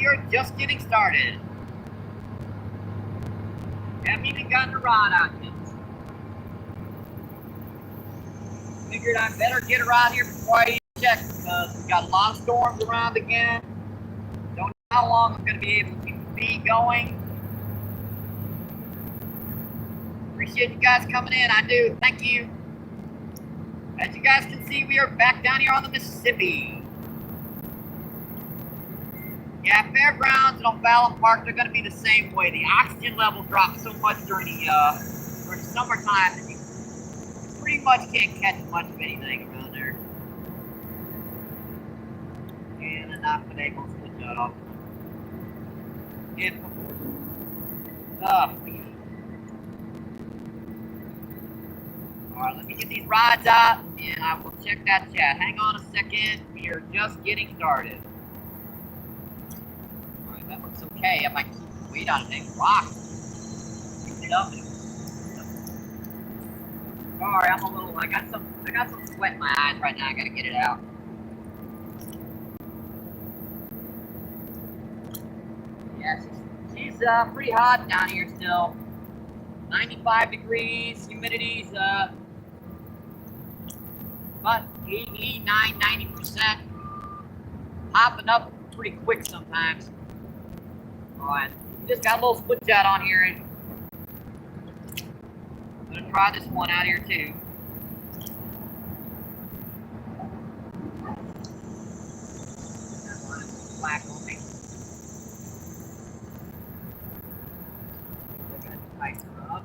we are just getting started. Haven't even gotten a rod out yet. Figured I better get around here before I even check, because we got a lot of storms around again. Don't know how long I'm going to be able to keep the feed going. Appreciate you guys coming in. I do. Thank you. As you guys can see, we are back down here on the Mississippi. Yeah, fairgrounds and O'Fallon Park, they're going to be the same way. The oxygen level drops so much during the summertime that you pretty much can't catch much of anything around there. And I'm not been able to switch that off. Alright, let me get these rods out and I will check that chat. Hang on a second. We are just getting started. Alright, that looks okay. I might keep the weight on a big rock. Pick it up. Sorry, I'm a little. I got some sweat in my eyes right now. I gotta get it out. Yeah, she's pretty hot down here still. 95 degrees. Humidity's about 89, 90%. Popping up pretty quick sometimes. Alright, just got a little split shot on here. And I'm gonna try this one out here too. That one is black on me. I got to tighten her up.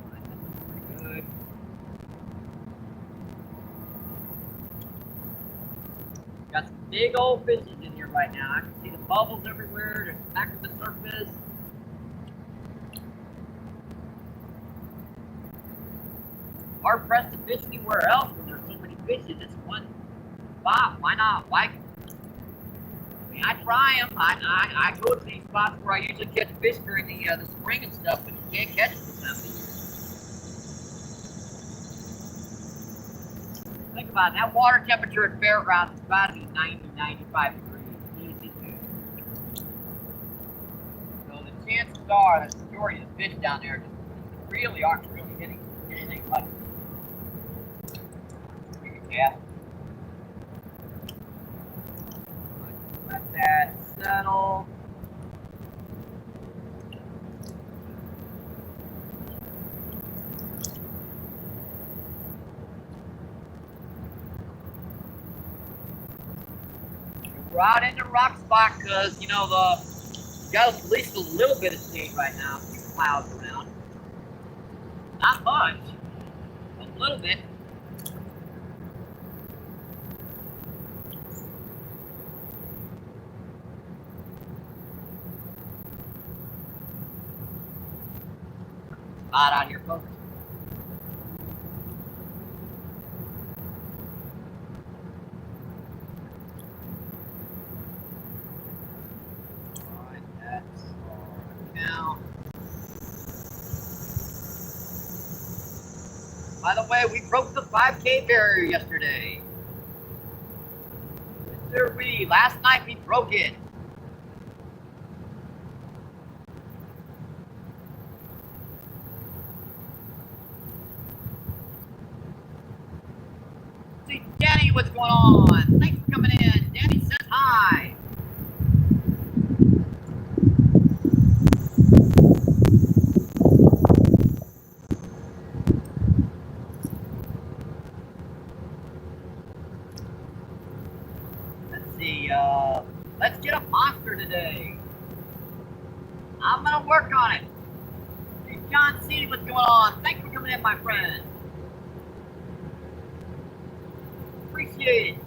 Alright, that looks pretty good. Got some big old fishes in here right now. I can see the bubbles everywhere. They're smacking the surface. Hard pressed to fish anywhere else when there's so many fish in this one spot. Why not? Why? I mean, I try them. I go to these spots where I usually catch fish during the spring and stuff, but you can't catch them this time of the year. Think about it. That water temperature at fairgrounds is about to be 90, 95 degrees. Easy. So the chances are that the majority of the fish down there just really aren't hitting anything much. Yeah. Let that settle. We're out in the rock spot because, you know, got at least a little bit of shade right now. A few clouds around. Not much. A little bit. Hot out here, folks. Alright, that's our count. By the way, we broke the 5K barrier yesterday. Mr. Reed, last night we broke it. See, Danny, what's going on? Thanks for coming in. Danny says hi. Let's see, let's get a monster today. I'm gonna work on it. Hey, John C, what's going on? Thanks for coming in, my friend. Appreciate it.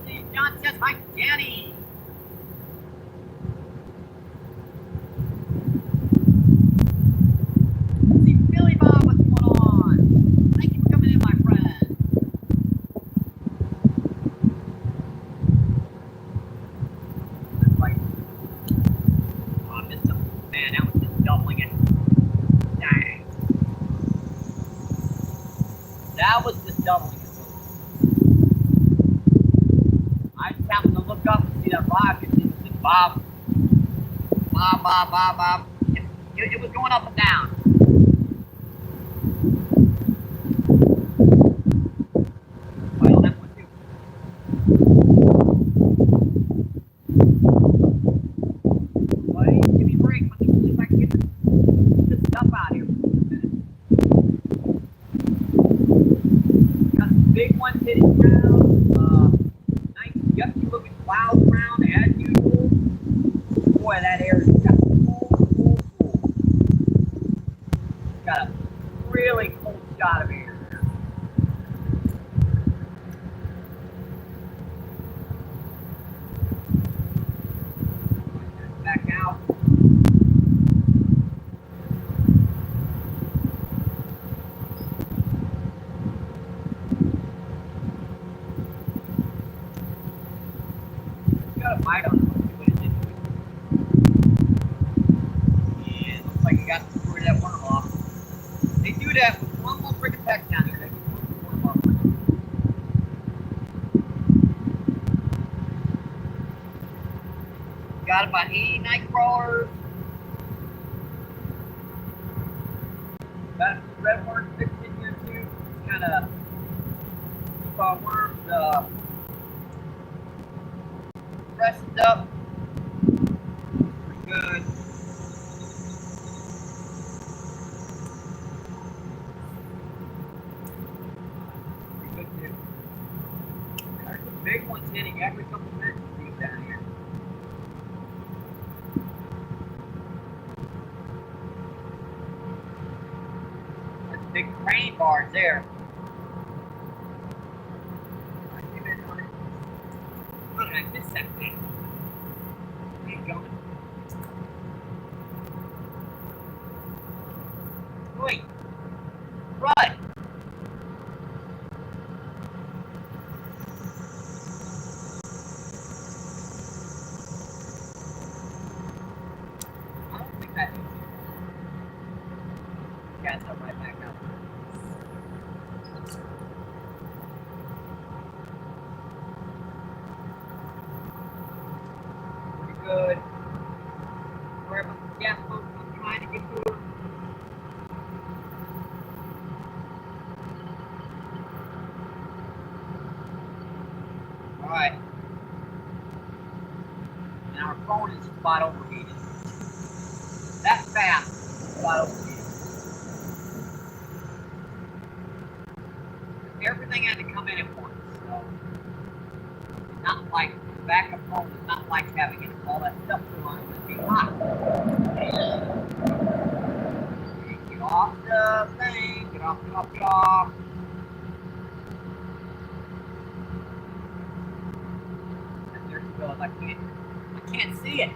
See, John says hi, Danny. See, Billy Bob, what's going on? Thank you for coming in, my friend. That's right. Oh, I missed him. Man, that was just doubling it. Dang. That was just doubling it. I just happened to look up and see that rod continuously bob, bob, bob, bob, bob. It was going up and down. Well, that was too. Buddy, give me a break. Let me see if I can get this stuff out here for a minute. Got some big ones hitting down. Nice, yucky looking clouds around as usual. Boy, that air is just full. Got a really cold shot of air there. Back out. Got a bite on it. Let's see what it did to it. And looks like it got the squirt of that worm off. They do that with one little freaking peck down there. They can squirt the worm off. Got about 80 night crawlers. Got a few red worms mixed in here too. Kind of keep our worms freshened up. Pretty good. Pretty good too. There's some big ones hitting every couple minutes down here. That's big crane bars there. How did I miss that thing? Keep going. Wait. Right. I don't think that is. Cat's up right back up. Pretty good. Wherever the gas boat I'm trying to get to it. Alright. And our phone is spot overheated. That fast, spot overheated. Everything had to come in at once. So it's not like the backup phone is not like having it, all that stuff going on. It would be hot. And get off the thing. Get off. And there's still I can't see it.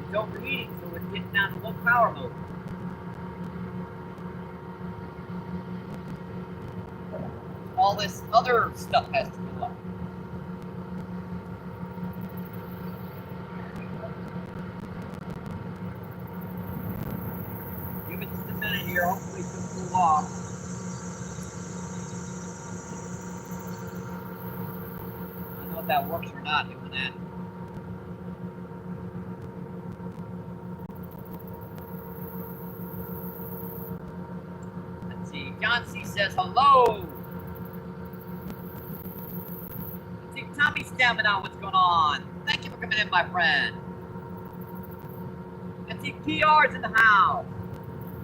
It's overheating, so it's getting down to low power mode. All this other stuff has to go up. Give it just a minute here, hopefully it'll cool off. I don't know if that works or not doing that. Let's see, John C says hello. Tommy Stamina, what's going on? Thank you for coming in, my friend. Let's see, PR's in the house.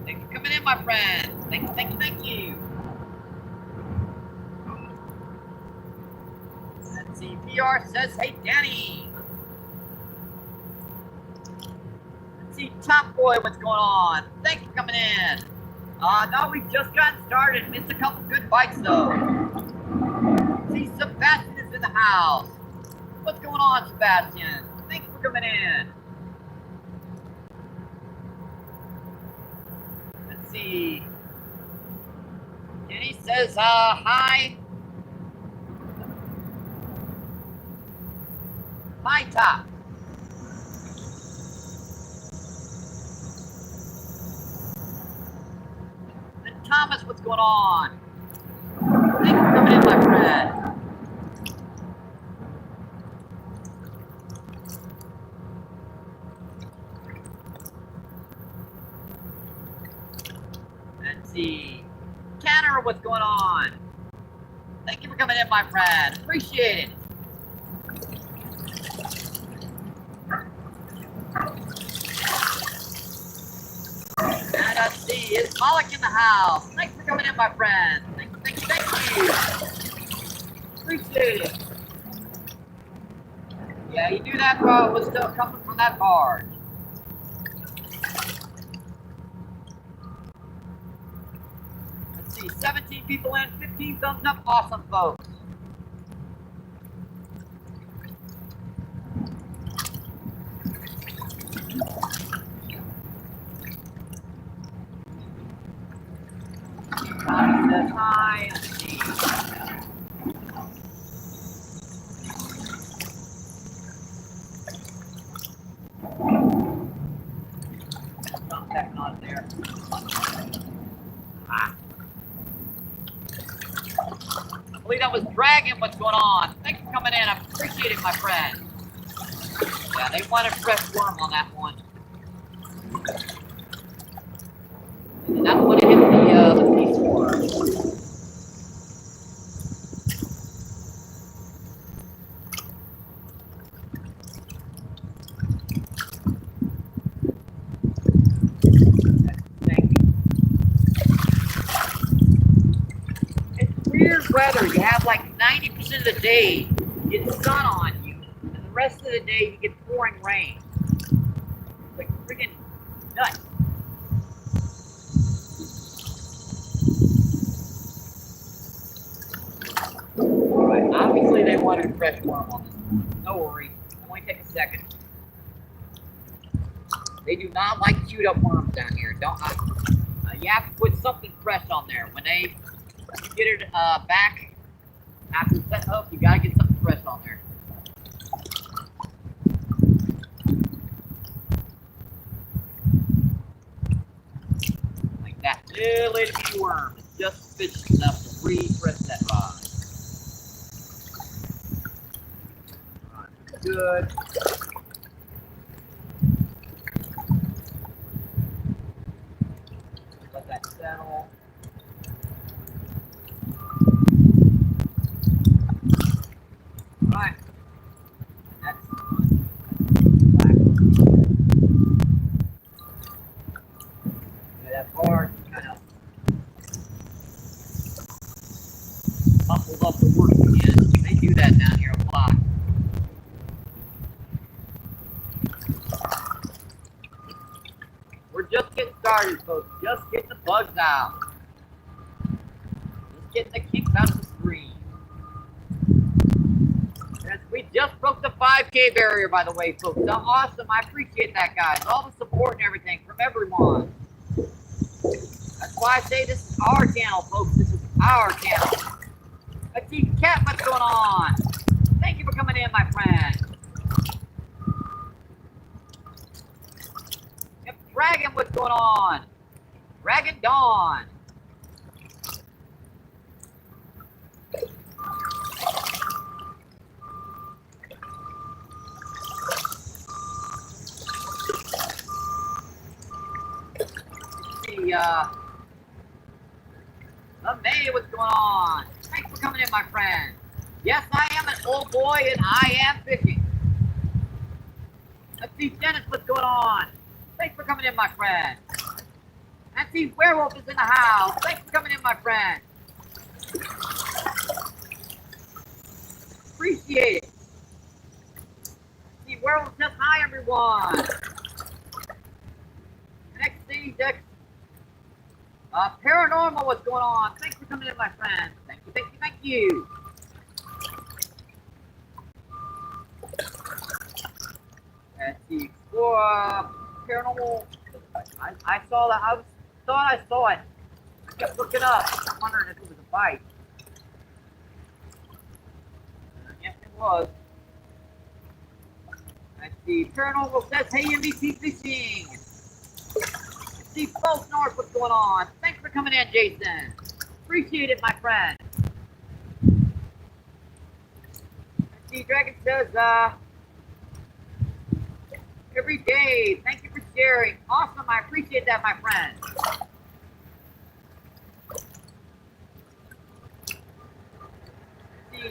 Thank you for coming in, my friend. Thank you. Let's see, PR says, hey, Danny. Let's see, Top Boy, what's going on? Thank you for coming in. No, we've just gotten started. Missed a couple good bites, though. See, Sebastian in the house. What's going on, Sebastian? Thank you for coming in. Let's see. Kenny says, hi. Hi, Top. And Thomas, what's going on? Thank you for coming in, my friend. see. Tanner, what's going on? Thank you for coming in, my friend. Appreciate it. And let's see, is Malik in the house? Thanks for coming in, my friend. Thank you. Appreciate it. Yeah, you knew that boat was still coming from that barge. Let's see, 17 people in, 15 thumbs up. Awesome, folks. Tommy says hi. Let's see. Something back on there. Ah. I believe that was Dragon. What's going on? Thanks for coming in. I appreciate it, my friend. Yeah, they wanted fresh worm on that one. And that one hit the piece worm. It's weird weather. You have like 90% of the day get sun on you, and the rest of the day you get pouring rain. It's like freaking nuts. Alright, obviously they wanted fresh worm on this one. No worries. It'll only take a second. They do not like chewed up worms down here. You have to put something fresh on there. When you get it back after the set hook, you gotta get something fresh on there. Like that little itty worm is just sufficient enough to refresh that rod. Alright, good. Let that settle. Alright. That's black. That bar kind of muffles up the work again. They do that down here a lot. We're just getting started, folks. Just getting the bugs out. Just getting the kinks out of the screen. We just broke the 5K barrier, by the way, folks. So awesome. I appreciate that, guys. All the support and everything from everyone. That's why I say this is our channel, folks. This is our channel. Let's see, Cat, what's going on? Thank you for coming in, my friend. Yep, Dragon, what's going on? Dragon Dawn. May, what's going on? Thanks for coming in, my friend. Yes, I am an old boy and I am fishing. Let's see, Dennis, what's going on? Thanks for coming in, my friend. Let's see, Werewolf is in the house. Thanks for coming in, my friend. Appreciate it. Let's see, Werewolf says hi, everyone. Next thing, Dex. Paranormal, what's going on? Thanks for coming in, my friend. Thank you. Let's see, Explorer, Paranormal. I saw that. Thought I saw it. I kept looking up, wondering if it was a bite. Yes, it was. Let's see, Paranormal says, hey, MBPFishing. See both north, what's going on? Thanks for coming in, Jason. Appreciate it, my friend. See, Dragon says, every day. Thank you for sharing. Awesome, I appreciate that, my friend.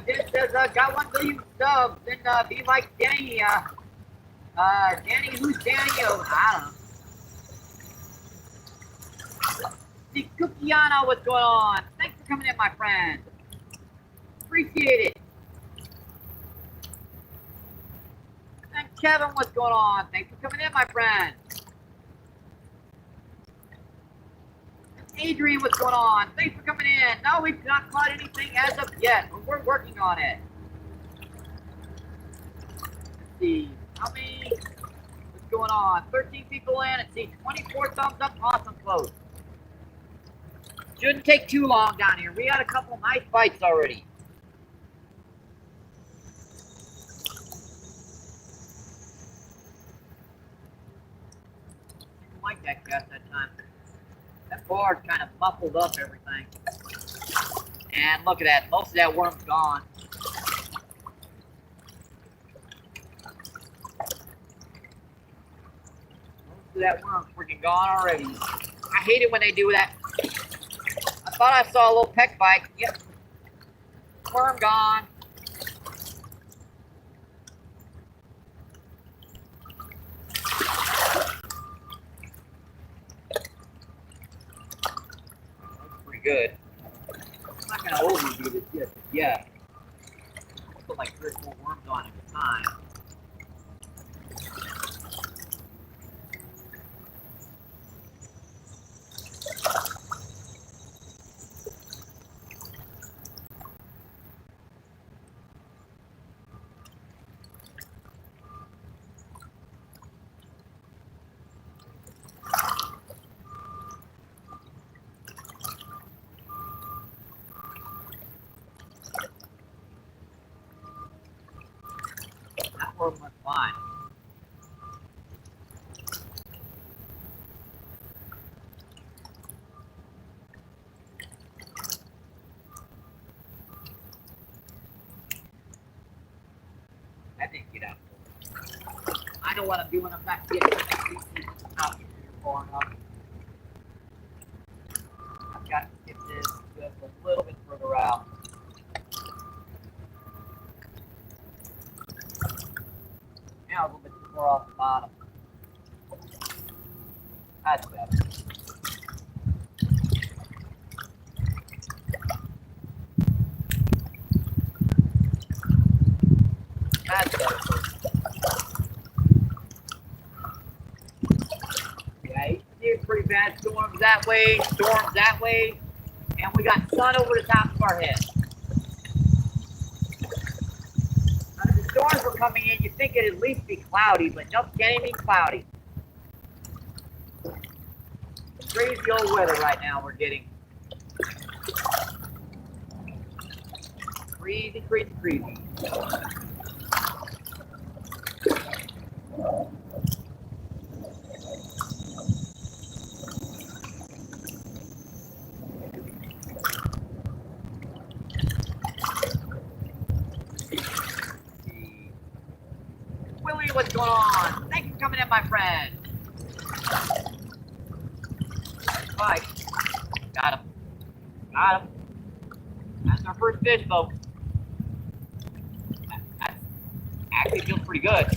This says, got 1 billion subs. Then be like Danny. Danny, who's Danny? Oh, I don't know. See, Cookiana, what's going on? Thanks for coming in, my friend. Appreciate it. And Kevin, what's going on? Thanks for coming in, my friend. Adrian, what's going on? Thanks for coming in. No, we've not caught anything as of yet, but we're working on it. Let's see. How many? What's going on? 13 people in. Let's see. 24 thumbs up. Awesome, folks. Shouldn't take too long down here. We got a couple nice bites already. Didn't like that cast that time. That bar's kind of muffled up everything. And look at that. Most of that worm's gone. Most of that worm's freaking gone already. I hate it when they do that. I thought I saw a little peck bite. Yep. Worm gone. That's pretty good. I'm not going to overdo this yet. Yeah. I'll put like 3 or 4 worms on at a time. Worm went fine. That didn't get out. I know what I'm doing. I'm not getting out here far enough. I've got to get this just a little bit further out. Now a little bit more off the bottom. That's better. That's better. Yeah, you can see it's pretty bad. Storms that way, storms that way. And we got sun over the top of our head. Storms were coming in, you'd think it'd at least be cloudy, but nope, can't even be cloudy. Crazy old weather right now we're getting. Crazy, crazy, crazy. What's going on? Thanks for coming in, my friend. Nice fight. Got him. Got him. That's our first fish, folks. That actually feels pretty good.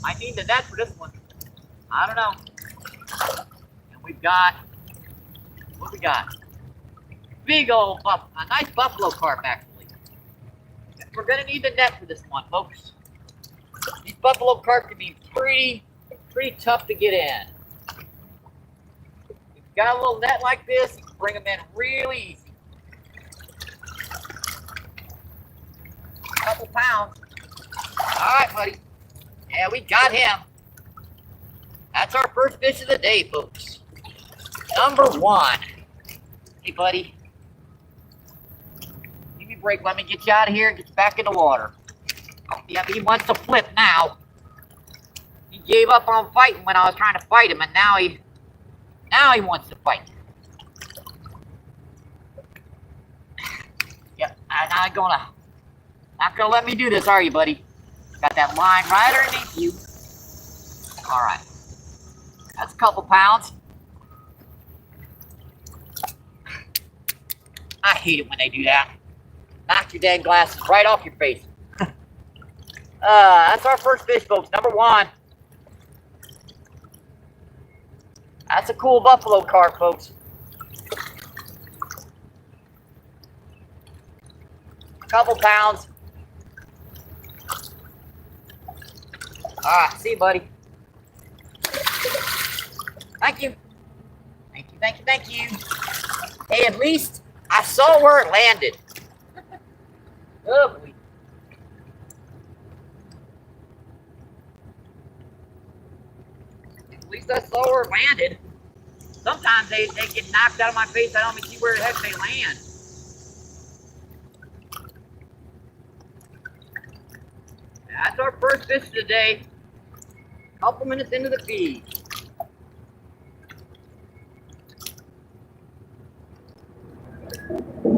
I need the net for this one. I don't know. And we've got, what we got? Big old a nice buffalo carp, actually. We're going to need the net for this one, folks. These buffalo carp can be pretty tough to get in. If you've got a little net like this, you can bring them in really easy. A couple pounds. All right, buddy. Yeah, we got him. That's our first fish of the day, folks. Number 1. Hey, buddy. Break. Let me get you out of here and get you back in the water. Yeah, he wants to flip now. He gave up on fighting when I was trying to fight him, and now he wants to fight. Yeah, I'm not gonna let me do this, are you, buddy? Got that line right underneath you. All right, that's a couple pounds. I hate it when they do that. Knock your dang glasses right off your face. That's our first fish, folks. Number 1. That's a cool buffalo carp, folks. A couple pounds. Alright, see you, buddy. Thank you. Thank you, thank you, thank you. Hey, at least I saw where it landed. Oh, boy. At least I saw where it landed. Sometimes they get knocked out of my face. I don't even see where the heck they land. That's our first fish of the day. Couple minutes into the feed.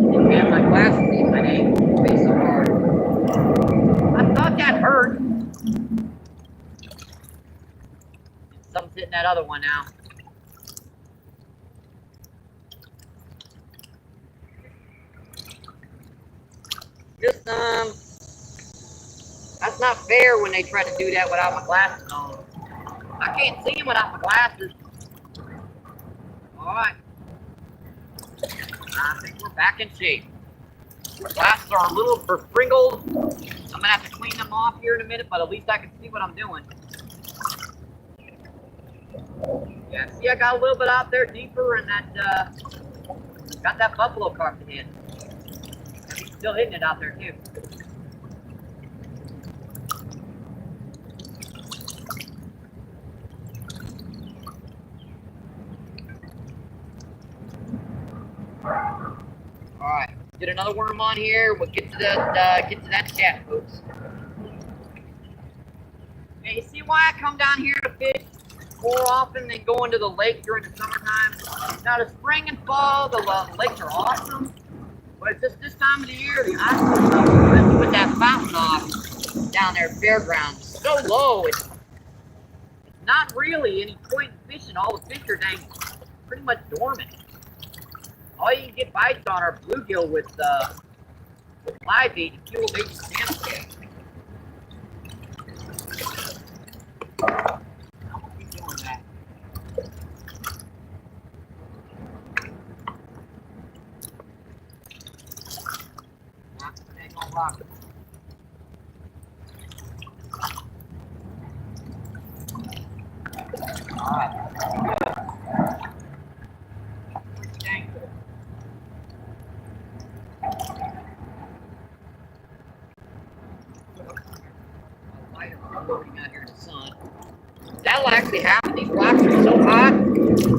Man, my glasses need my name. Face so hard. I thought that hurt. Something's hitting that other one now. Just, that's not fair when they try to do that without my glasses on. I can't see them without my glasses. Alright. I think we're back in shape. My glasses are a little besprinkled. I'm going to have to clean them off here in a minute, but at least I can see what I'm doing. Yeah, see, I got a little bit out there deeper, and that, got that buffalo carp to hit. He's still hitting it out there, too. Alright, get another worm on here. We'll get to that chat, folks. Hey, you see why I come down here to fish more often than going to the lake during the summertime? Now, the spring and fall, the lakes are awesome, but it's just this time of the year, the ice level, with that fountain off down there at Fairgrounds, so low, it's not really any point in fishing. All the fish are dang pretty much dormant. All you can get bites on are bluegill with live bait and fuel bait and sand. I'm gonna keep doing that. Ain't gonna rock it. Alright. Dang good. Looking out here in the sun. That'll actually happen. These rocks are so hot,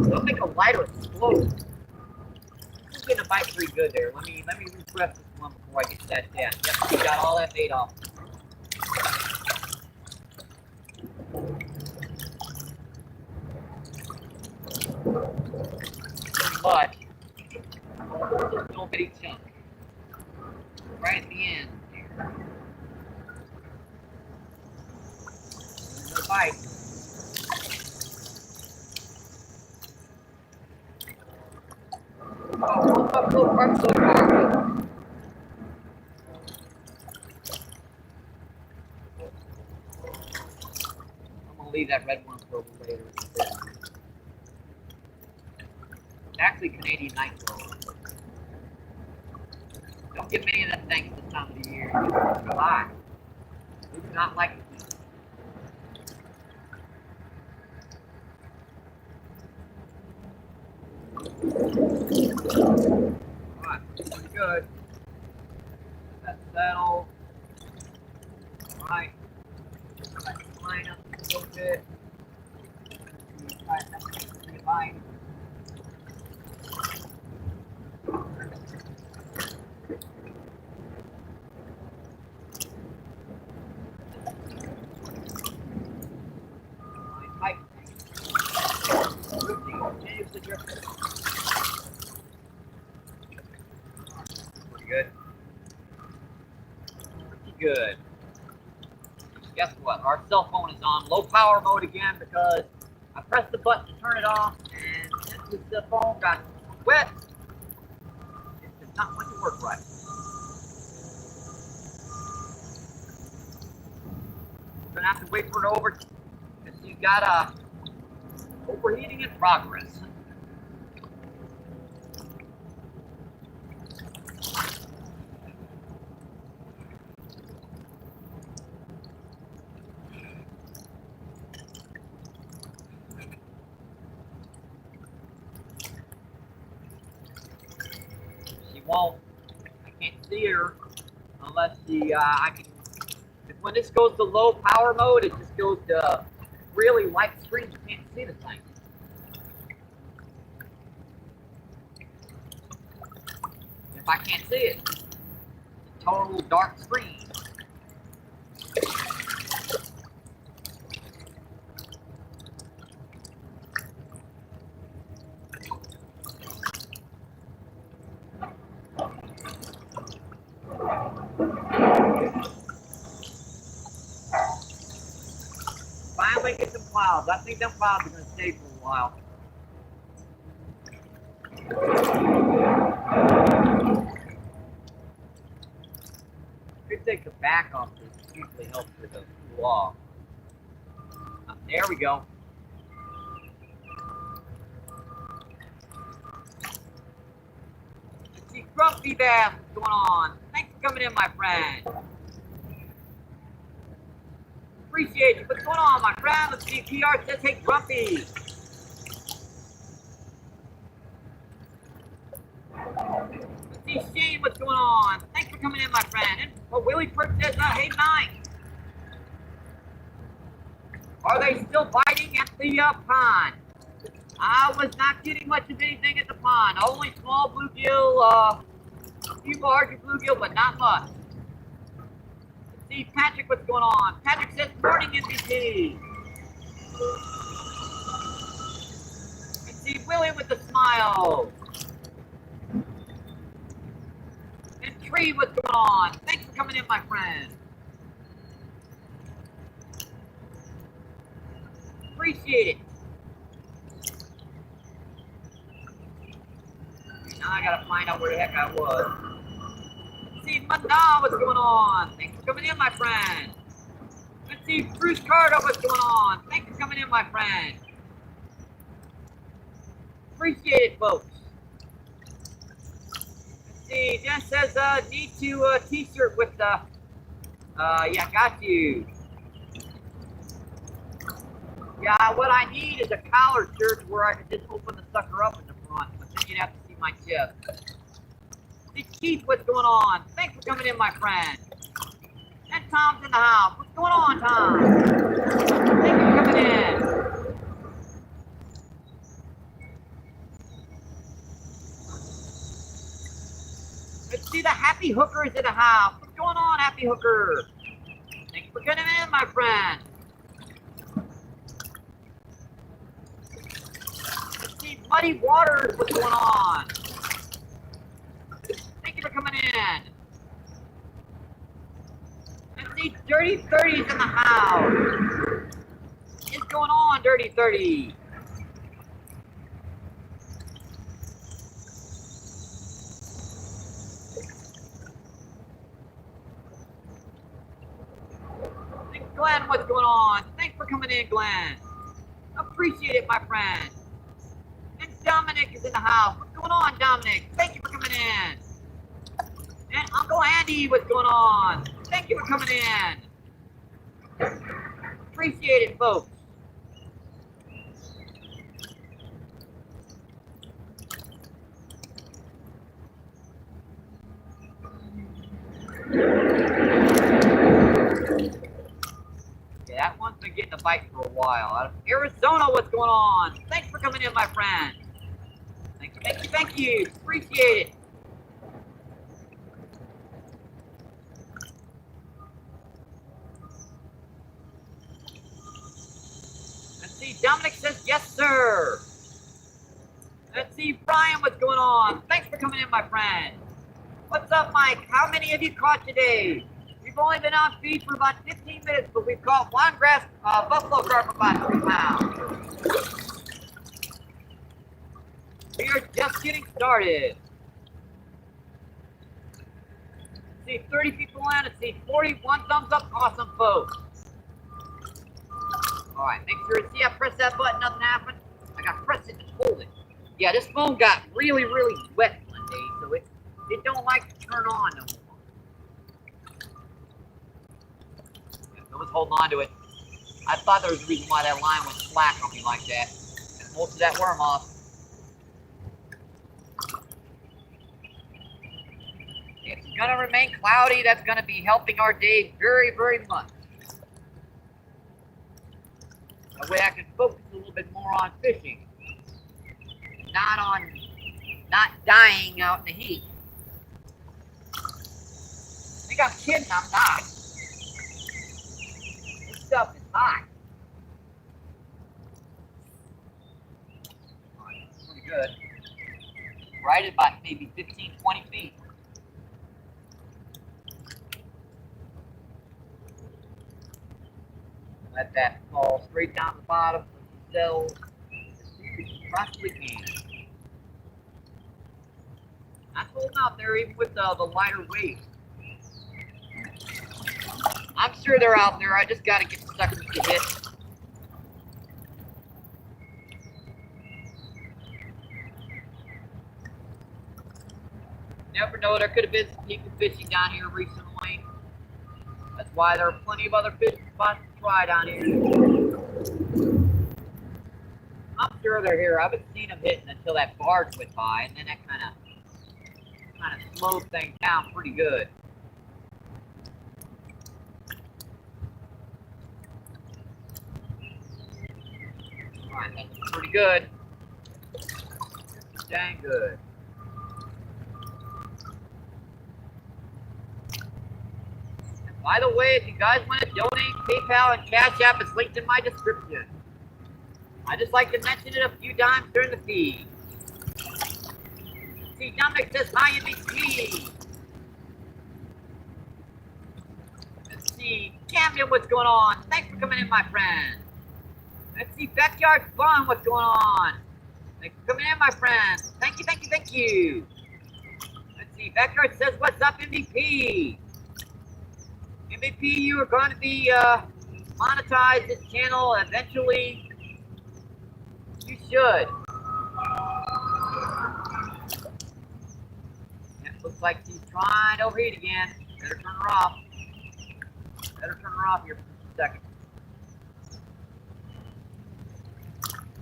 they'll make a lighter explode. I'm getting a bite pretty good there. Let me refresh this one before I get to that down. Yep, we got all that bait off. Pretty much. Just a little bitty chunk. Right at the end here. Bite. Oh, buffalo carp so hard. I'm gonna leave that red one for a little later. It's actually Canadian night roll. Don't get many of that things this time of the year. Why? We do not like it. Alright, pretty good. That's settled. Alright. Let's line up a little bit. Tighten up the line. Pretty good. Pretty good. Guess what? Our cell phone is on low power mode again because I pressed the button to turn it off, and since the phone got wet, it's not going to work right. We're gonna have to wait for it over. Because you got overheating in progress. She won't. I can't see her unless I can. When this goes to low power mode, it just goes to really white screen. You can't see the thing. If I can't see it, it's a total dark screen. Finally get some clouds. I think them clouds are going to stay for a while. Could take the back off this. Usually helps with the cool off. There we go. Let's see, Grumpy Bass, what's going on? Thanks for coming in, my friend. Appreciate you. What's going on, my friend? Let's see, PR says, hey, Grumpy. Let's see, Shane, what's going on? Thanks for coming in, my friend. And Willie Perk says, hey, Nine. Are they still biting at the pond? I was not getting much of anything at the pond. Only small bluegill, a few larger bluegill, but not much. Let's see, Patrick, what's going on? Patrick says, morning, MVP. Let's see, Willie with the smile. And Tree, what's going on? Thanks for coming in, my friend. Appreciate it. Now I gotta find out where the heck I was. Let's see, Manda, what's going on? Thanks for coming in, my friend. Let's see, Bruce Carter, what's going on? Thanks for coming in, my friend. Appreciate it, folks. Let's see, Jen says, need to t-shirt with the, yeah, got you. Yeah, what I need is a collar shirt where I can just open the sucker up in the front, but then you'd have to see my chest. See, Keith, what's going on? Thanks for coming in, my friend. And Tom's in the house. What's going on, Tom? Thank you for coming in. Let's see, the Happy Hooker is in the house. What's going on, Happy Hooker? Thanks for coming in, my friend. Muddy Waters, what's going on? Thank you for coming in. Let's see, Dirty 30's in the house. What's going on, Dirty 30? And Glenn, what's going on? Thanks for coming in, Glenn. Appreciate it, my friend. Dominic is in the house. What's going on, Dominic? Thank you for coming in. And Uncle Andy, what's going on? Thank you for coming in. Appreciate it, folks. Yeah, that one's been getting a bite for a while. Out of Arizona, what's going on? Thanks for coming in, my friend. Thank you, thank you, thank you. Appreciate it. Let's see, Dominic says, yes, sir. Let's see, Brian, what's going on? Thanks for coming in, my friend. What's up, Mike? How many of you caught today? We've only been on feed for about 15 minutes, but we've caught one grass buffalo carp about 3 pounds. We are just getting started. Let's see, 30 people in. Let's see, 41 thumbs up. Awesome, folks. All right, make sure. See, I press that button, nothing happened. I got to press it, just hold it. Yeah, this phone got really, really wet one day, so it don't like to turn on no more. Yeah, I was holding on to it. I thought there was a reason why that line went slack on me like that. Got most of that worm off. It's gonna remain cloudy. That's gonna be helping our day very, very much. That way I can focus a little bit more on fishing. Not dying out in the heat. I think I'm kidding, I'm not. This stuff is hot. Alright, that's pretty good. Right at about maybe 15, 20 feet. Let that fall straight down the bottom of the cell as deep as you possibly can. I'm holding out there even with the lighter weight. I'm sure they're out there. I just got to get the suckers to hit. Never know. There could have been some people fishing down here recently. That's why there are plenty of other fishing spots to try down here. I'm sure they're here. I haven't seen them hitting until that barge went by, and then that kind of slowed things down pretty good. Alright, that's pretty good. Dang good. And by the way, if you guys want to donate, PayPal and Cash App is linked in my description. I just like to mention it a few times during the feed. See, Dominic says hi, MBP. Let's see, Camden, what's going on? Thanks for coming in, my friend. Let's see, Backyard Fun, what's going on? Thanks for coming in, my friend. Thank you, thank you, thank you. Let's see, Backyard says, what's up, MVP? MVP, you are going to be monetize this channel eventually. You should. It looks like she's trying to overheat again. Better turn her off. Better turn her off here for a second.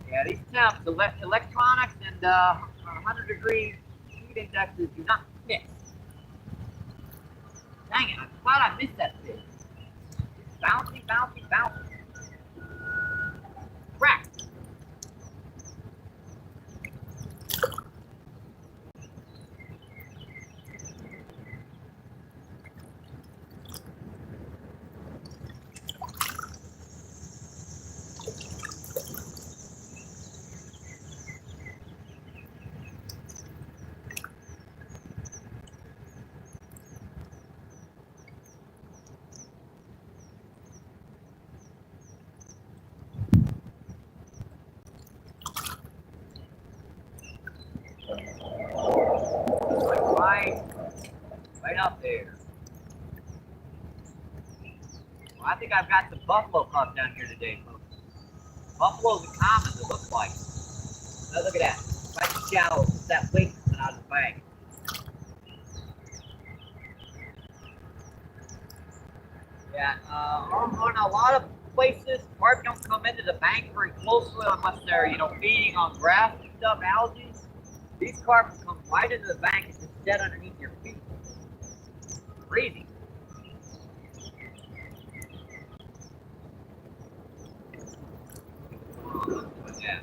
Yeah, these temps, electronics and 100-degree heat indexes do not mix. Dang it, I thought I missed that fish. It's bouncy, bouncy, bouncy. Crack. Right up there. Well, I think I've got some buffalo pup down here today, folks. Buffaloes are common, it looks like. Now look at that. Right in the shallow, it's that weight coming out of the bank. Yeah, on a lot of places, carp don't come into the bank very closely unless they're, feeding on grass and stuff, algae. These carp come right into the bank and just dead underneath your feet. Crazy. Yeah.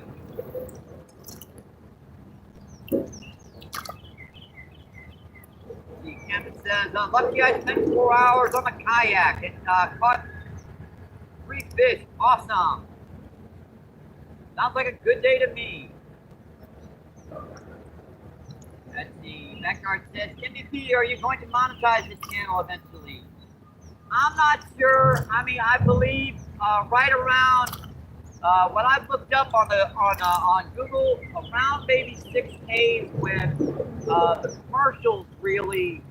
See, Kevin says, lucky I spent 4 hours on the kayak and caught 3 fish. Awesome. Sounds like a good day to me. Let's see, Backyard says, MVP, are you going to monetize this channel eventually? I'm not sure. I mean, I believe right around what I've looked up on Google, around maybe 6K when the commercials really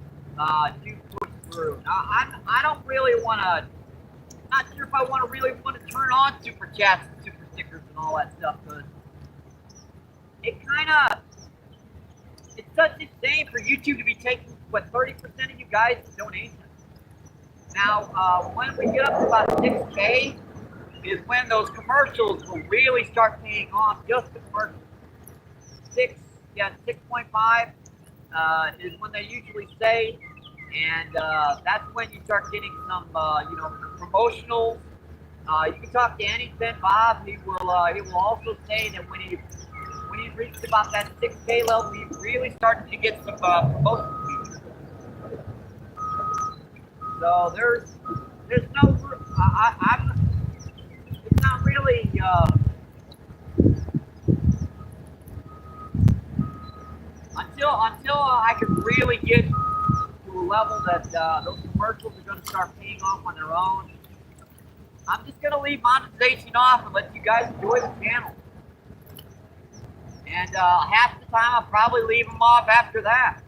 do push through. Now, I don't really want to. Not sure if I really want to turn on super chats and super stickers and all that stuff, because it kind of, it's such a shame for YouTube to be taking, what, 30% of you guys' donations. Now, when we get up to about 6K is when those commercials will really start paying off, just the commercials. 6.5 is when they usually say, and that's when you start getting some, promotionals. You can talk to any Ben Bob. He will also say that when he's reached about that 6K level, he's really starting to get some promotional features. So there's no, it's not really. Until I can really get to a level that those commercials are going to start paying off on their own, I'm just going to leave monetization off and let you guys enjoy the channel. And half the time I'll probably leave them off after that.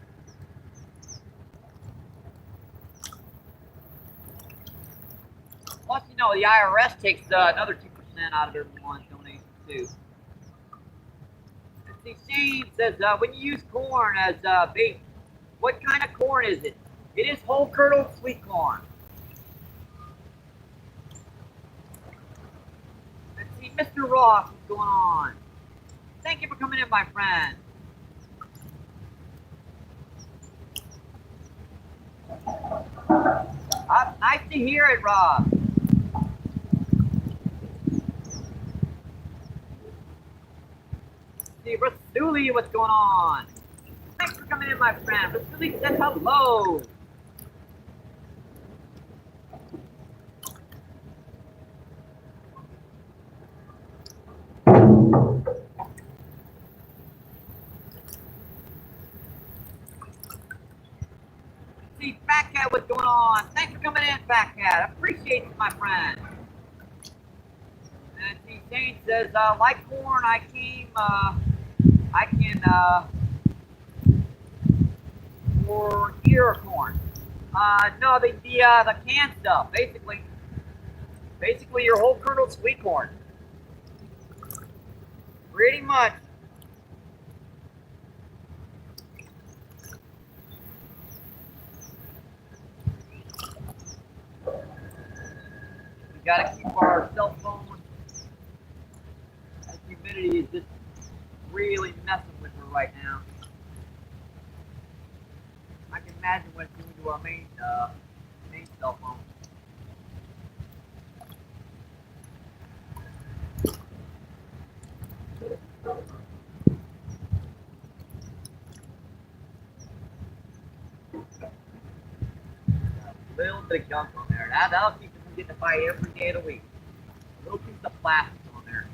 Plus, the IRS takes another 2% out of everyone's donation too. See, Shane says, when you use corn as bait, what kind of corn is it? It is whole curdled sweet corn. Let's see, Mr. Ross, what's going on? Thank you for coming in, my friend. Nice to hear it, Rob. See, Rasuli, what's going on? Thanks for coming in, my friend. Rasuli says hello. See, Fat Cat, what's going on? Thanks for coming in, Fat Cat. I appreciate you, my friend. And see, Shane says, like corn, I can or ear corn. No, the canned stuff. Basically your whole kernel sweet corn. Pretty much. We gotta keep our cell phone. That humidity is just really messing with her right now. I can imagine what it's doing to our main cell phone. A little bit of junk on there. That'll keep them from getting a bite every day of the week. A little piece of plastic on there.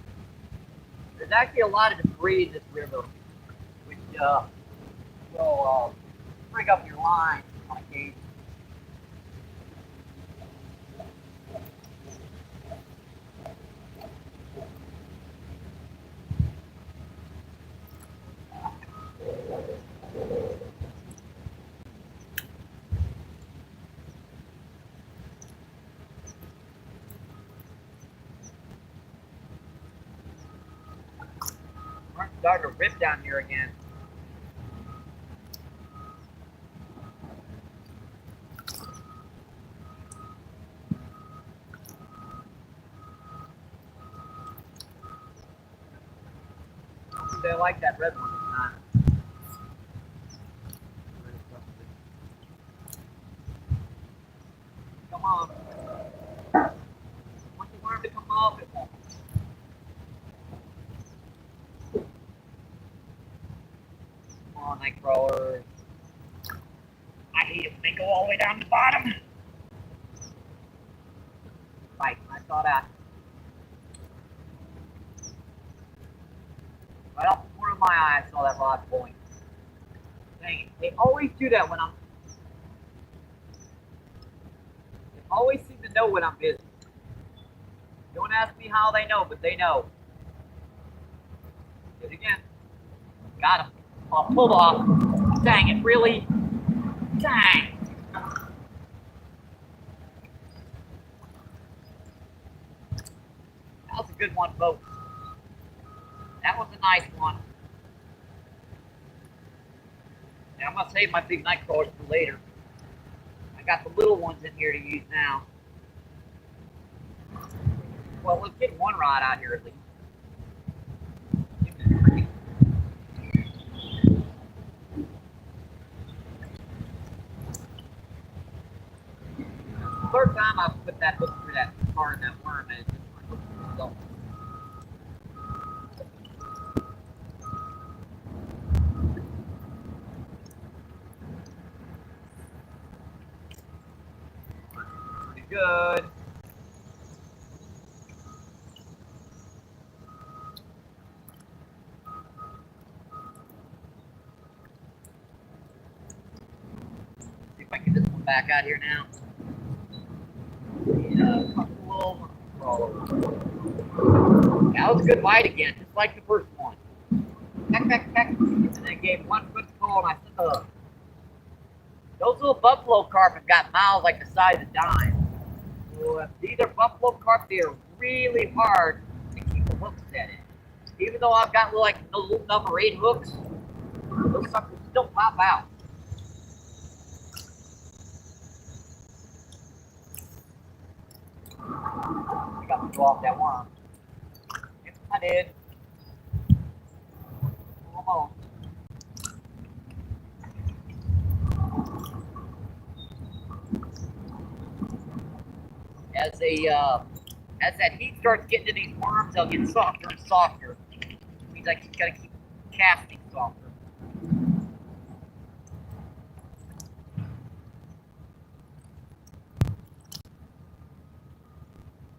There's actually a lot of debris in this river, which will bring up your line on occasion. We're starting to rip down here again. They like that red one this time. Come on. Once you want it to come off, it won't. Come on, night crawlers. I hate it when they go all the way down the bottom. Right, I saw that. Right off the corner of my eye, I saw that rod pulling. Dang it. They always do that when They always seem to know when I'm busy. Don't ask me how they know, but they know. Did it again. Got him. Oh, pulled off. Dang it, really? Dang. good one, folks. That was a nice one. Yeah, I'm gonna save my big night crawlers for later. I got the little ones in here to use now. Well, let's get one rod out here at least. Third time I've put that hook through that car and that worm, and it's just my hook itself. Pretty good. See if I can get this one back out here now. Yeah, couple that was a good bite again, just like the first one. Peck, peck, peck. And then gave one good pull, and I said, ugh. Those little buffalo carp have got mouths like the size of dimes. So if these are buffalo carp, they are really hard to keep the hooks set in. Even though I've got like those little number 8 hooks, those suckers still pop out. I got to throw off that worm. Yep, I did. Almost. As that heat starts getting to these worms, they'll get softer and softer. It means I gotta keep casting softer.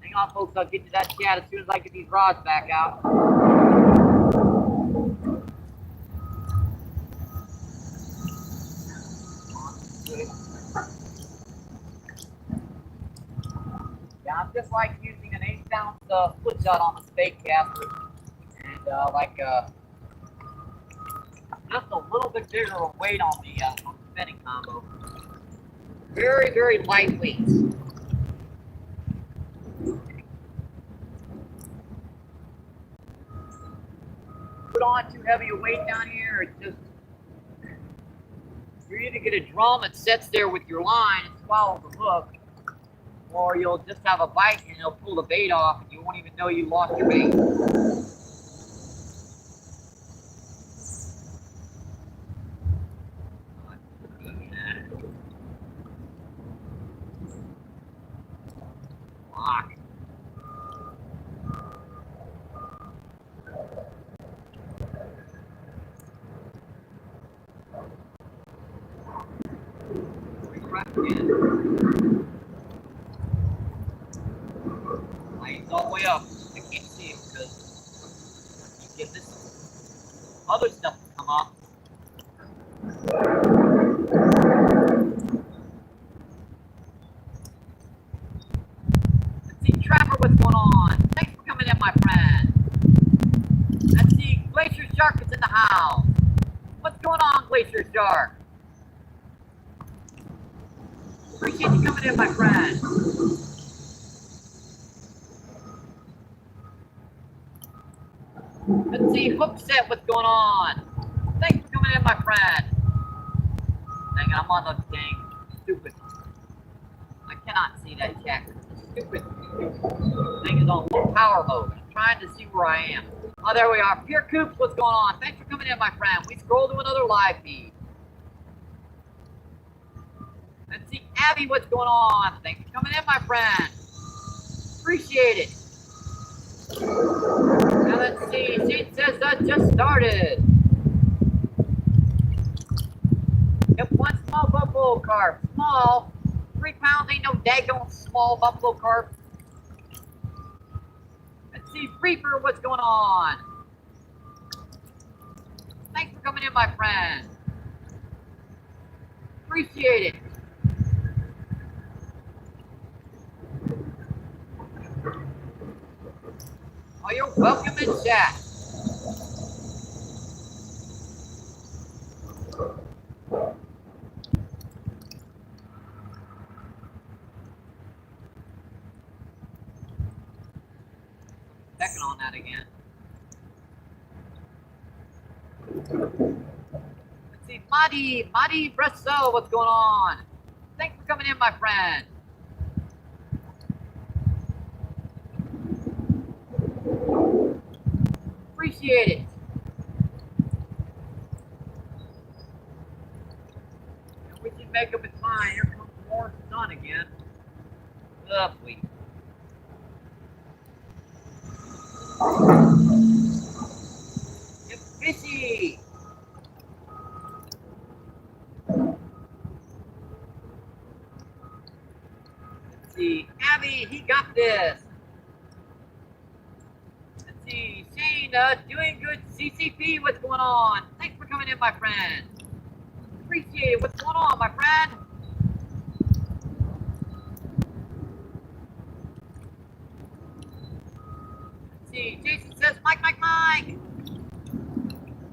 Hang on, folks. I'll get to that chat as soon as I get these rods back out. Yeah, I'm just like using an 8-ounce split shot on the spade caster, and just a little bit bigger of weight on the spinning combo. Very, very lightweight. Put on too heavy a weight down here, it's just you're either get a drum that sits there with your line and swallows the hook, or you'll just have a bite and it'll pull the bait off and you won't even know you lost your bait. Lock. Line's all the way up. I can't see him because you get this other stuff to come up. Let's see, Trapper, what's going on? Thanks for coming in, my friend. Let's see, Glacier Shark is in the house. What's going on, Glacier Shark? Appreciate you coming in, my friend. Let's see, Hookset, what's going on? Thanks for coming in, my friend. Dang it, I'm on the dang stupid. I cannot see that chat. The stupid thing is on low power mode. I'm trying to see where I am. Oh, there we are. Pure Coops, what's going on? Thanks for coming in, my friend. We scroll to another live feed. Let's see, Abby, what's going on? Thanks for coming in, my friend. Appreciate it. Now let's see. Seed says that just started. Yep, one small buffalo carp. Small. 3 pounds ain't no daggone small buffalo carp. Let's see, Reaper, what's going on? Thanks for coming in, my friend. Appreciate it. Oh, you're welcome in chat. pecking on that again. Let's see, Muddy Bresso, what's going on? Thanks for coming in, my friend. Appreciate it. And we can make up its mind. Here comes more sun again. Lovely. Get fishy. Let's see, Abby, he got this. Let's see, Shane, doing good. CCP, what's going on? Thanks for coming in, my friend. Appreciate it. What's going on, my friend? Let's see, Jason says, Mike.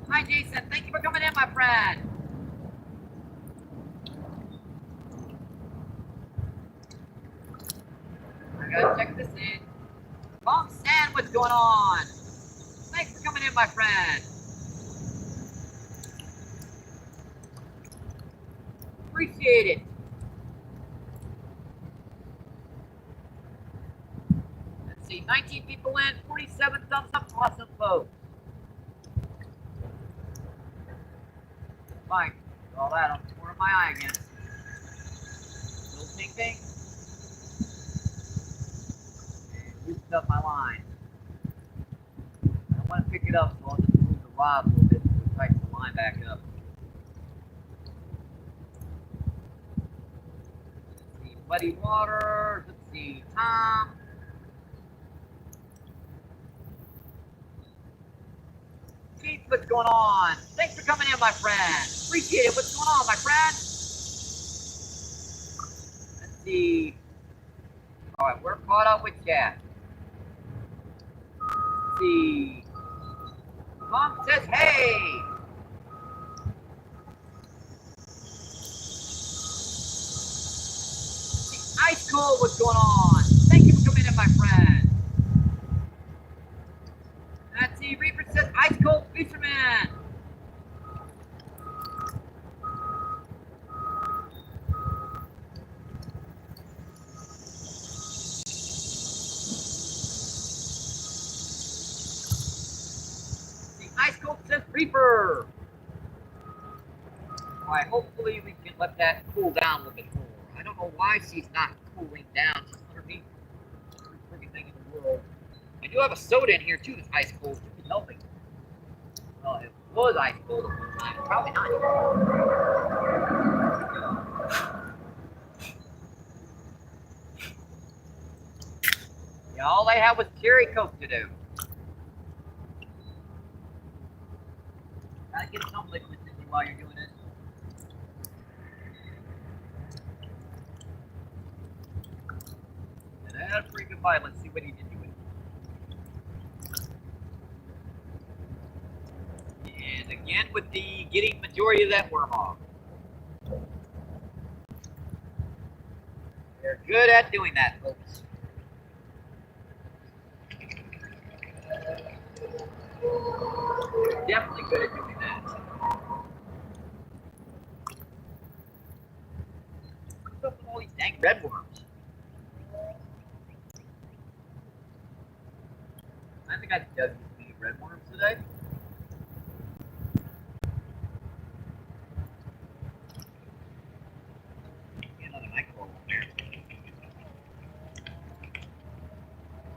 Hi, Jason. Thank you for coming in, my friend. I gotta check this in. Mom Stan, what's going on? Thanks for coming in, my friend. Appreciate it. Let's see, 19 people in, 47 thumbs up. Awesome, folks. Fine. All that on the corner of my eye again. Little ping. And looped up my line. I don't want to pick it up, so I'll just move the rod a little bit to tighten the line back up. Let's see, Muddy Waters. Let's see, Tom. Keith, what's going on? Thanks for coming in, my friend. Appreciate it. What's going on, my friend? Let's see. All right, we're caught up with chat. Let's see. Mom says, hey. Ice Cold, what's going on? Thank you for coming in, my friend. Let's see, Reaper says, Ice Cold Fisherman. The Ice Cold says, Reaper. All right, hopefully we can let that cool down a little bit more. I don't know why she's not cooling down. She's underneath every freaking thing in the world. I do have a soda in here too that's ice cold. It can help me. Well, it was ice cold at one time. Probably not Yeah, all I had was cherry Coke to do. Gotta get some liquids in you while you're doing it. And that's pretty good bite. Let's see what he did to it. And again with the getting majority of that worm off. They're good at doing that, folks. They're definitely good at doing that. What's up with all these dang red worms? I think I dug too many red worms today. Get another micro in there.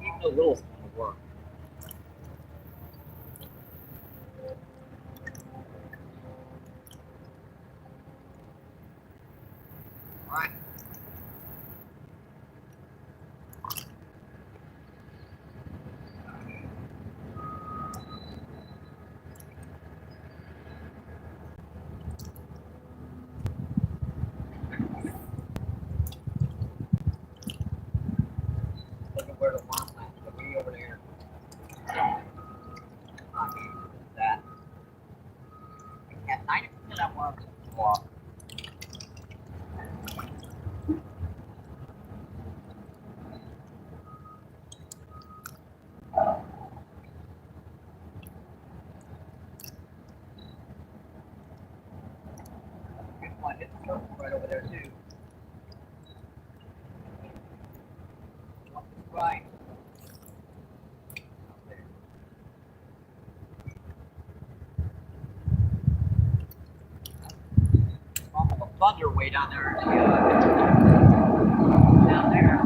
Even the little one will work. Alright. Look at where the worm went. It's way over there. That. Yeah, 90% of that worm is off. there too. Up this right. Up there. Almost a thunder way down there. Down there.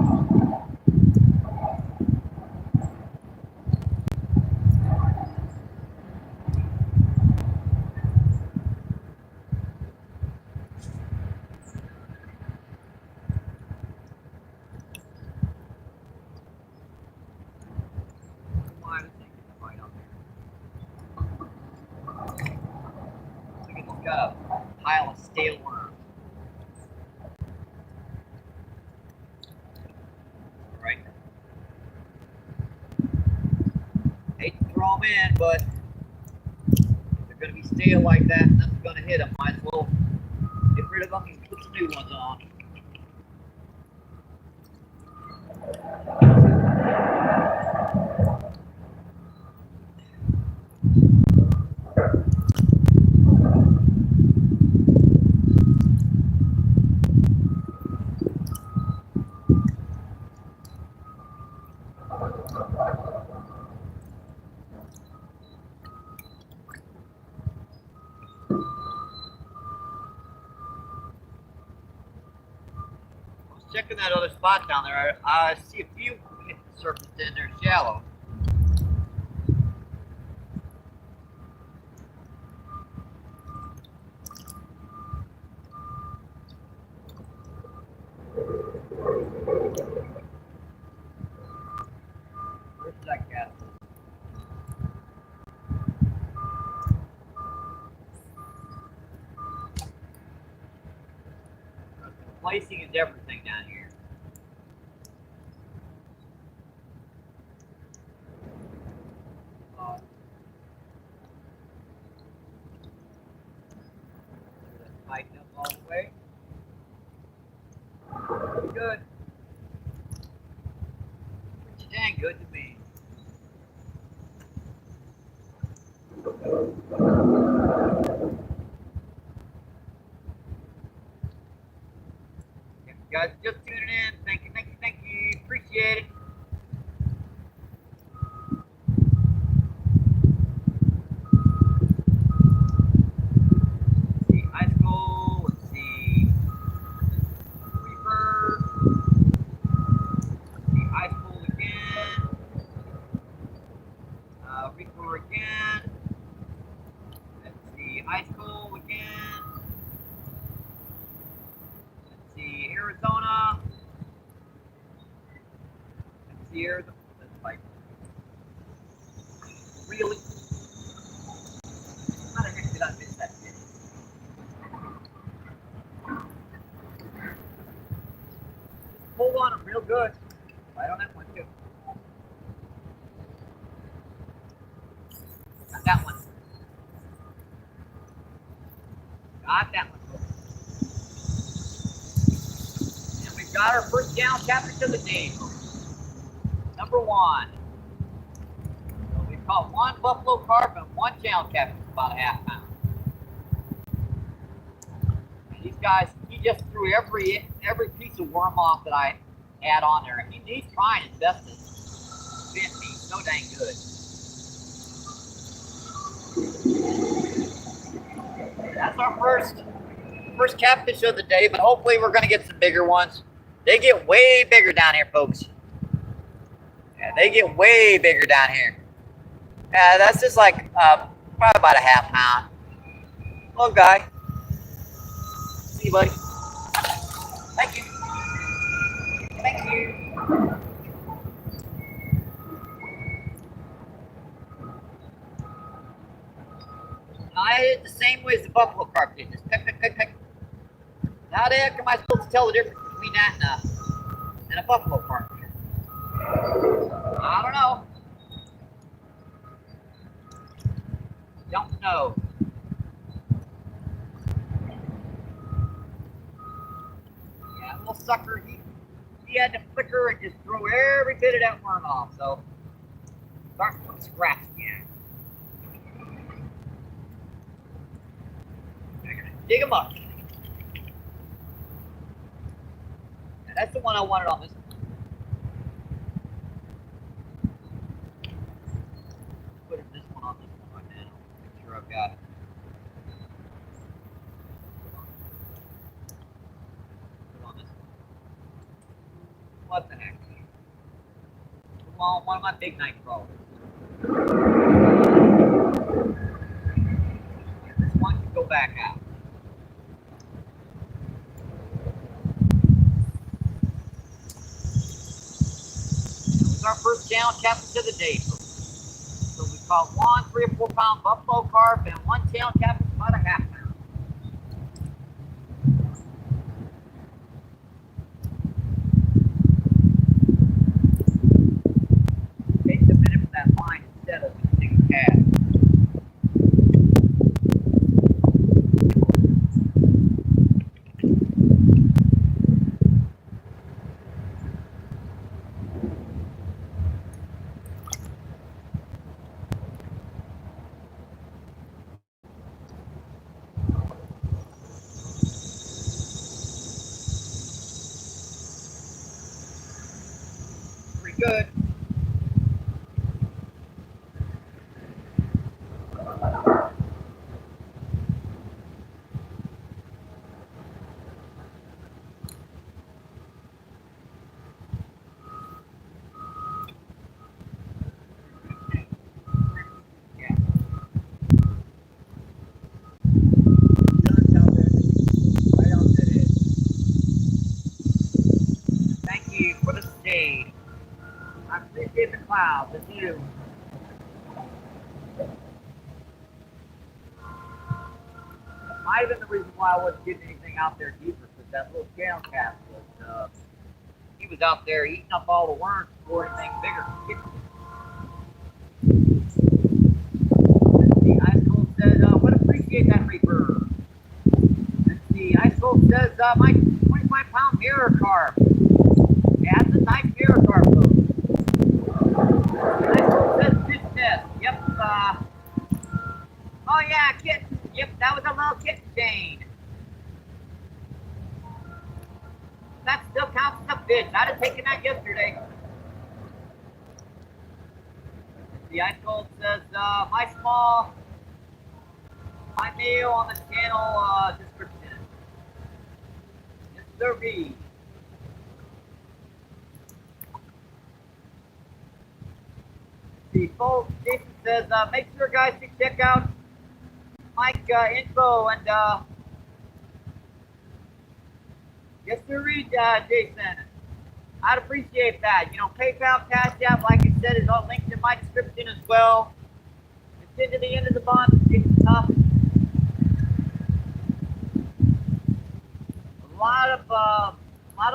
Why was thinking right up there? Look at this, got a pile of stale worms. Alright. Hate to throw them in, but if they're going to be stale like that, nothing's going to hit them. Might as well get rid of them and put some new ones on. Checking that other spot down there, I see a few hit the surface in there shallow. Where's that cat? Placing is everything down here. Tighten up all the way. Good. Pretty dang good to me. If you guys just tuning in, thank you, thank you, thank you. Appreciate it. Arizona. Let's see here. That's like really. How the heck did I miss that thing? Just pulled on them real good. Right on that one too. Got that one. Got that one. Got our first down catfish of the day. Number one. So we caught one buffalo carp and one channel catfish, about a half pound. And these guys, he just threw every piece of worm off that I had on there. And he's trying his best to fit me so dang good. That's our first catfish of the day, but hopefully we're going to get some bigger ones. They get way bigger down here, folks. Yeah, they get way bigger down here. Yeah, that's just like probably about a half pound. Little guy. See you, buddy. Thank you. Thank you. I did it the same way as the buffalo carp did. Just pick, pick, pick, pick. How the heck am I supposed to tell the difference between that and a buffalo carp? I don't know. Don't know. Yeah, little sucker, he had to flicker and just throw every bit of that worm off. So, start from scratch again. They're gonna dig them up. Yeah, that's the one I wanted on this one. Put this one on this one right now. Make sure I've got it. Put on this one. What the heck? Put on one of my big night crawlers. This one can go back out. That was our first channel capture of the day, folks. So we caught one 3 or 4 pound buffalo carp and one channel capture about a half pound. Takes a minute for that line to settle when you take a cast. Pretty good. Thank you for the shade. I appreciate the clouds, the view. Might have been the reason why I wasn't getting anything out there deeper, because that little channel cast was, he was out there eating up all the worms before anything bigger could get to him. Let's see, Ice Cold says, would appreciate that Reaper. Let's see, Ice Cold says, my 25-pound mirror carp. Yeah, that's a nice mirror carp, folks. Ice Cold says fish nest. Yep, oh yeah, kitten. Yep, that was a little kitten chain. That still counts as a fish. I'd have taken that yesterday. The Ice Cold says, my meal on the channel description. Yes, sir. The folks, Jason says, make sure guys to check out Mike info and yes, sir, Jason. I'd appreciate that. You know, PayPal, Cash App, like I said, is all linked in my description as well. It's into the end of the month. It's getting tough. A lot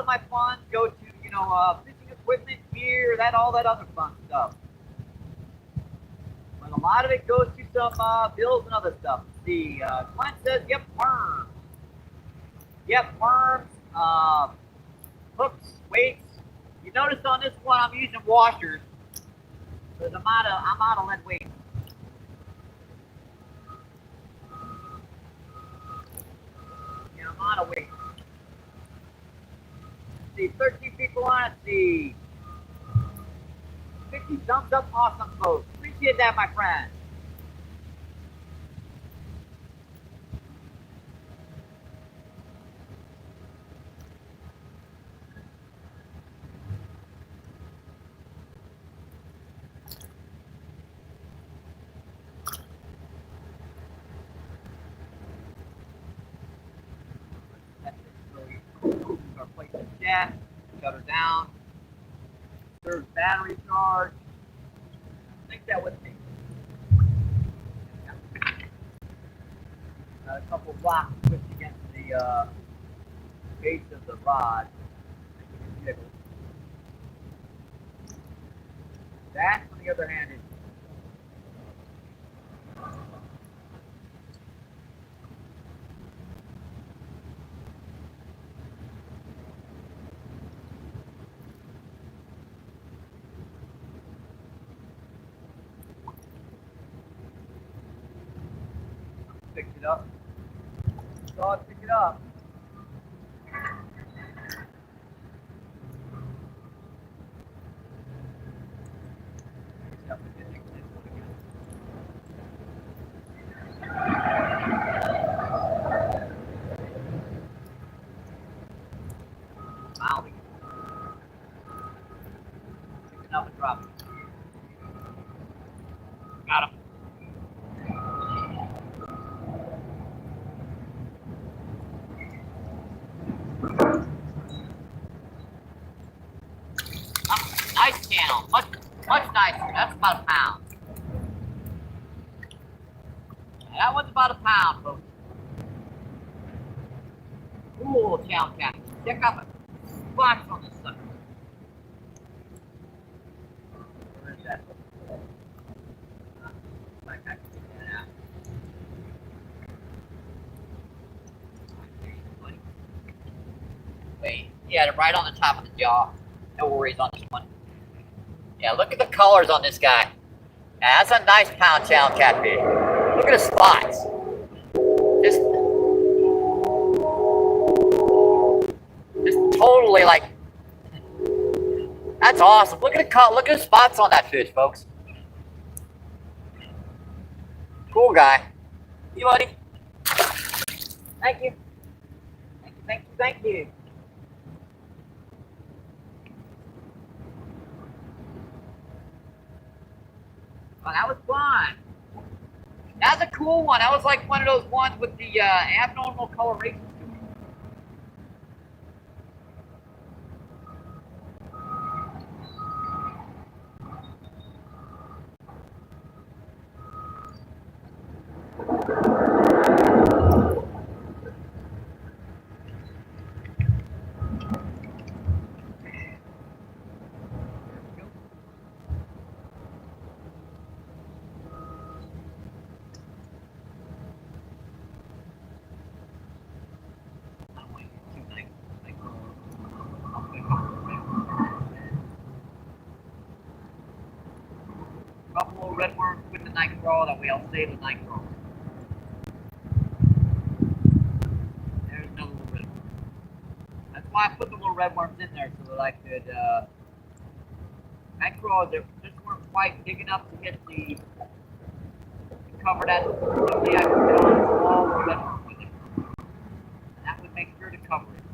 of my funds go to, you know, fishing equipment, gear, all that other fun stuff. But a lot of it goes to some bills and other stuff. See, Clint says, yep, worms. Yep, worms, hooks, weights. You notice on this one I'm using washers because I'm out of lead weight. Yeah, I'm out of weight. Let's see, 13 people on it. See, 50 thumbs up, awesome folks. Appreciate that, my friend. Our place is jet, shut her down, serves battery charge. I think that would be a couple of blocks pushed against the base of the rod. That, on the other hand, is pick it up. So I pick it up. Molly. Picking up and dropping. Got him. Nice channel. Much nicer. That's about a pound. That one's about a pound, folks. Cool channel cat. Check out the spots on this sucker. Where is that? Like I can get that out. Wait, yeah, they're right on the top of the jaw. No worries on this one. Yeah, look at the colors on this guy. Yeah, that's a nice pound channel catfish. Look at the spots. Just totally like. That's awesome. Look at the color. Look at the spots on that fish, folks. Cool guy. You buddy. Thank you. Thank you. Oh, that was fun. That's a cool one. That was like one of those ones with the abnormal coloration. Couple of red worms with the night crawl, that way I'll save the night crawl. There's another little red worm. That's why I put the little red worms in there, so that I could, night crawls, they just weren't quite big enough to get to cover that. Usually I could put on a small little red worm with it. And that would make sure to cover it.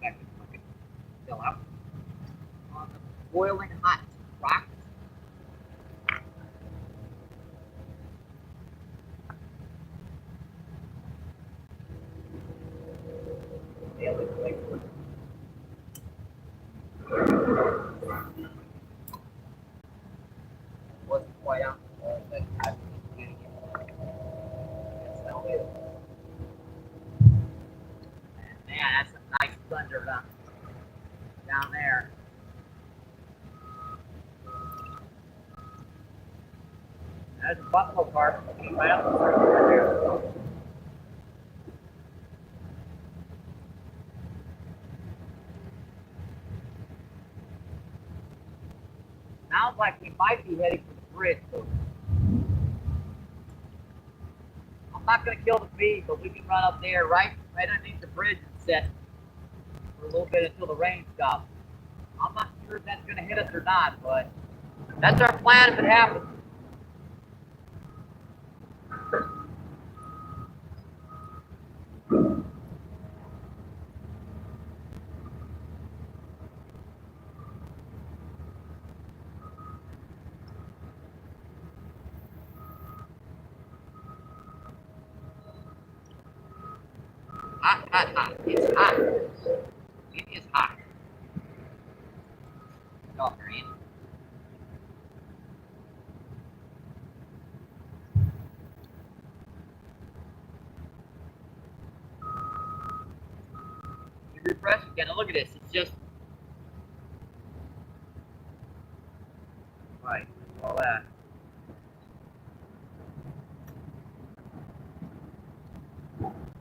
Back to the bucket. Still out. On the boiling hot rock. Yeah, let's wait for it. Wasn't quite out but I was getting it. That's how it is. And man, that's a nice thunder down there. There's a buffalo carp. Right up the right there. Sounds like we might be heading for the bridge. So I'm not going to kill the feed, but we can run up there right underneath the bridge and set for a little bit until the rain stops. I'm not sure if that's going to hit us or not, but that's our plan if it happens. Hot. It's hot. It is hot. Oh, green. You refresh again, and look at this. It's just right. All that.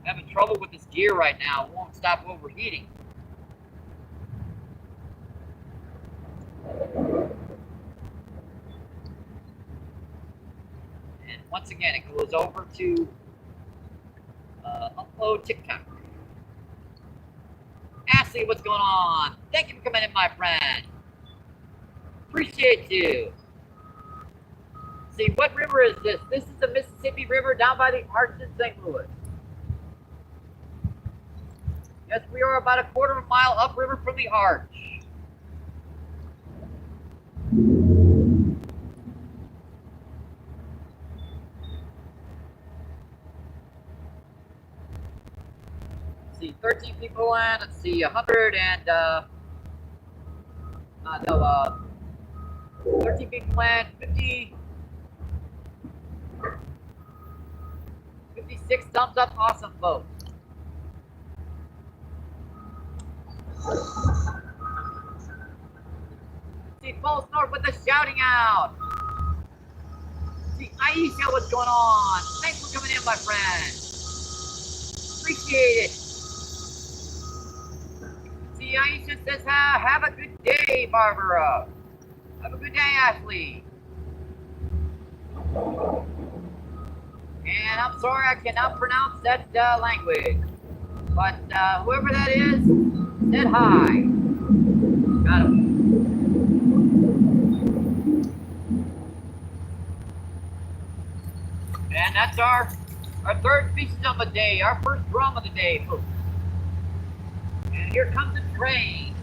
Having trouble with this gear right now. It won't stop overheating. And once again, it goes over to upload TikTok. Ashley, what's going on? Thank you for coming in, my friend. Appreciate you. See, what river is this? This is the Mississippi River down by the Arch in St. Louis. Yes, we are about a quarter of a mile upriver from the Arch. Let's see, 13 people in. Let's see, 100 and 13 people in, 56 thumbs up. Awesome, folks. See, Falls North with the shouting out. See, Aisha, what's going on? Thanks for coming in, my friend. Appreciate it. See, Aisha says, have a good day, Barbara. Have a good day, Ashley. And I'm sorry I cannot pronounce that language. But whoever that is, said hi. Got him. And that's our third species of the day, our first drum of the day, folks. And here comes the train.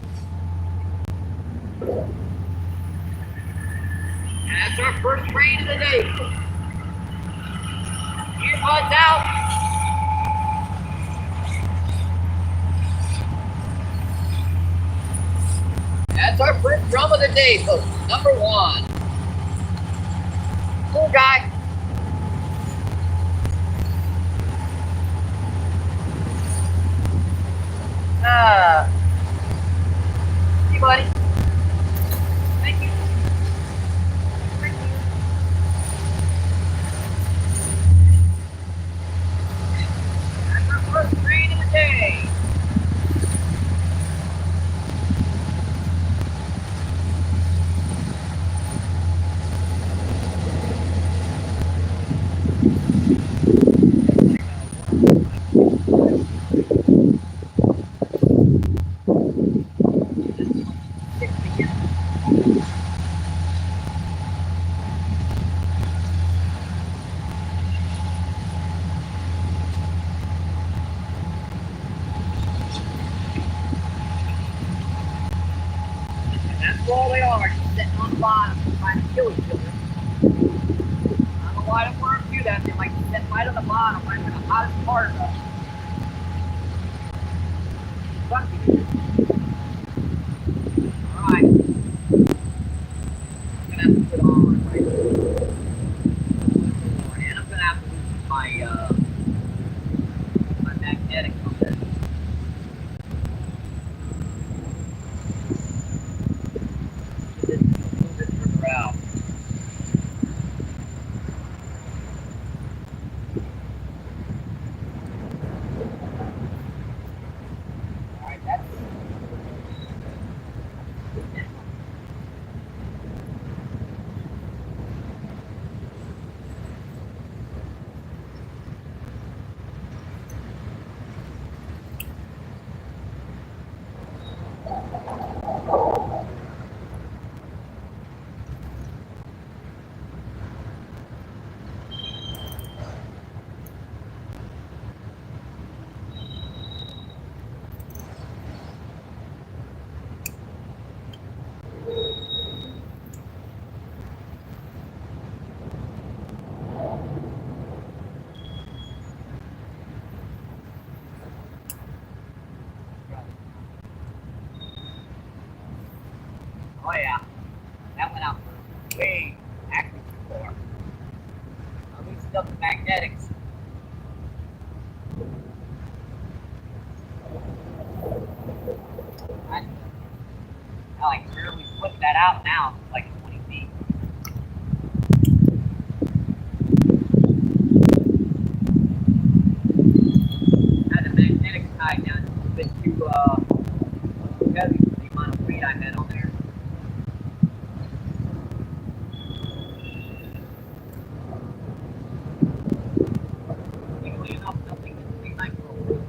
And that's our first train of the day, folks. Earbuds out. That's our first drum of the day, folks. Number 1. Cool guy. Hey, buddy. Thank you. Thank you. That's our first train of the day. That's all they are, just sitting on the bottom trying to kill each other. I don't know why the worms do that. They like to sit right on the bottom, right in the hottest part of the bucket. Alright. I'm gonna have to put on right here. And I'm gonna have to use my magnetic on this. Out. All right, that's oh yeah, that went out for way actually too far. I loosened up the magnetics. I like barely flip that out now. It's like 20 feet. Had the magnetics tied down just a bit too heavy for the amount of weight I had on there. Easily enough, nothing is pretty nice roll.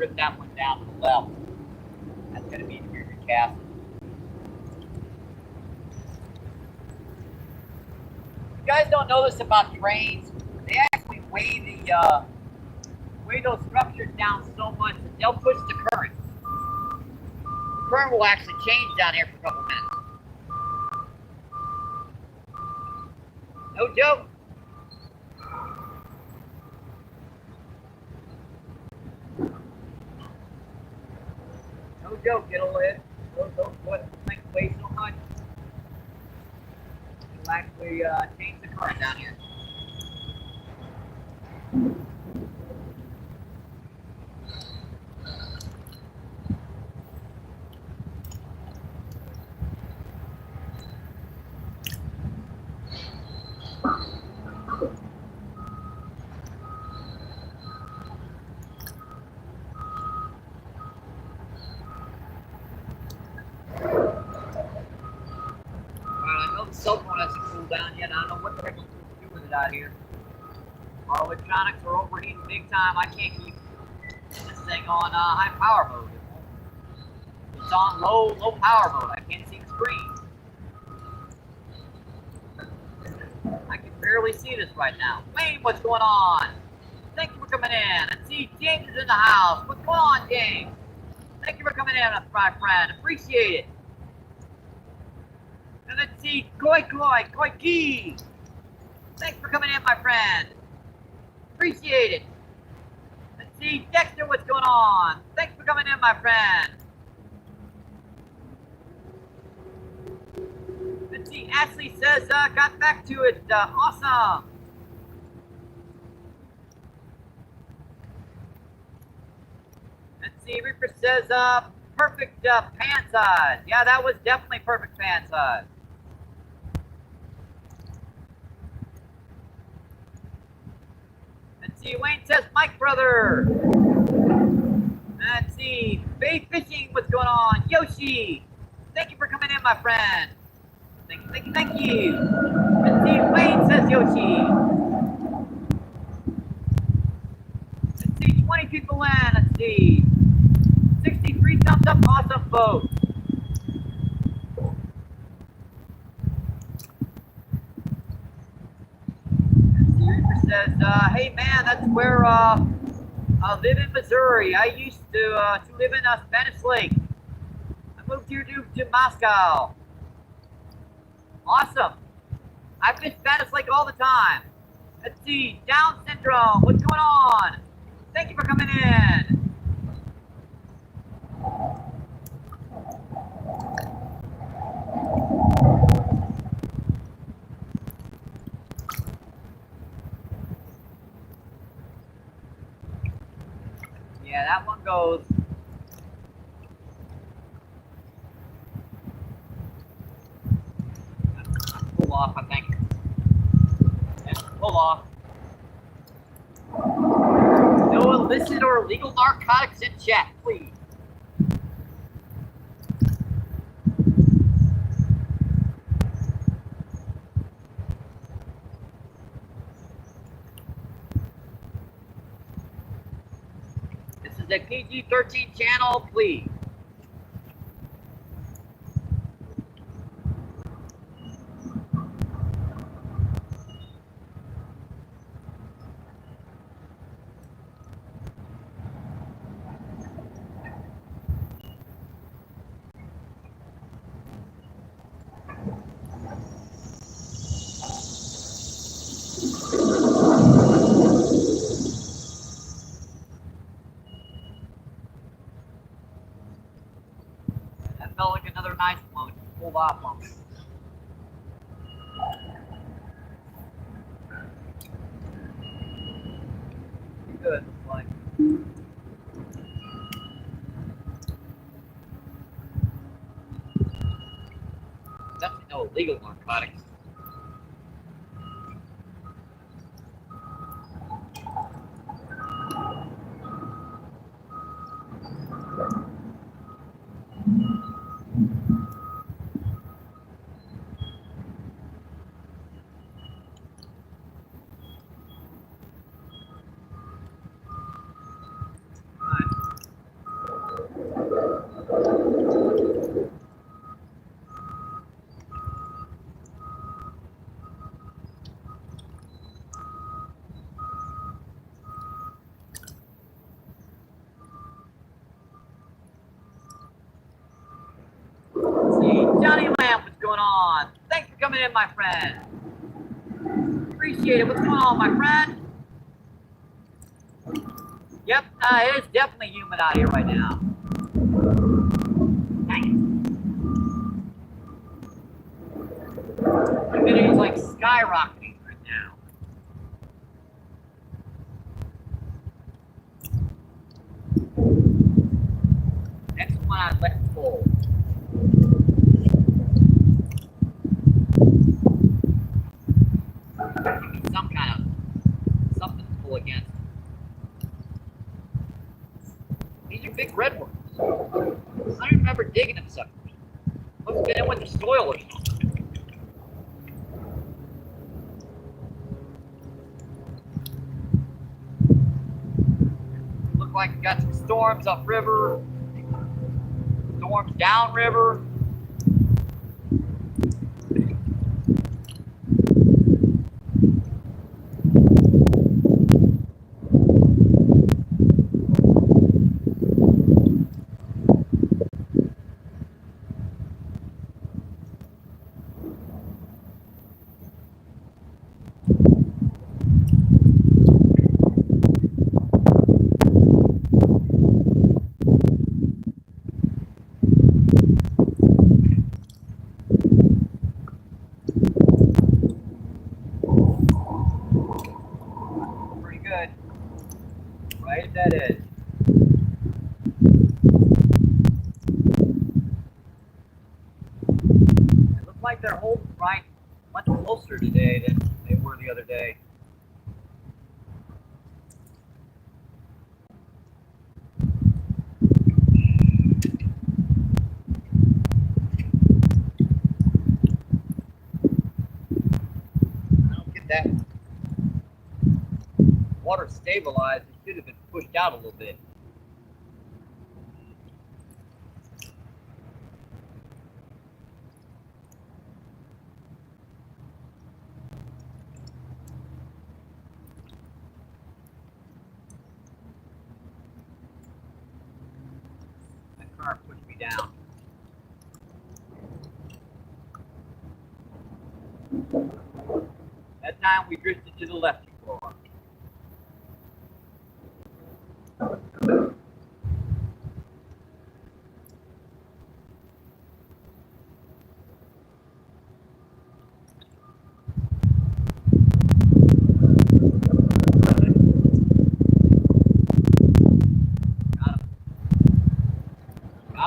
rip that one down to the left. That's going to be near your cast. You guys don't know this about trains. They actually weigh those structures down so much that they'll push the current. The current will actually change down here for a couple minutes. No joke. No joke, it'll weigh so much. It'll actually change the current down here. Cell phone hasn't cooled down yet. I don't know what the heck I'm supposed to do with it out here. Our electronics are overheating big time. I can't keep this thing on high power mode. It's on low power mode. I can't see the screen. I can barely see this right now. Wayne, what's going on? Thank you for coming in. And see, James is in the house. What's going on, James? Thank you for coming in, my friend. Appreciate it. And let's see, Koi Key. Thanks for coming in, my friend. Appreciate it. Let's see, Dexter, what's going on? Thanks for coming in, my friend. Let's see, Ashley says, got back to it. Awesome. Let's see, Reaper says, perfect pan size. Yeah, that was definitely perfect pan size. Let's see, Wayne says, Mike brother. Let's see, Bay Fishing, what's going on? Yoshi, thank you for coming in, my friend. Thank you. Let's see, Wayne says Yoshi. Let's see, 20 people in, let's see. 63 thumbs up, awesome folks. Reaper says, hey man, that's where I live in Missouri. I used to live in Spanish Lake. I moved here to Moscow. Awesome. I fish Spanish Lake all the time. Let's see, Down syndrome, what's going on? Thank you for coming in. Yeah, that one goes. Pull off, I think. Yeah, pull off. No illicit or illegal narcotics in chat, please. This is a PG-13 channel, please. That felt like another nice one. Pulled off on me. Good, looks like. Definitely no illegal narcotics. coming in, my friend. Appreciate it. What's going on, my friend? Yep, it is definitely humid out here right now. Dang it. Humidity is like skyrocketing right now. Next one I let full. Give me some kind of something to pull against. These are big redwoods. I don't even remember digging them suckers. Let's get in with the soil or something. Look like we got some storms upriver, storms downriver. Right at that edge. It looks like they're holding right much closer today than they were the other day. I don't get that. Water stabilized. It should have been pushed out a little bit. That car pushed me down. That time we drifted to the left too far.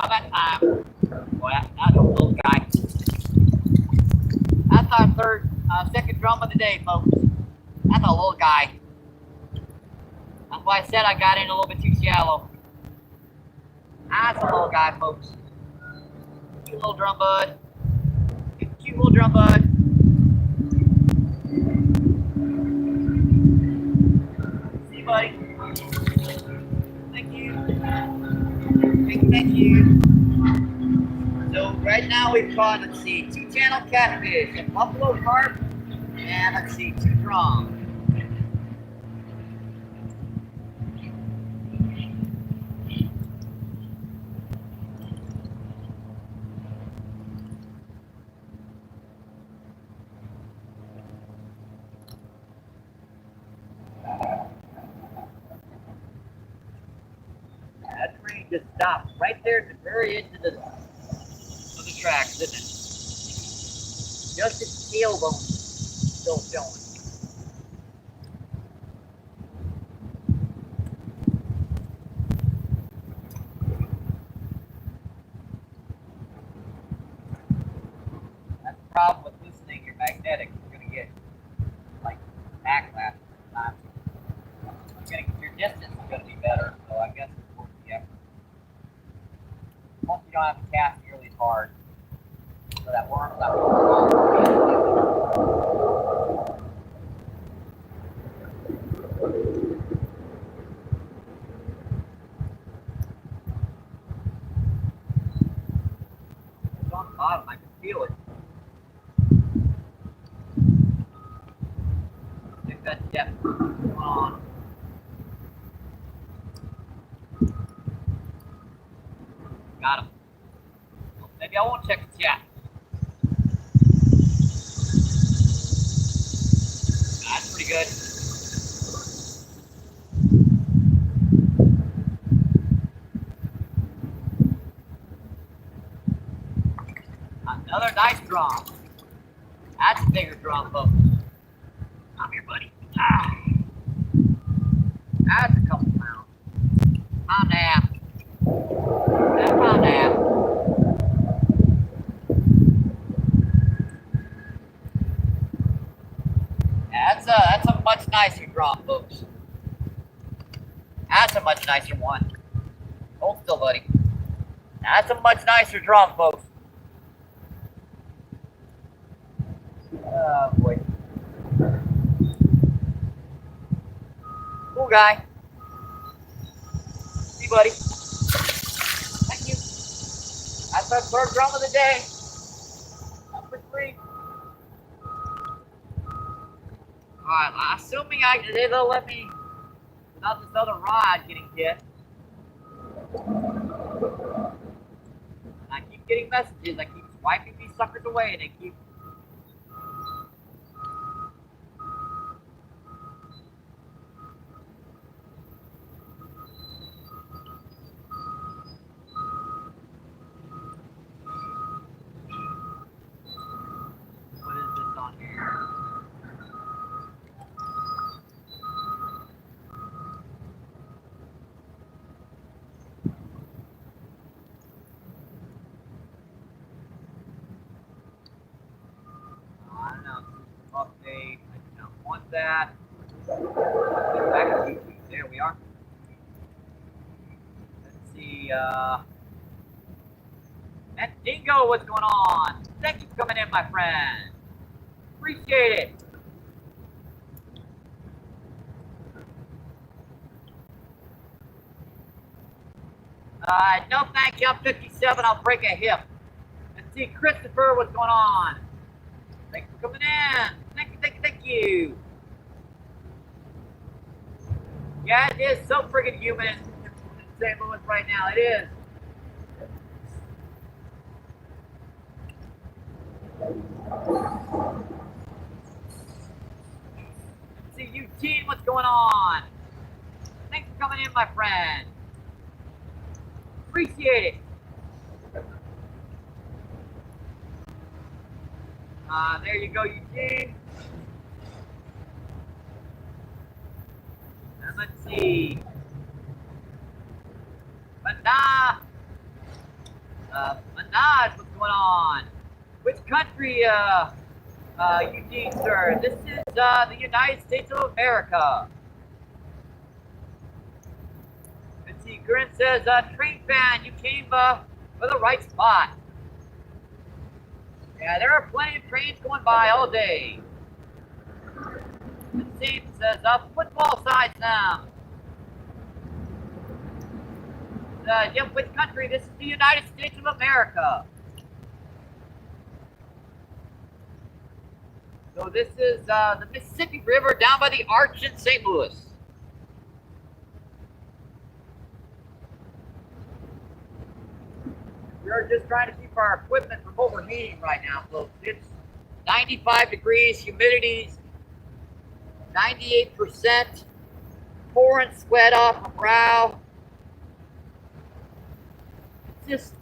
That time, boy, that's a little guy. That's our second drum of the day, folks. That's a little guy. That's why I said I got in a little bit too shallow. That's a little guy, folks. Cute little drum bud. Cute little drum bud. See you, buddy. Thank you. Thank you. So right now we've caught, let's see, 2 channel catfish, a buffalo carp, and let's see, 2 drums. That train just stopped right there at the very edge of the tracks, didn't it? Just its tailbone still showing. That's the problem with loosening your magnetics. You're going to get like backlash sometimes. Your distance is going to be better, so I guess it's worth the effort. Once you don't have to cast nearly as hard. So that worm's not it's on the bottom, I can feel it. Stick that depth on. Got him. Maybe I won't check the chat. pretty good. Another nice drum. That's a bigger drum, folks. Come here, buddy. Ah. That's a couple pounds. Pound and a half. That's a pound and a half. Yeah, that's a much nicer drum, folks. That's a much nicer one. Hold still, buddy. That's a much nicer drum, folks. Oh, boy. Cool guy. See, buddy. Thank you. That's our third drum of the day. Number 3. Alright, assuming they'll let me without this other rod getting hit. And I keep getting messages. I keep swiping these suckers away and they keep. What is this on here? I don't know. Update. I do not want that. Get back to YouTube. There we are. Let's see. And Dingo, what's going on? Thank you for coming in, my friend. Appreciate it. No thank you. I'm 57. I'll break a hip. Let's see, Christopher, what's going on? Thanks for coming in. Thank you, thank you, thank you. Yeah, it is so friggin' humid in St. Louis right now. It is. Let's see, Eugene, what's going on? Thanks for coming in, my friend. Appreciate it. There you go, Eugene. And let's see. Manaj, what's going on? Which country, Eugene, sir? This is the United States of America. Let's see, Grin says, train fan, you came for the right spot. Yeah, there are plenty of trains going by all day. It seems says, football size now. Yep, which country? This is the United States of America. So this is the Mississippi River down by the Arch in St. Louis. We're just trying to keep our equipment from overheating right now, folks. It's 95 degrees, humidity's 98%, pouring sweat off my brow. It's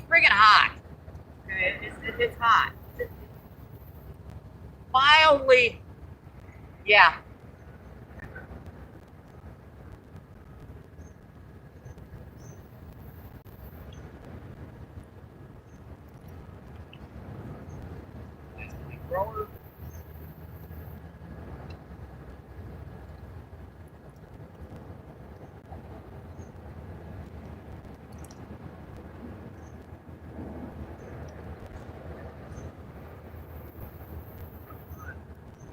friggin' hot. Okay, it's hot. It's mildly, yeah. Grower.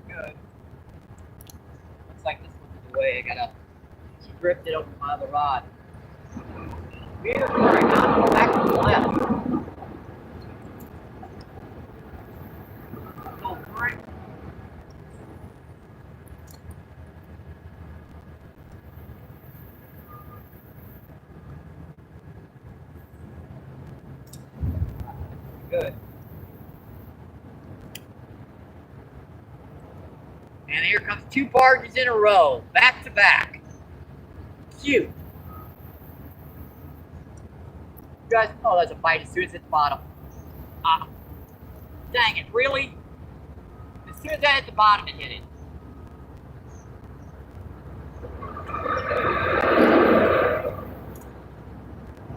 Good. Looks like this one's away. I gotta grip it over my other rod. Here, sorry, now go back to the left. Go right. Good. And here comes 2 barges in a row, back to back. Cute. You guys, oh, there's a bite as soon as it's bottom. Ah, dang it, really? As soon as I hit the bottom, it hit it.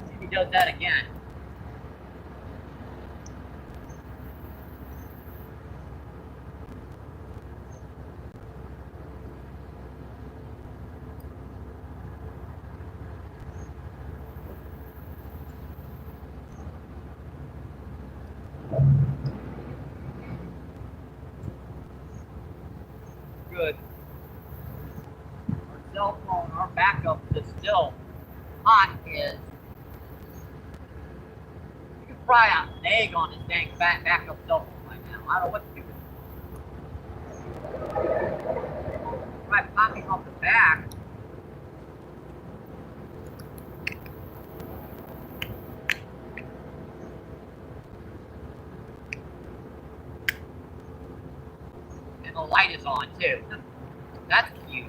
See if he does that again. Good. Our cell phone, our backup is still hot is. You can fry an egg on this dang backup cell phone right now. I don't know what to do with it. Try popping off the back. And the light is on too. That's cute.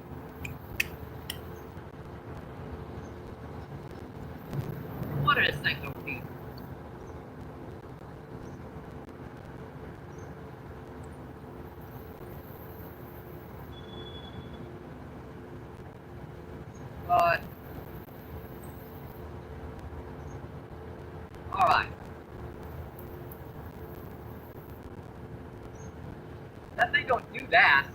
What are this thing gonna be? But all right. That thing don't do that.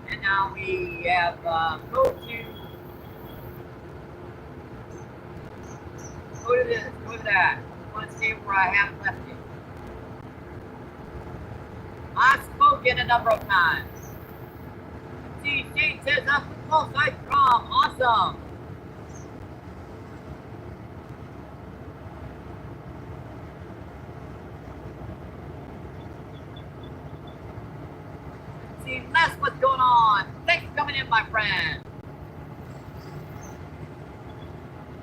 And now we have go to this, go to that. Let's see where I have left it. I've spoken a number of times. See, Shane says that's football side from. Awesome. See, Les, what's going on? Thanks for coming in, my friend.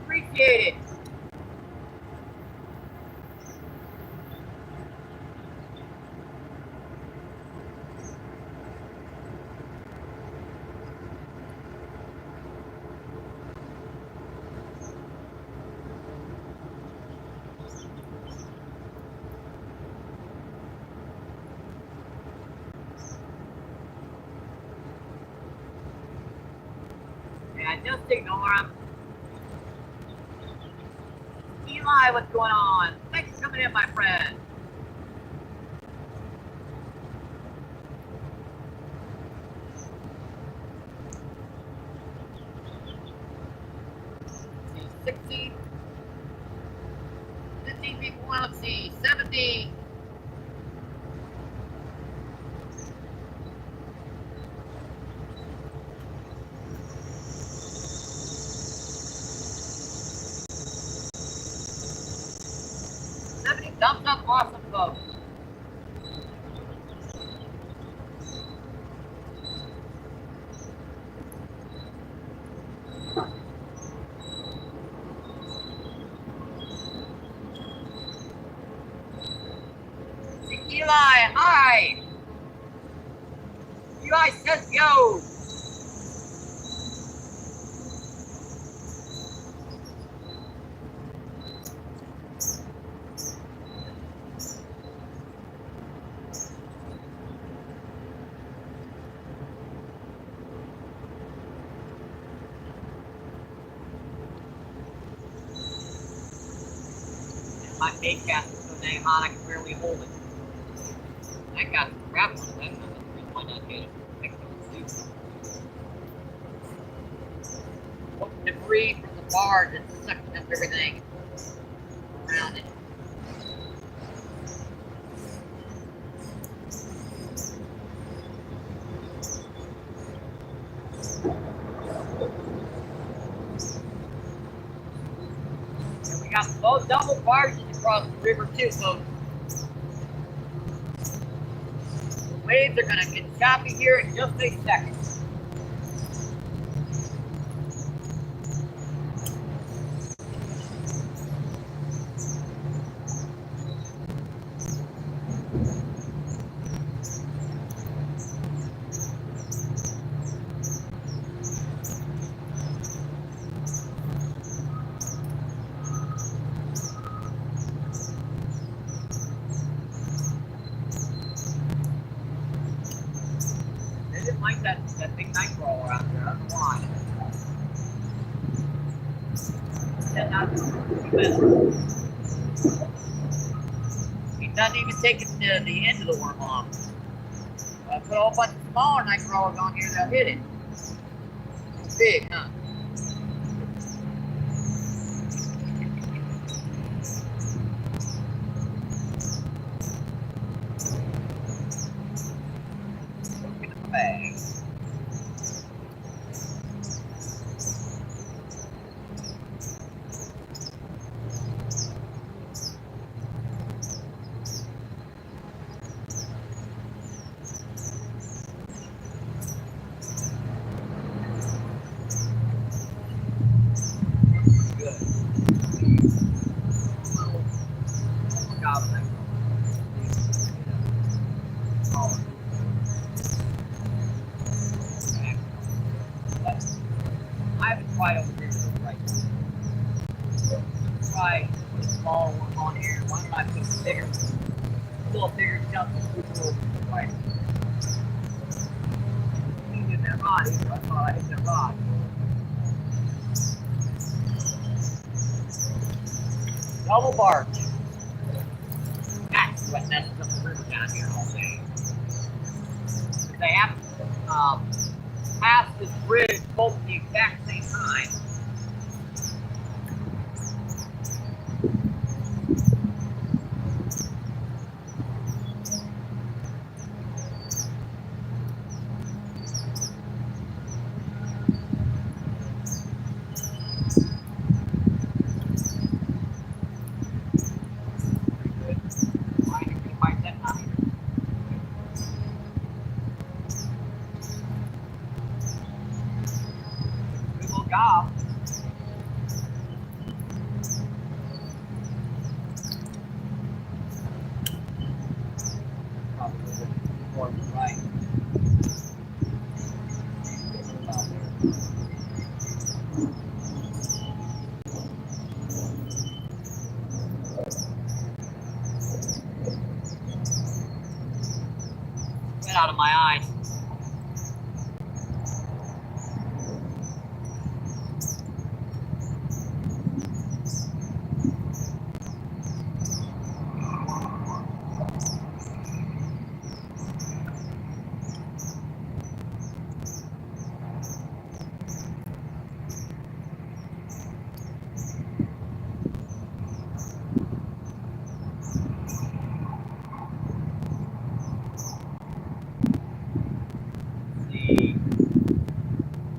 Appreciate it. Yeah, just ignore him. Eli, what's going on? Thanks for coming in, my friend. Let's see, 16, 15 people. Let's see, 70. Thumbs up, awesome, folks. Eli, hi. Eli says yo. My bait cast is so dang hot I can barely hold it. I got some crap on it. That's the reason why not get it. Debris from the bar that's sucking up everything around it. And we got both double barges across the river too, folks. Waves are gonna get choppy here in just a second. They didn't like that big night crawler out there. I don't know why. He doesn't even take it to the end of the worm off. I put a whole bunch of smaller night crawlers on here that'll hit it. It's big, huh? Look at the bag. I haven't tried over here right now. Try put a small one on here. Why don't I put a bigger, a little bigger chunk of right? You hit that rod either. I thought I hit that rod. Double bark. That's what messes up the river down here all day. They have to pass this bridge both at the exact same time. Job. Probably more right. Get out of my eyes.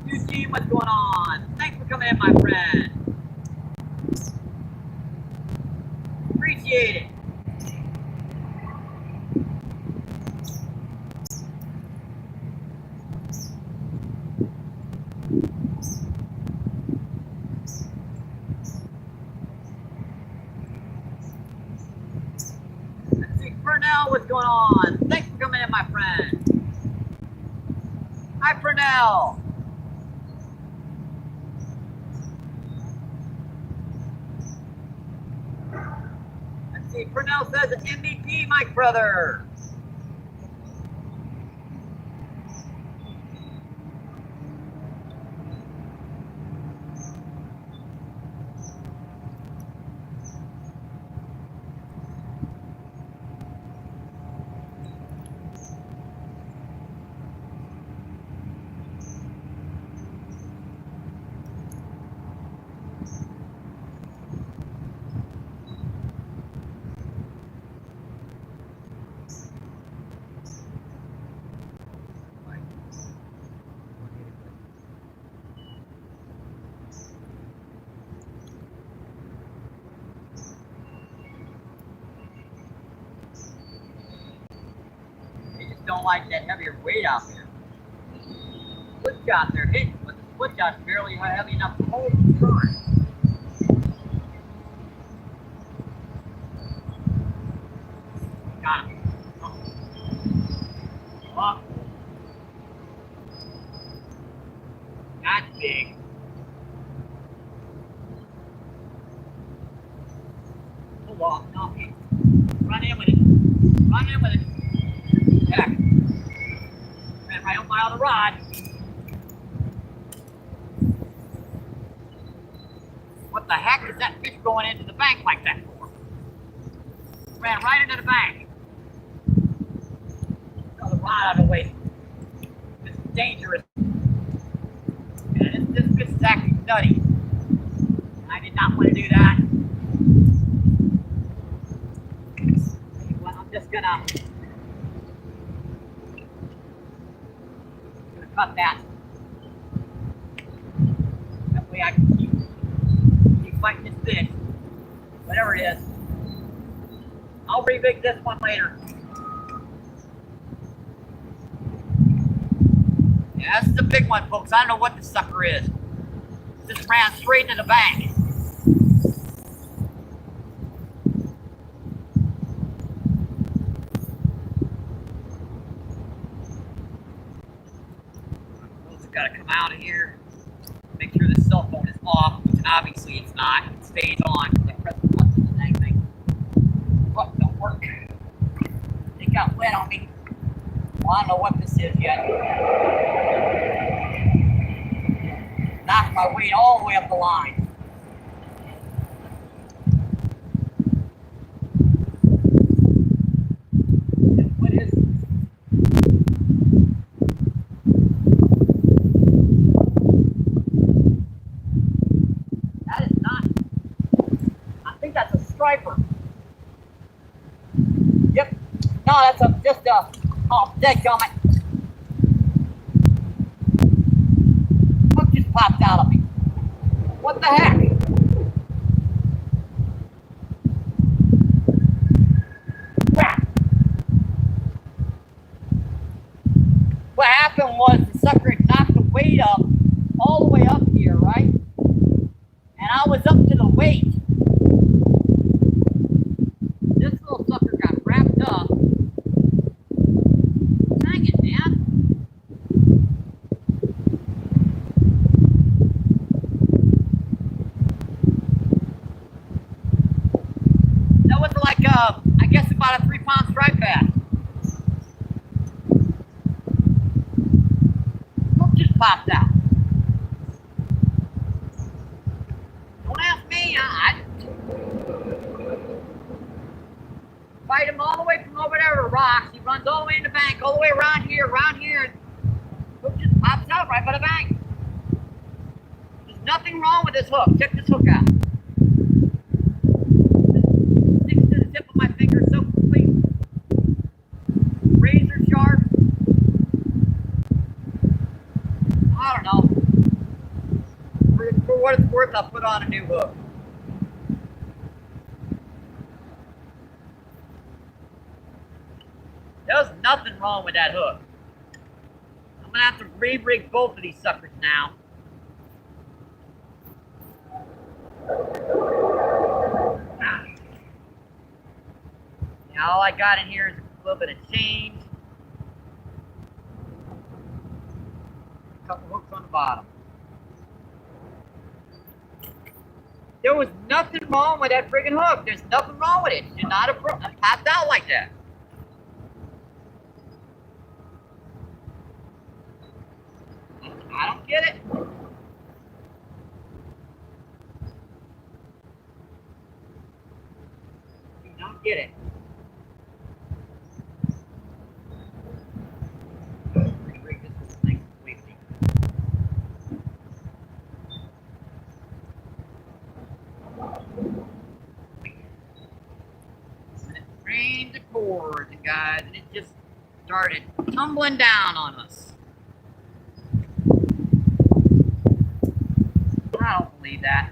Eugene, what's going on? Thanks for coming in, my friend. Appreciate it. Let's see, Purnell, what's going on? Thanks for coming in, my friend. Hi, Purnell. Let's see, Purnell says MVP, my brother. don't like that heavier weight out there. Split shot, they're hitting, but the split shot's barely heavy enough to hold the current. Got him. Oh. That's big. Hold on, no. Run in with it. Run in with it. Heck. Ran right up my other rod. What the heck is that fish going into the bank like that for? Ran right into the bank. Throw the rod out of the way. This is dangerous. And this fish is acting nutty. I did not want to do that. Well, I'm just gonna cut that. That way I can keep fighting this fish. Whatever it is. I'll re-rig this one later. Yeah, this is a big one, folks. I don't know what this sucker is. Just ran straight into the bank. Got to come out of here. Make sure the cell phone is off. Obviously, it's not. It stays on. I press the button on the dang thing. What don't work? It got wet on me. Well, I don't know what this is yet. Knocked my weight all the way up the line. What is this? That is not. I think that's a striper. Yep. No, that's just a. Oh, dadgummit. Hook just popped out of me. What the heck? Crap. What happened was the sucker had knocked the weight up all the way up here, right? And I was up to the weight. This little sucker got wrapped up. Dang it, man. That was like, I guess about a 3-pound striped bass. Hook just popped out. Don't ask me, I fight him all the way from over there to the rocks. He runs all the way in the bank, all the way around here. Hook just pops out right by the bank. There's nothing wrong with this hook. Check this hook out. It sticks to the tip of my finger so quickly. Razor sharp. I don't know. For what it's worth, I'll put on a new hook. There's nothing wrong with that hook. I'm gonna have to re-rig both of these suckers now. Now all I got in here is a little bit of change. A couple hooks on the bottom. There was nothing wrong with that friggin' hook. There's nothing wrong with it. It should not have popped out like that. I don't get it. You don't get it. Re-rig this thing completely. And it rained the cords, guys, and it just started tumbling down on us. I don't believe that.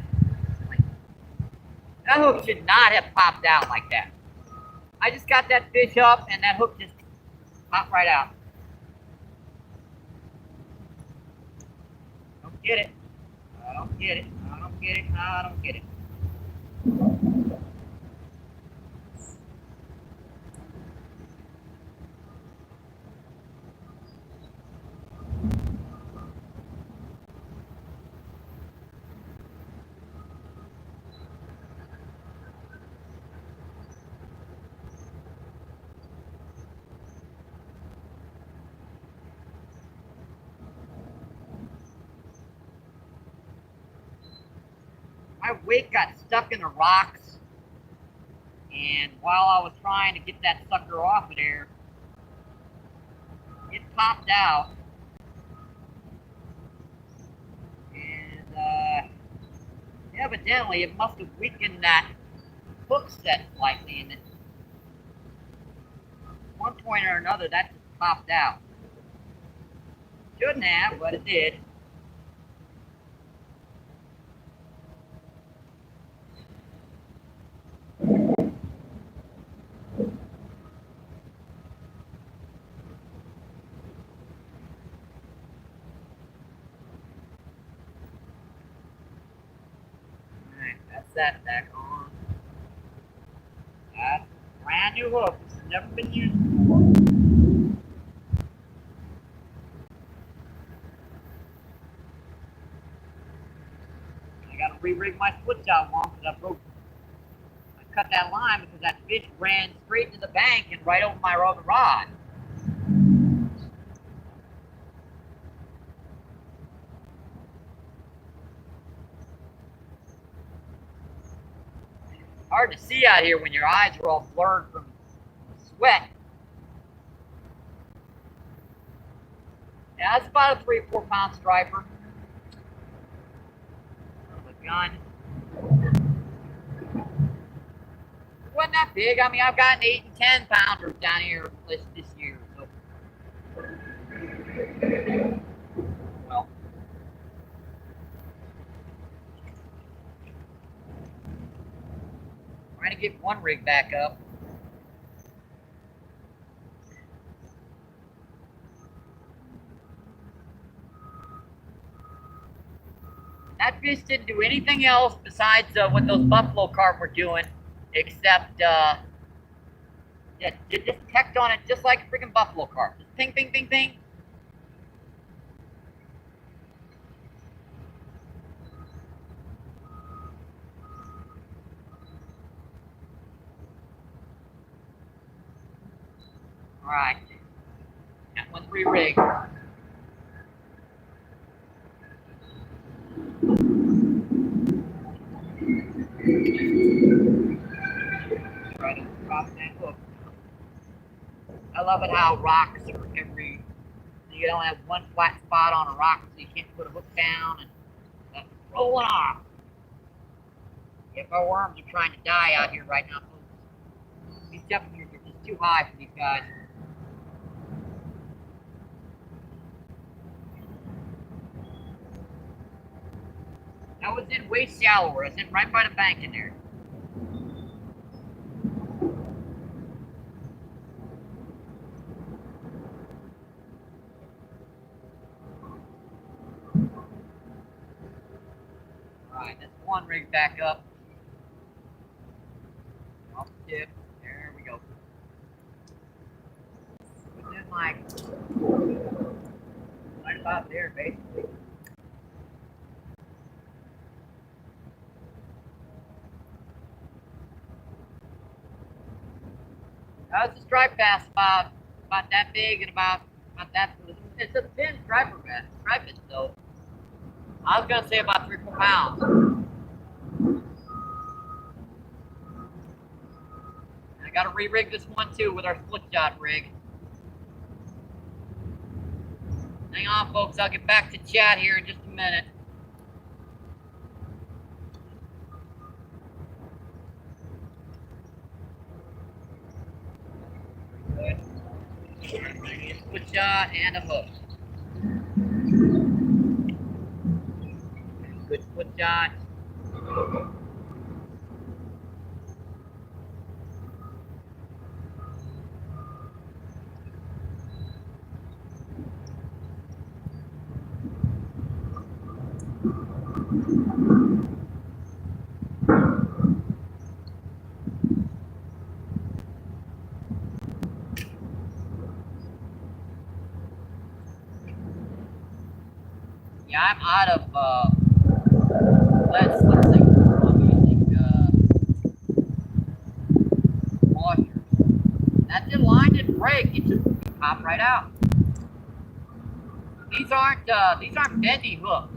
That hook should not have popped out like that. I just got that fish up and that hook just Pop right out. Don't get it. I don't get it. I don't get it. I don't get it. My weight got stuck in the rocks, and while I was trying to get that sucker off of there, it popped out, and evidently it must have weakened that hook set slightly, and at one point or another that just popped out. Shouldn't have, but it did. That's that back on. That's a brand new hook. This has never been used before. I gotta re-rig my split shot one because I cut that line because that fish ran straight to the bank and right over my other rod. Hard to see out here when your eyes are all blurred from sweat. Yeah, that's about a 3-4 pound striper. A gun. It wasn't that big. I mean, I've gotten 8 and 10 pounders down here this year. So. Well. Trying to get one rig back up. That fish didn't do anything else besides what those buffalo carp were doing, except yeah, just pecked on it just like a freaking buffalo carp. Just ping, ping, ping, ping. All right, that one's re-rigged. Try to drop that hook. I love it how rocks are every. You don't have one flat spot on a rock, so you can't put a hook down and rolling off. If our worms are trying to die out here right now, folks. These temperatures are just too high for these guys. I was in way shallower. I was in right by the bank in there. Alright, that's one rig back up. Off the tip. There we go. Putting in like right about there, basically. That's a stripe bass about that big and about that. It's a thin striper bass. Stripe it though. I was gonna say about 3-4 pounds. And I gotta re-rig this one too with our split shot rig. Hang on, folks. I'll get back to chat here in just a minute. Good. Split shot and a hook. Good split shot. Yeah, I'm out of let's see. I'm using washers. That's in line didn't break. It just popped right out. These aren't bendy hooks.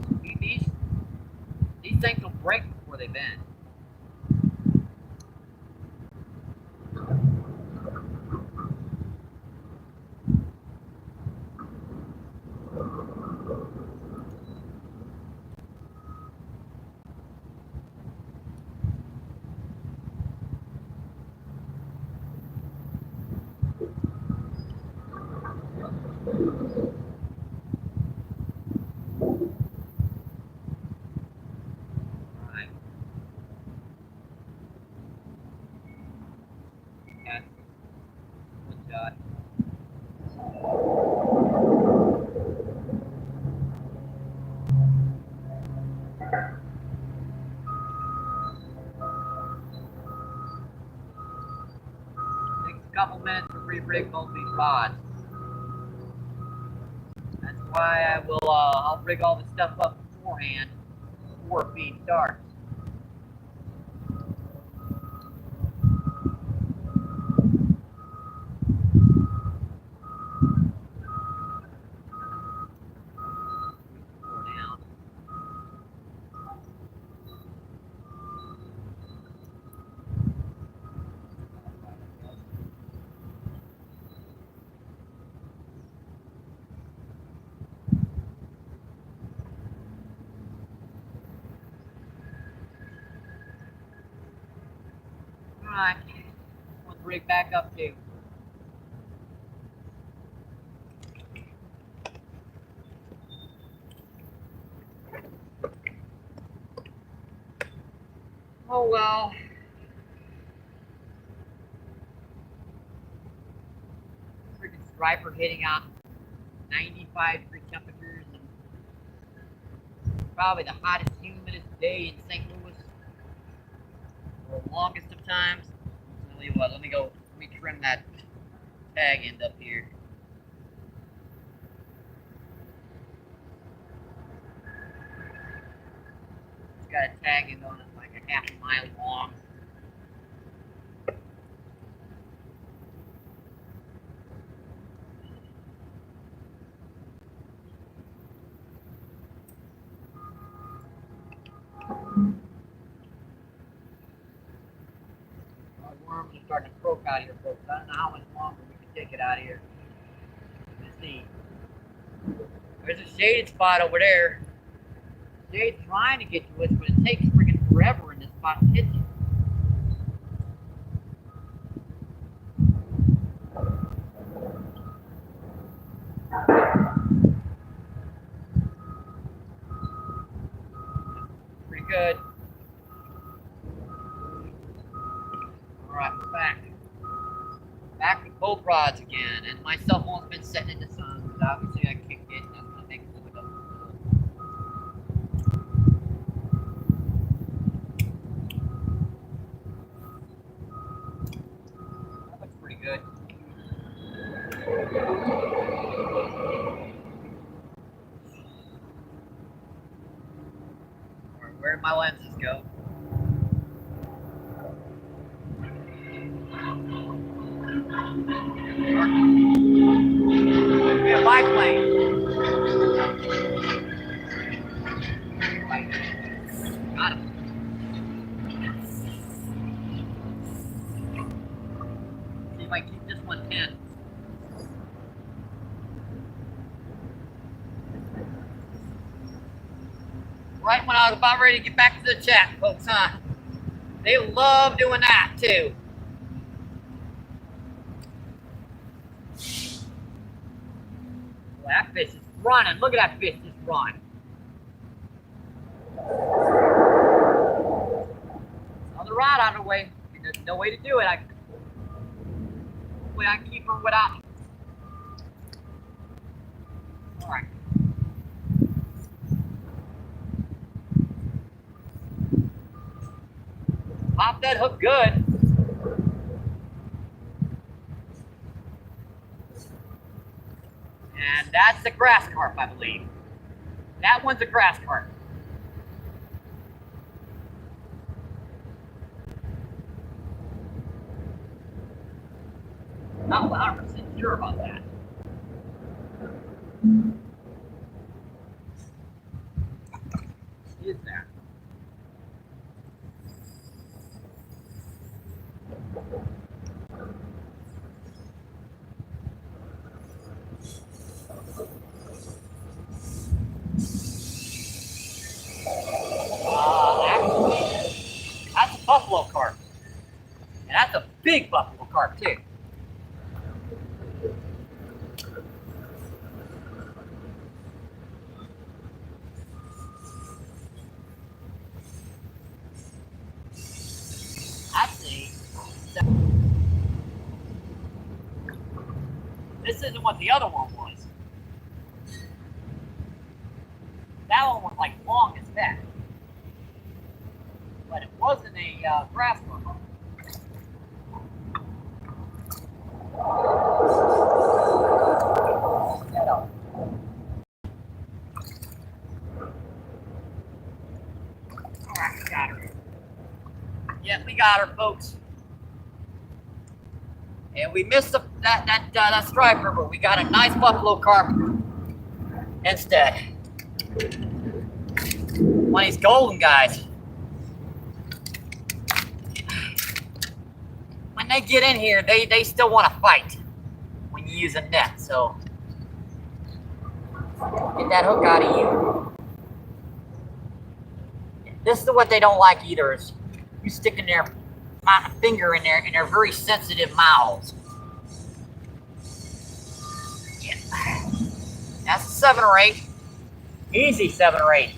These things will break before they bend. Alright. Okay. Good shot. Takes a couple minutes to re-rig both these rods. That's why I will I'll rig all this stuff up beforehand before feed starts. Down. Alright, let's rig back up too. Oh well. Freaking striper hitting out 95-degree temperatures and probably the hottest, humidest day in St. Louis for the longest of times. I'll tell you what, let me trim that tag end up here. It's got a tag end on it like a half a mile long. Our worms are starting to croak out here, folks. I don't know how much longer we can take it out here. Let's see. There's a shaded spot over there. The shade's trying to get to us, but it takes freaking forever in this spot to hit you. Pretty good. Alright, we're back. Back with both rods again, and my cell phone's been setting in the sun, because obviously I kicked it, and that's going to make it a little bit. That looks pretty good. Where'd my lenses go? Yeah, biplane. Got him. See if I can keep this one 10. Right when I was about ready to get back to the chat, folks, huh? They love doing that too. Well, that fish is running. Look at that fish just run. Another rod out of the way. There's no way to do it. Hopefully I can keep her without me. Alright. that hook good. And that's a grass carp, I believe. That one's a grass carp. Not 100% sure about that. Is that? Actually, that's a buffalo carp. And that's a big buffalo carp, too. Actually, this isn't what the other one was. That one was like long as that. But it wasn't a grass carp. Alright, we got her. Yeah, we got her, folks. And we missed that striper, but we got a nice buffalo carp instead. One of these golden guys. When they get in here, they still want to fight when you use a net. So get that hook out of you. This is what they don't like either, is you sticking their finger in their very sensitive mouths. Yeah. That's a 7 or 8. Easy 7 or 8.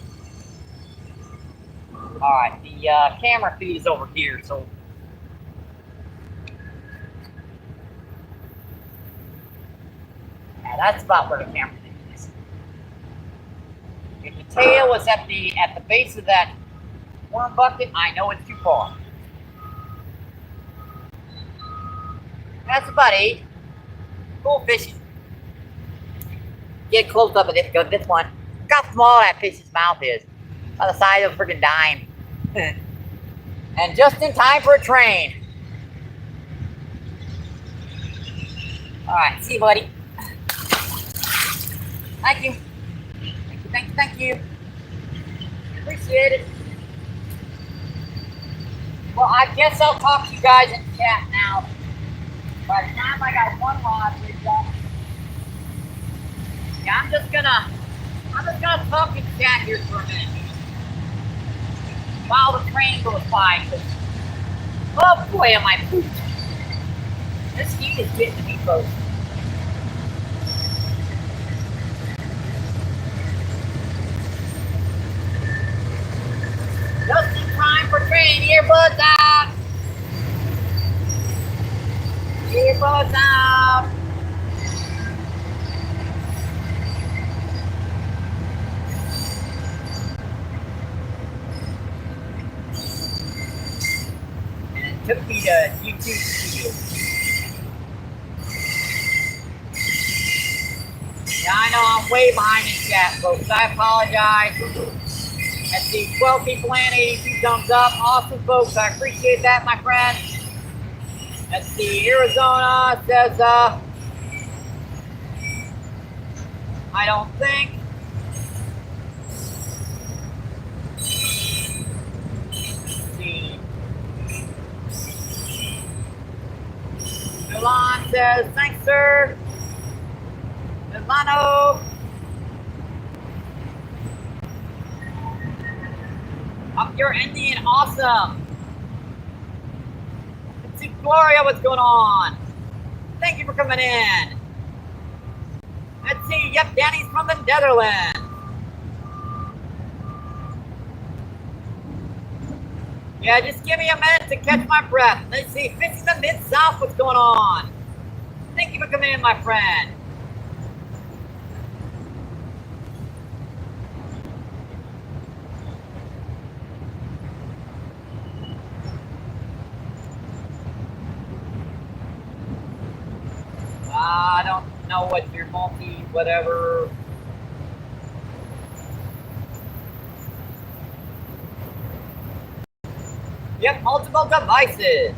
Alright, the camera feed is over here, so yeah, that's about where the camera feed is. If the tail was at the base of that worm bucket, I know it's too far. That's about 8. Cool fishing. Get close up with this one. Look how small that fish's mouth is. On the size of a freaking dime. And just in time for a train. Alright, see you, buddy. Thank you. Thank you. Appreciate it. Well, I guess I'll talk to you guys in chat now. By the time I got one rod rigged up. Yeah, I'm just gonna talk in chat here for a minute. While the train goes by, because, oh boy, am I pooped. This heat is getting to me, folks. Just in time for train, earbuds out. Earbuds out. Took me to YouTube Studio. Yeah, I know I'm way behind in chat, folks. I apologize. Let's see, 12 people and 82 thumbs up. Awesome, folks. I appreciate that, my friend. Let's see, Arizona says, I don't think. Milan says, thanks, sir. Milano. Up your Indian, awesome. Let's see, Gloria, what's going on? Thank you for coming in. Let's see, yep, Danny's from the Netherlands. Yeah, just give me a minute to catch my breath. Let's see, fishing the Mid-South, what's going on? Thank you for coming in, my friend. know what your multi whatever. Yep, multiple devices.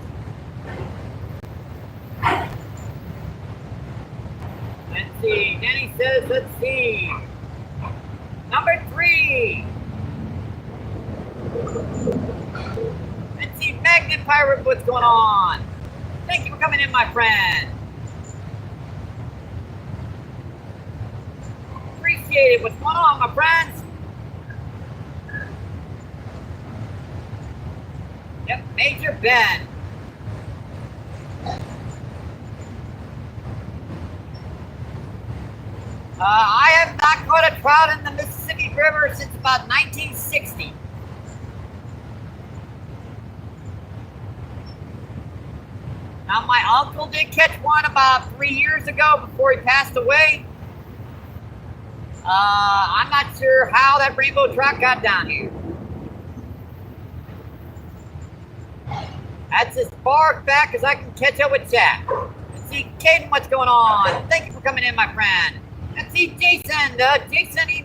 Let's see. Danny says, let's see. Number 3. Let's see, Magnet Pirate, what's going on? Thank you for coming in, my friend. Appreciate it. What's going on, my friends? Yep, Major Ben. I have not caught a trout in the Mississippi River since about 1960. Now, my uncle did catch one about 3 years ago before he passed away. I'm not sure how that rainbow trout got down here. That's as far back as I can catch up with chat. Let's see, Caden, what's going on? Thank you for coming in, my friend. Let's see, Jason. Jason E.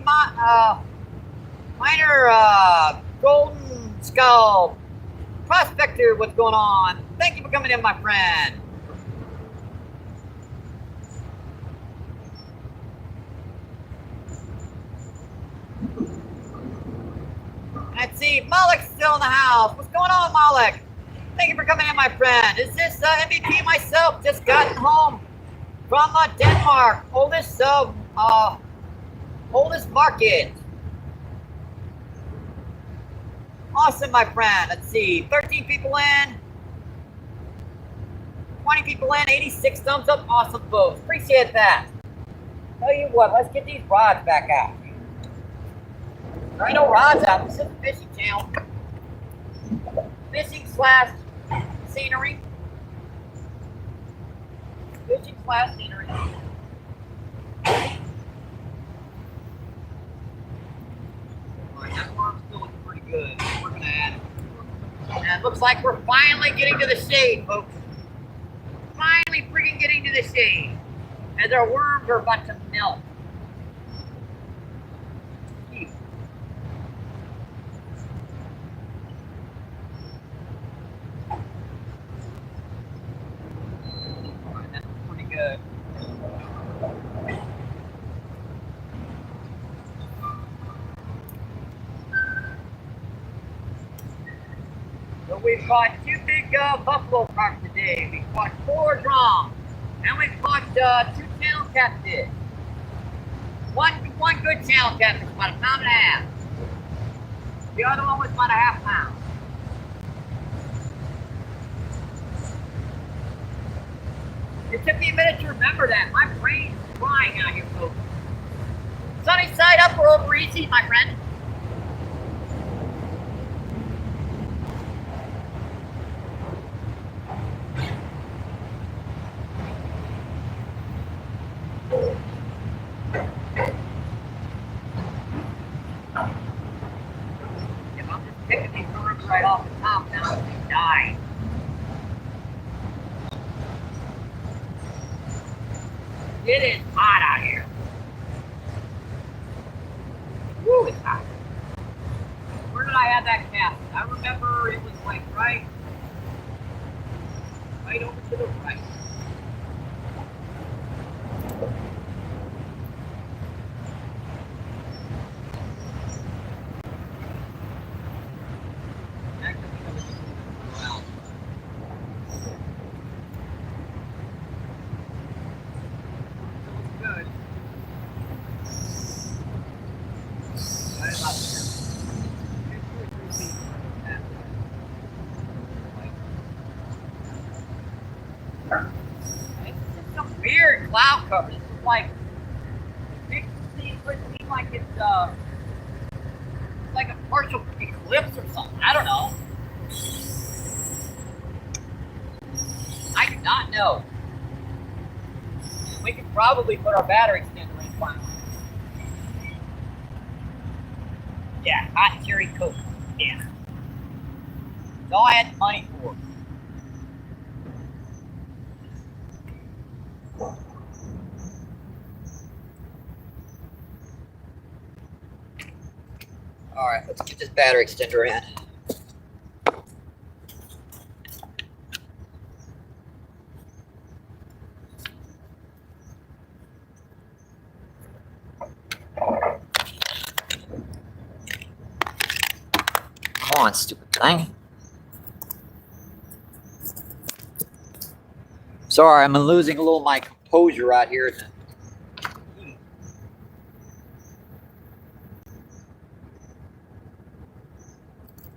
Minor Golden Skull Prospector, what's going on? Thank you for coming in, my friend. Let's see, Malik's still in the house. What's going on, Malik? Thank you for coming in, my friend. Is this MVP myself? Just gotten home from Denmark, oldest market. Awesome, my friend. Let's see, 13 people in, 20 people in, 86 thumbs up. Awesome, folks. Appreciate that. Tell you what, let's get these rods back out. There ain't no rods out. This is a fishing channel. Fishing / scenery. Fishing / scenery. Alright, that worm's still looking pretty good. We're gonna add it. And it looks like we're finally getting to the shade, folks. Finally freaking getting to the shade. As our worms are about to melt. Good. So we've caught 2 big buffalo carp today. We caught 4 drum, and we've caught 2 channel catfish. One good channel catfish, about 1.5 pounds. The other one was about 1/2 pound. It took me a minute to remember that. My brain's frying out here, folks. Sunny side up or over easy, my friend. If I'm just picking these worms right off the top now, they die. It is hot out here. Woo, it's hot. Where did I have that cast? I remember it was like right over to the right. Cloud cover. This is like it seems like it's like a partial eclipse or something. I don't know. I do not know. We could probably put our battery extender in finally. Yeah, hot cherry Coke. Yeah. That's all I had the money for. All right, let's get this battery extender in. Come on, stupid thing. Sorry, I'm losing a little of my composure out here. It's a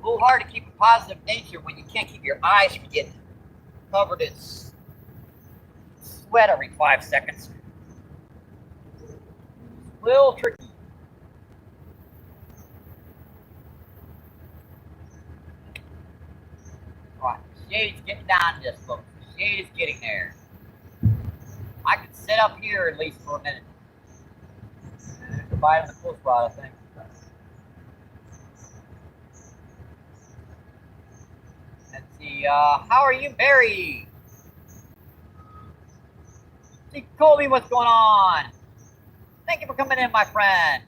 little hard to keep a positive nature when you can't keep your eyes from getting covered in sweat every 5 seconds. A little tricky. All right, the shade's getting down to this, folks. The shade is getting there. I could sit up here at least for a minute. There's a bite in the full spot, I think. Let's see, how are you, Barry? See, Colby, what's going on? Thank you for coming in, my friend.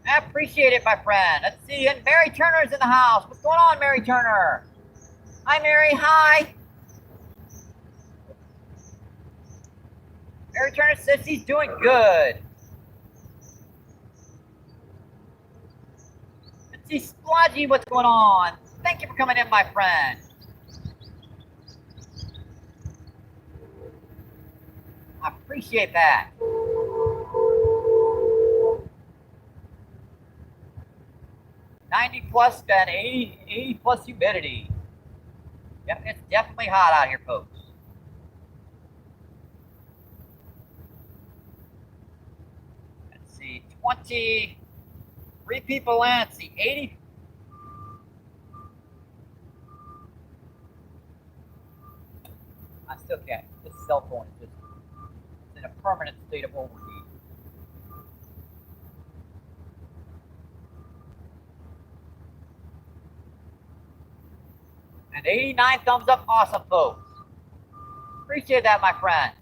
I appreciate it, my friend. Let's see, and Mary Turner's in the house. What's going on, Mary Turner? Hi, Mary, hi. Mary Turner says she's doing good. Let's see, Splodgy, what's going on? Thank you for coming in, my friend. I appreciate that. +90 and 80 plus humidity. Yep, it's definitely hot out here, folks. Let's see, 23 people in. Let's see, 80. I still can't. This cell phone is just in a permanent state of overheat. And 89 thumbs up. Awesome, folks. Appreciate that, my friend.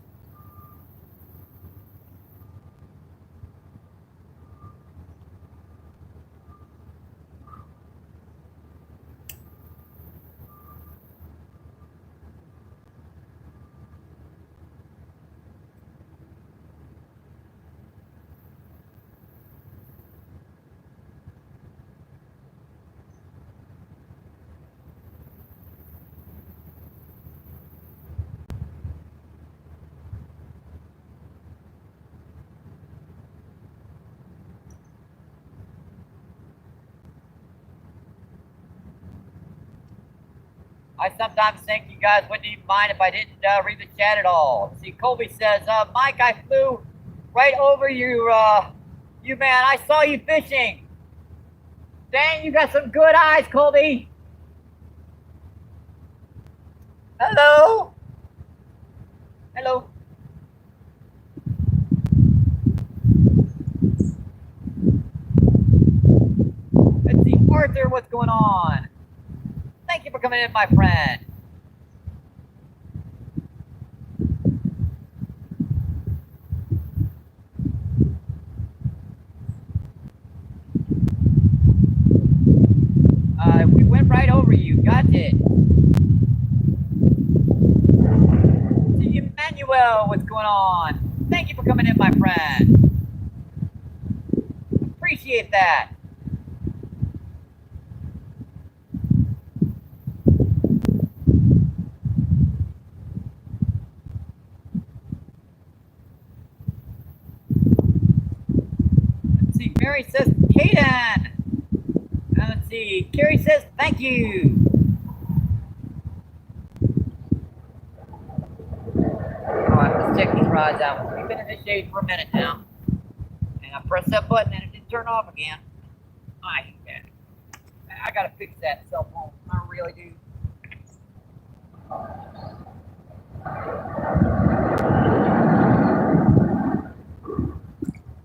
I sometimes think you guys wouldn't even mind if I didn't read the chat at all. See, Colby says, Mike, I flew right over you, man. I saw you fishing. Dang, you got some good eyes, Colby. Hello. Hello. Let's see, Arthur, what's going on? Thank you for coming in, my friend. We went right over you. Got it. See, Emmanuel, what's going on? Thank you for coming in, my friend. Appreciate that. Mary says, Kaden. Let's see. Carrie says, thank you. All right, let's check these rods out. We've been in the shade for a minute now. And I pressed that button and it didn't turn off again. I hate that. I got to fix that cell phone. I really do.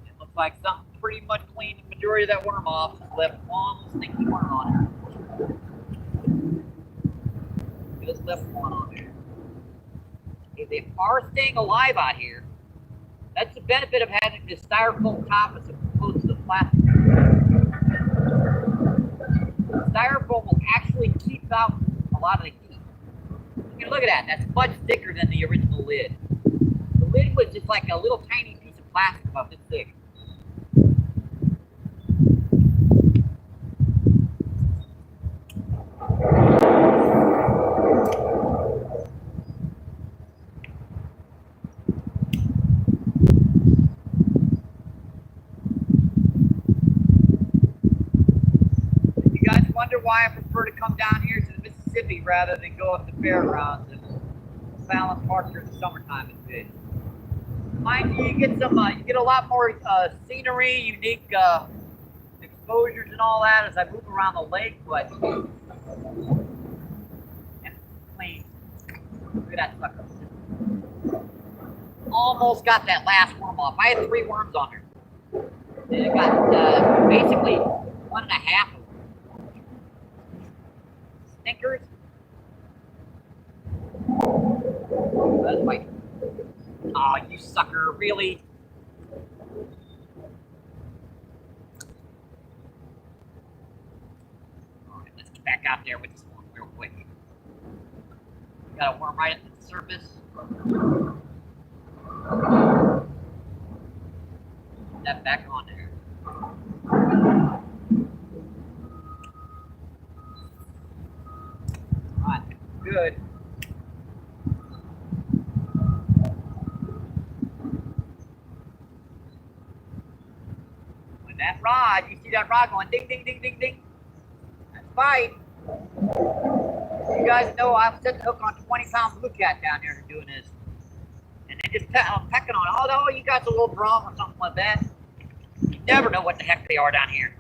It looks like something pretty much cleaned the majority of that worm off. Just left one stinky worm on it. Just left one on there. If they are staying alive out here, that's the benefit of having this styrofoam top as opposed to the plastic. Styrofoam will actually keep out a lot of the heat. You can look at that. That's much thicker than the original lid. The lid was just like a little tiny piece of plastic about this thick. If you guys wonder why I prefer to come down here to the Mississippi rather than go up the fairgrounds and Fallon Park during the summertime and fish. Mind you, you get a lot more scenery, unique exposures and all that as I move around the lake, but it's clean. Look at that sucker. Almost got that last worm off. I had 3 worms on her. And it got basically 1.5 of them. Stinkers. That's my. Oh, you sucker, really? Alright, let's get back out there with this one real quick. Got a worm right at the surface. Put that back on there. Alright, good. That rod, you see that rod going ding, ding, ding, ding, ding. That's fine. You guys know I've set the hook on 20-pound blue cat down there doing this. And they just pecking on it. Oh, you got a little drum or something like that. You never know what the heck they are down here.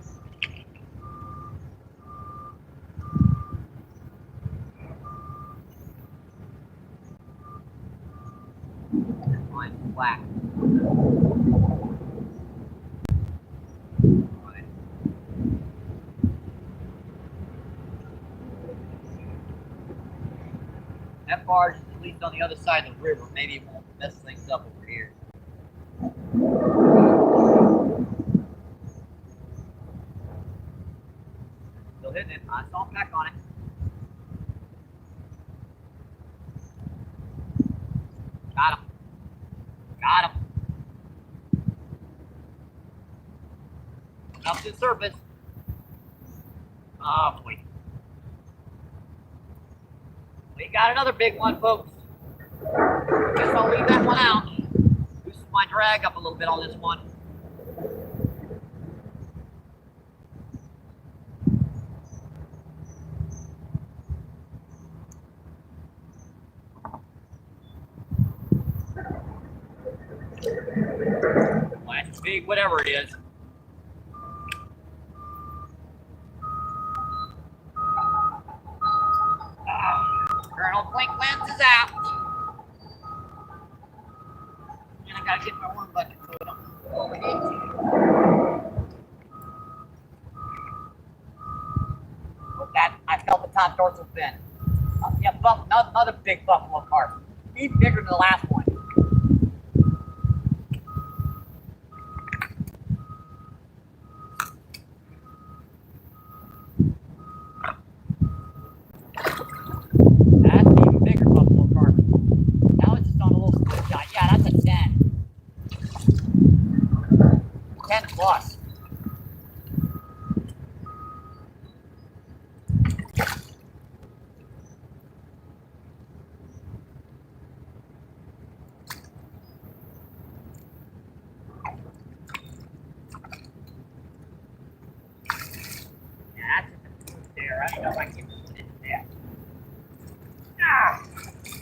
Mine's black. That barge is at least on the other side of the river. Maybe it won't mess things up over here. Still hitting it. I saw him back on it. Got him. Got him. Up to the surface. Oh, boy. We got another big one, folks. Guess I'll leave that one out. Loosen my drag up a little bit on this one. Well, that's big, whatever it is. Colonel Blink lens is out. And I gotta get my worm bucket so I don't overheat. With that, I felt the top dorsal fin. Yeah, another big buffalo carp. Even bigger than the last one. That's even bigger buffalo carp. That was just on a little split shot. Yeah, that's a 10. 10 plus. There. I don't know if I can put it there.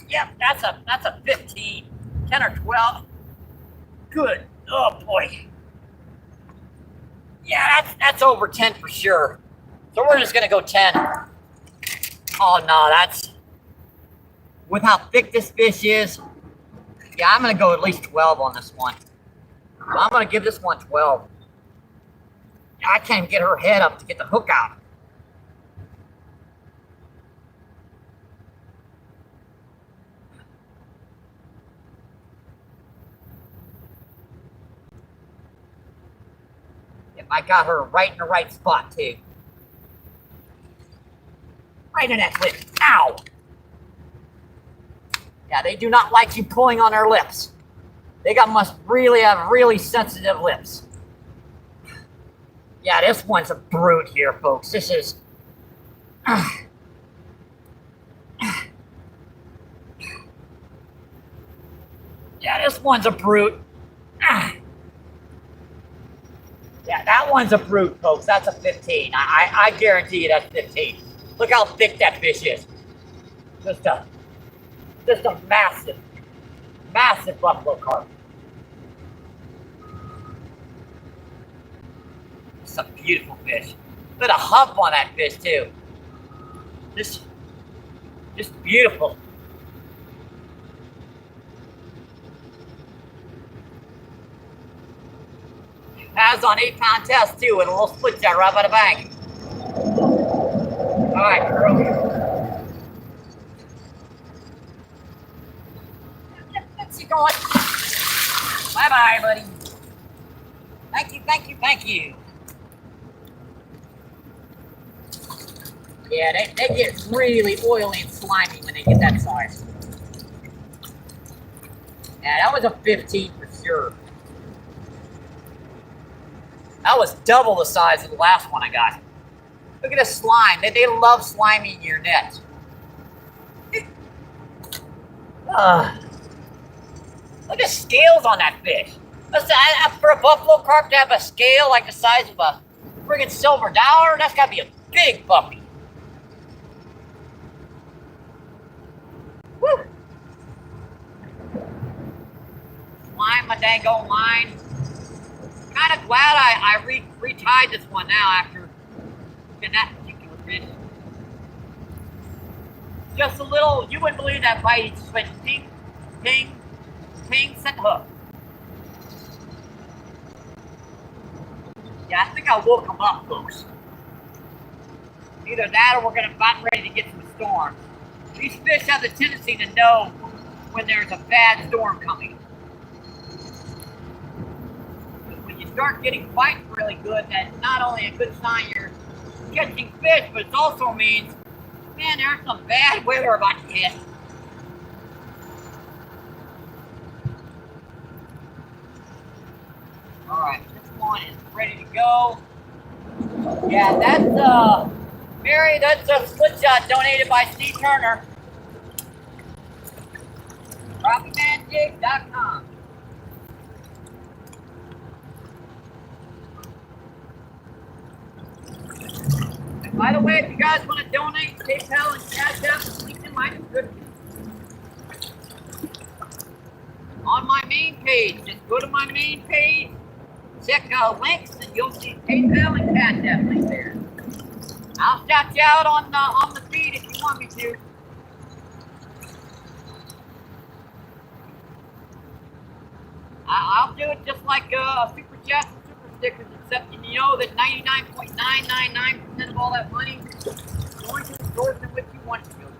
Yep, that's a 15. 10 or 12. Good. Oh boy. Yeah, that's over 10 for sure. So we're just gonna go 10. Oh no, that's with how thick this fish is. Yeah, I'm gonna go at least 12 on this one. I'm gonna give this one 12. I can't even get her head up to get the hook out. I got her right in the right spot, too. Right in that lip. Ow! Yeah, they do not like you pulling on their lips. They must really have really sensitive lips. Yeah, this one's a brute here, folks. This is... Yeah, this one's a brute. Yeah, that one's a brute, folks. That's a 15. I guarantee you that's 15. Look how thick that fish is. Just a massive, massive buffalo carp. It's a beautiful fish. Look at a hump on that fish, too. Just beautiful. Has on 8-pound test, too, with a little split jet right by the bank. All right, girl. Let's keep going. Bye-bye, buddy. Thank you, thank you, thank you. Yeah, they get really oily and slimy when they get that size. Yeah, that was a 15 for sure. That was double the size of the last one I got. Look at the slime. They love sliming your net. Look at the scales on that fish. For a buffalo carp to have a scale like the size of a friggin' silver dollar, that's got to be a big puppy. Woo! Slime my dang old line. Kind of glad I retied this one now after getting that particular fish. Just a little, you wouldn't believe that bite. He just went ping, ping, ping, sent the hook. Yeah, I think I woke him up, folks. Either that or we're going to about ready to get some storms. These fish have the tendency to know when there's a bad storm coming. Start getting bites really good, that's not only a good sign you're catching fish, but it also means, man, there's some bad weather about to hit. Alright, this one is ready to go. Yeah, that's, Mary, that's a split shot donated by Steve Turner. RockyManJig.com. By the way, if you guys want to donate, PayPal and Cash App, link in my description. On my main page, just go to my main page, check links, and you'll see PayPal and Cash App link there. I'll shout you out on the feed if you want me to. I'll do it just like super chats and super stickers, except you know that 99.999% of all that money is going to the source in which you want it to go to.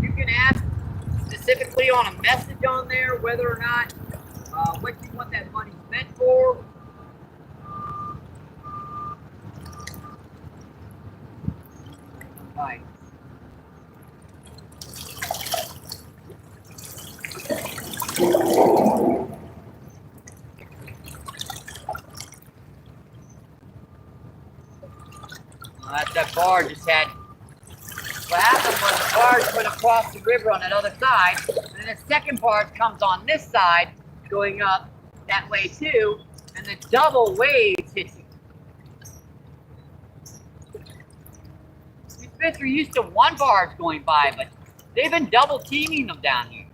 You can ask specifically on a message on there whether or not what you want that money spent for. Right. That bar just had, what happened was the barge went across the river on that other side, and the second barge comes on this side, going up that way too, and the double waves hit you. These fish are used to one barge going by, but they've been double teaming them down here.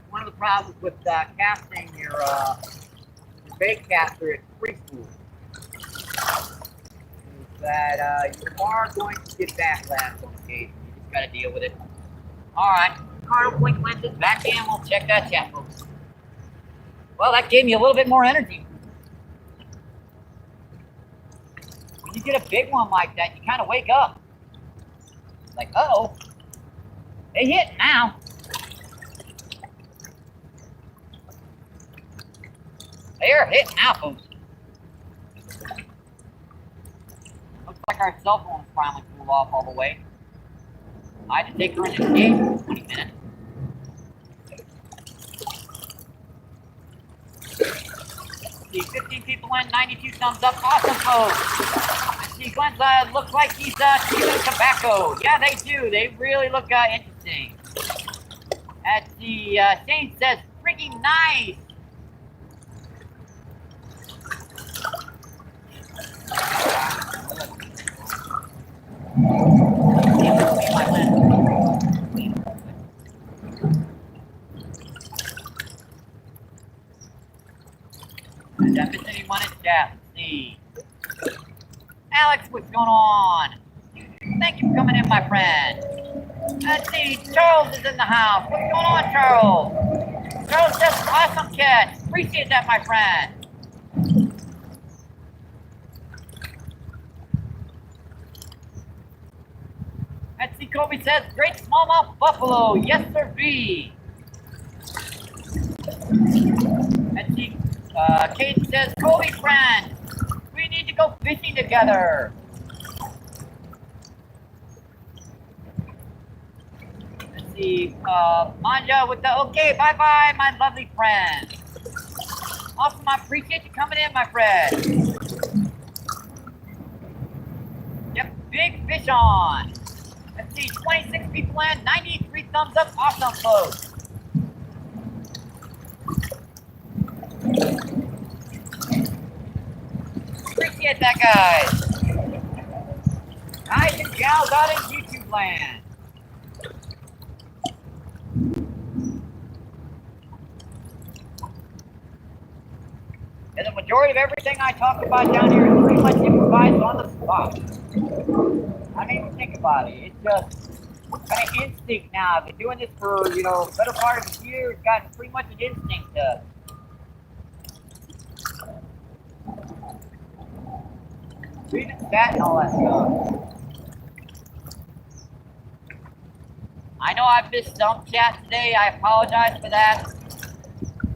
One of the problems with casting your bait caster at free school is that you are going to get backlash on occasion. You got to deal with it. All right, Cardo blink lenses back in. We'll check that chat, folks. Well, that gave me a little bit more energy. When you get a big one like that, you kind of wake up. Like, uh-oh, they hit now. They're hitting now, folks. Looks like our cell phone is finally cooled off all the way. I had to take her in the cage for 20 minutes. See, 15 people in, 92 thumbs up. Awesome, folks. I see Glenn's looks like he's chewing tobacco. Yeah, they do. They really look interesting. Let's see, Shane says, freaking nice. Did I miss anyone in chat? Let's see. Alex, what's going on? Thank you for coming in, my friend. Let's see, Charles is in the house. What's going on, Charles? Charles says, awesome catch. Appreciate that, my friend. Let's see, Kobe says, great smallmouth buffalo. Yes, sir, B. Let's see, Kate says, Kobe friend, we need to go fishing together. Let's see, Manja with the, okay, bye-bye, my lovely friend. Awesome, I appreciate you coming in, my friend. Yep, big fish on. Let's see, 26 people in, 93 thumbs up, awesome, folks. Appreciate that, guys. Guys and gals out in YouTube land. And the majority of everything I talk about down here is pretty much improvised on the spot. I don't even think about it. It's just kind of instinct now. I've been doing this for, you know, better part of a year. It's gotten pretty much an instinct to read the chat and all that stuff. I know I missed some chat today. I apologize for that.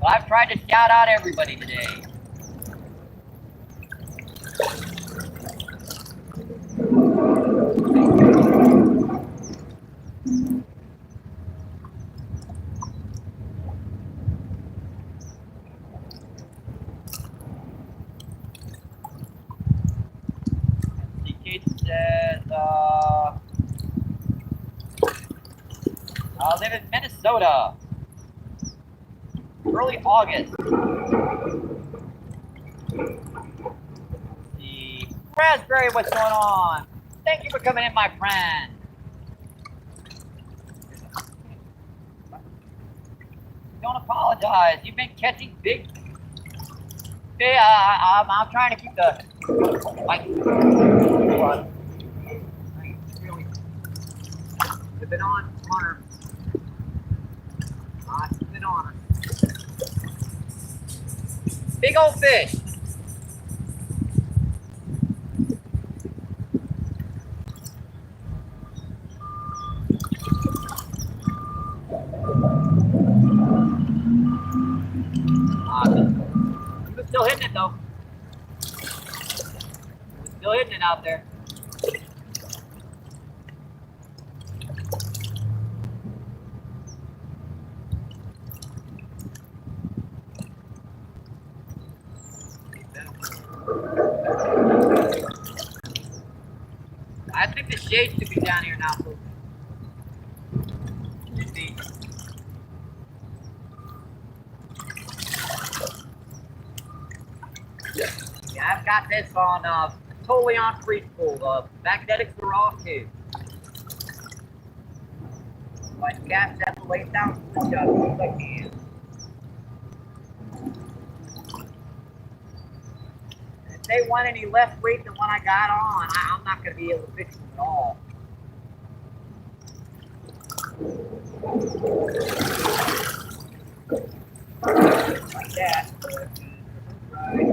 But I've tried to shout out everybody today. Kate says, I live in Minnesota. Early August. The Raspberry, what's going on? Thank you for coming in, my friend. Don't apologize. You've been catching big. I'm trying to keep the like. Really, they've been on her. I've been on her. Big old fish. He was still hitting it though. He was still hitting it out there. I think the shade should be down here now, folks. Yeah, I've got this on totally on preschool. Magnetics are off too. My cast have to lay down the shot as soon as I can. If they want any less weight than what I got on, I'm not going to be able to fix them at all. Like that. Right.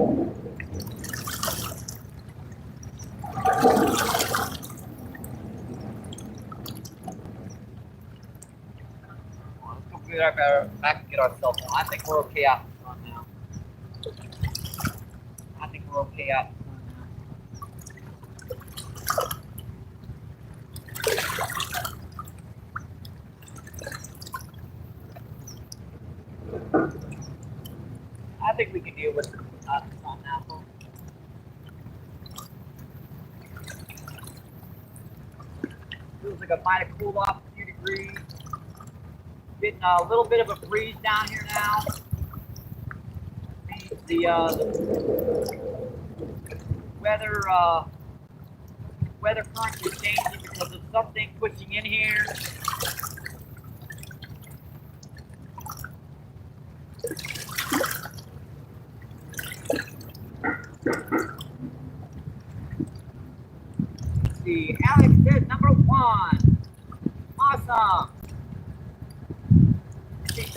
Let's go back and get ourselves on. I think we're okay out in the sun now. I think we're okay out in the sun now. I think we can deal with it out in the sun now, folks. Feels like it might have cooled off a few degrees. Getting a little bit of a breeze down here now. Means the weather current is changing because of something pushing in here. Let's see, Alex says number 1. Awesome.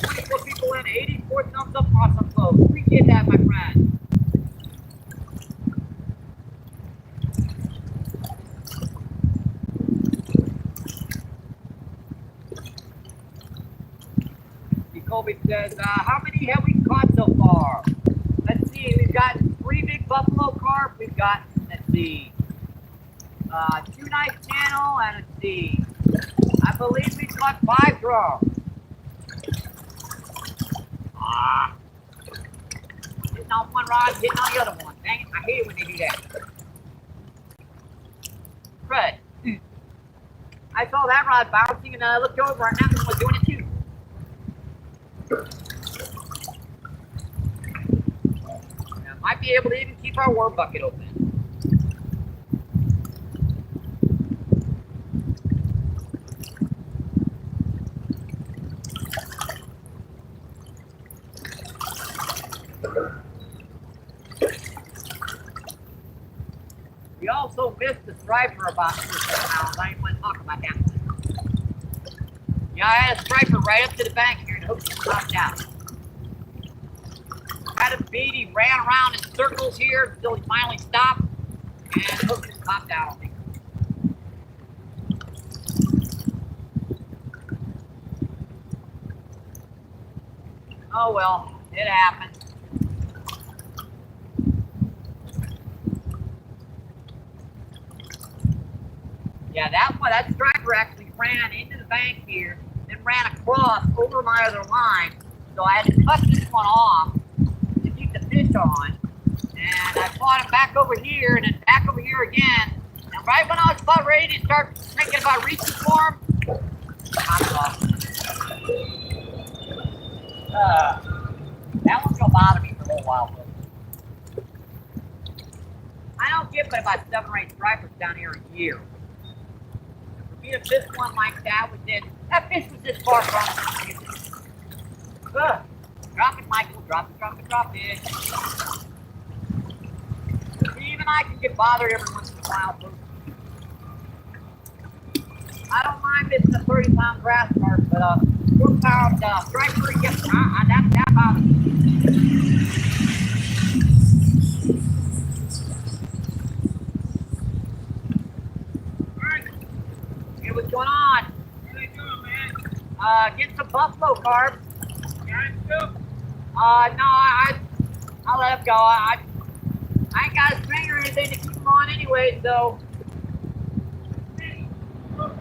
24 people in, 84 thumbs up, awesome folks. Appreciate that, my friend. Colby says, how many have we caught so far? Let's see, we've got 3 big buffalo carp. We've got, let's see, 2 nice channel, and let's see, I believe we caught 5 drums. Hitting on one rod, hitting on the other one. Dang it, I hate it when they do that. Fred, I saw that rod bouncing, and then I looked over, and that one was doing it too. Might be able to even keep our worm bucket open. We also missed the striper about 6 pounds. I didn't want to talk about that one. Yeah, I had a striper right up to the bank here and hooked him knocked out. Had him beat, he ran around in circles here until he finally stopped and hooked his top out on me. Oh well, it happened. Yeah, that striper actually ran into the bank here, then ran across over my other line. So I had to cut this one off to keep the fish on. And I fought him back over here and then back over here again. And right when I was about ready to start thinking about reaching for him, I'm off. That one's gonna bother me for a little while. I don't get but about 7 or 8 stripers down here a year. For me to miss one like that that fish was this far from me. Drop it, Michael. Drop it. Even I can get bothered every once in a while. I don't mind missing a 30-pound grass carp, but 4-pound striper, yes, that bothers me. Hey, what's going on? What are they doing, man? Getting some buffalo carp. Guys, too? No, I'll let him go. I ain't got a string or anything to keep him on anyway, so. Let's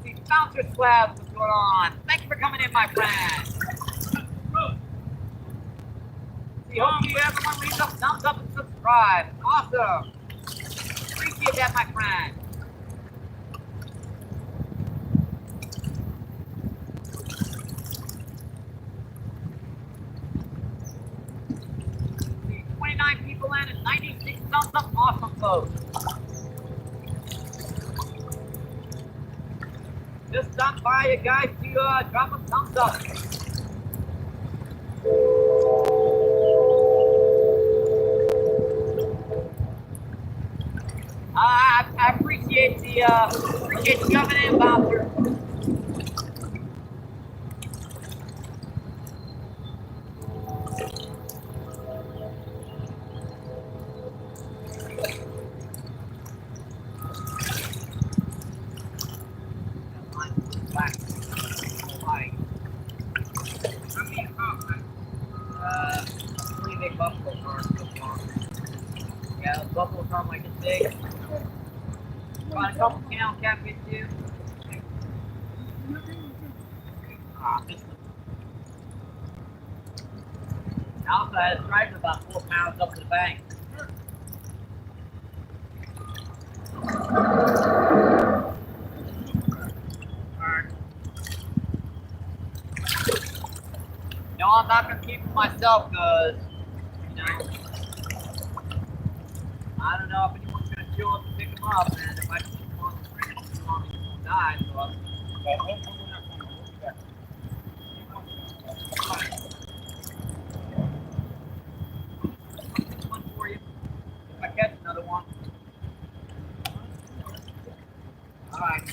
see, Bouncer Slabs, what's going on? Thank you for coming in, my friend. See, hopefully everyone leaves a thumbs up and subscribe. Awesome. Appreciate that, my friend. 29 people in and 96 thumbs up. Awesome, folks. Just stop by you guys to drop a thumbs up. I appreciate Appreciate you coming in, Bouncer. Pretty big buffalo car so far. Yeah, the buffalo car might get big. Got a couple pound catfish too. Missed them. Outside, it's right about 4 pounds up to the bank. No, I'm not gonna keep them myself because, you know, I don't know if anyone's gonna show up to pick them up, and if I keep them on the street too long, they won't die. So I'm one for you. If I catch another one. All right.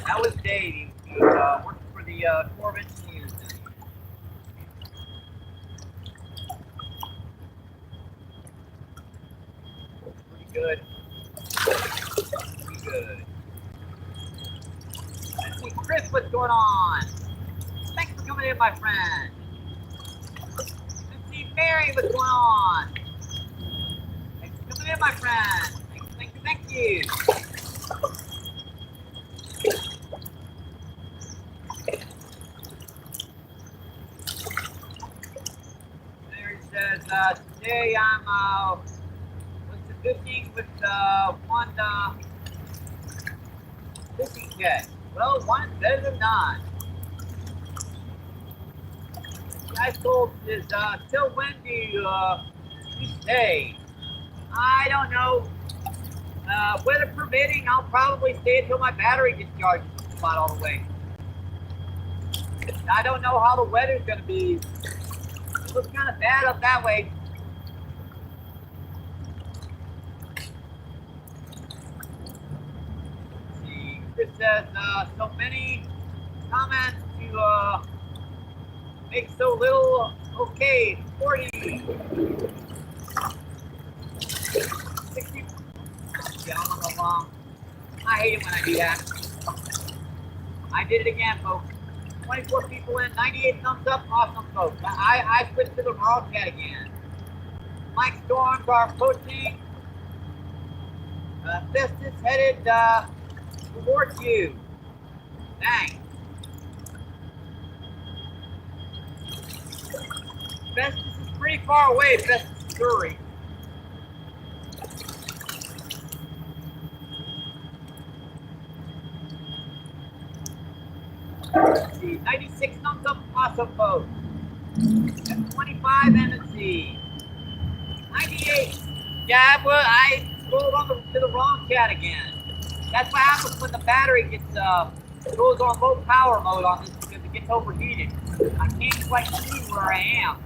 That was Dave. He was working for the Corps of Engineers. Pretty good. Pretty good. Let's see, Chris, what's going on? Thanks for coming in, my friend. Let's see, Mary, what's going on? Thanks for coming in, my friend. Thank you. Mary says, today I'm fishing with one fishing jet. Well, one is better than none. The guy told is, till when do you stay? I don't know. Weather permitting, I'll probably stay until my battery discharges about all the way. I don't know how the weather's going to be. It looks kind of bad up that way. Let's see, Chris says, so many comments to make so little okay for you. 60. Yeah, I'm on the long. I hate it when I do that. I did it again, folks. 24 people in, 98 thumbs up, awesome, folks. I switched to the raw cat again. Mike Storms are approaching. Festus headed towards you. Thanks. Festus is pretty far away, Festus, Missouri. Let's see, 96 thumbs up, awesome, folks. 25 MNC. 98. Yeah, well, I scrolled on to the wrong chat again. That's what happens when the battery gets goes on low power mode on this because it gets overheated. I can't quite see where I am.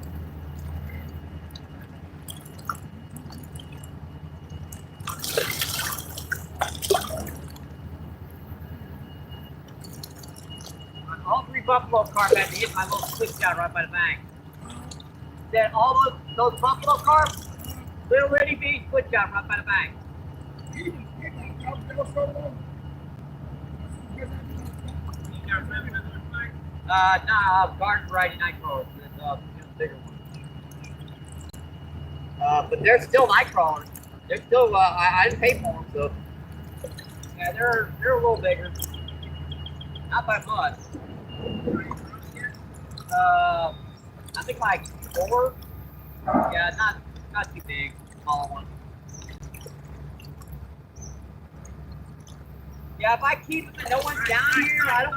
All 3 buffalo carp had to hit my little switch shot right by the bank. Then all those buffalo carp, little bitty beach switch shot right by the bank. Garden variety nightcrawlers. It's bigger one. But they're still nightcrawlers. They're still. I didn't pay for them, so yeah, they're a little bigger. Not by much. I think like 4. Yeah, not too big. Small one. Yeah, if I keep them and no one's down here, I don't.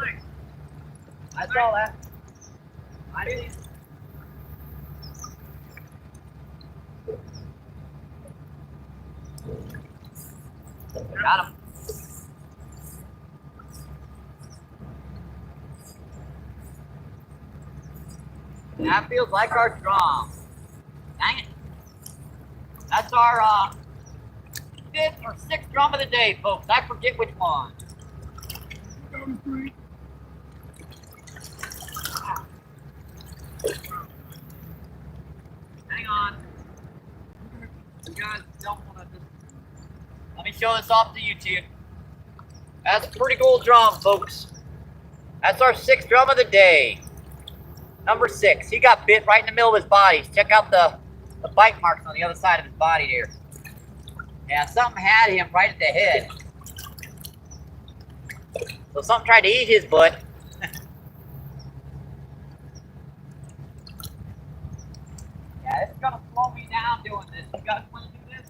I saw that. I didn't. Got him. That feels like our drum. Dang it. That's our 5th or 6th drum of the day, folks. I forget which one. Hang on. You guys don't want to just... Let me show this off to YouTube. That's a pretty cool drum, folks. That's our 6th drum of the day. Number 6. He got bit right in the middle of his body. Check out the bite marks on the other side of his body there. Yeah, something had him right at the head. So something tried to eat his butt. Yeah, it's gonna slow me down doing this. You guys want to do this?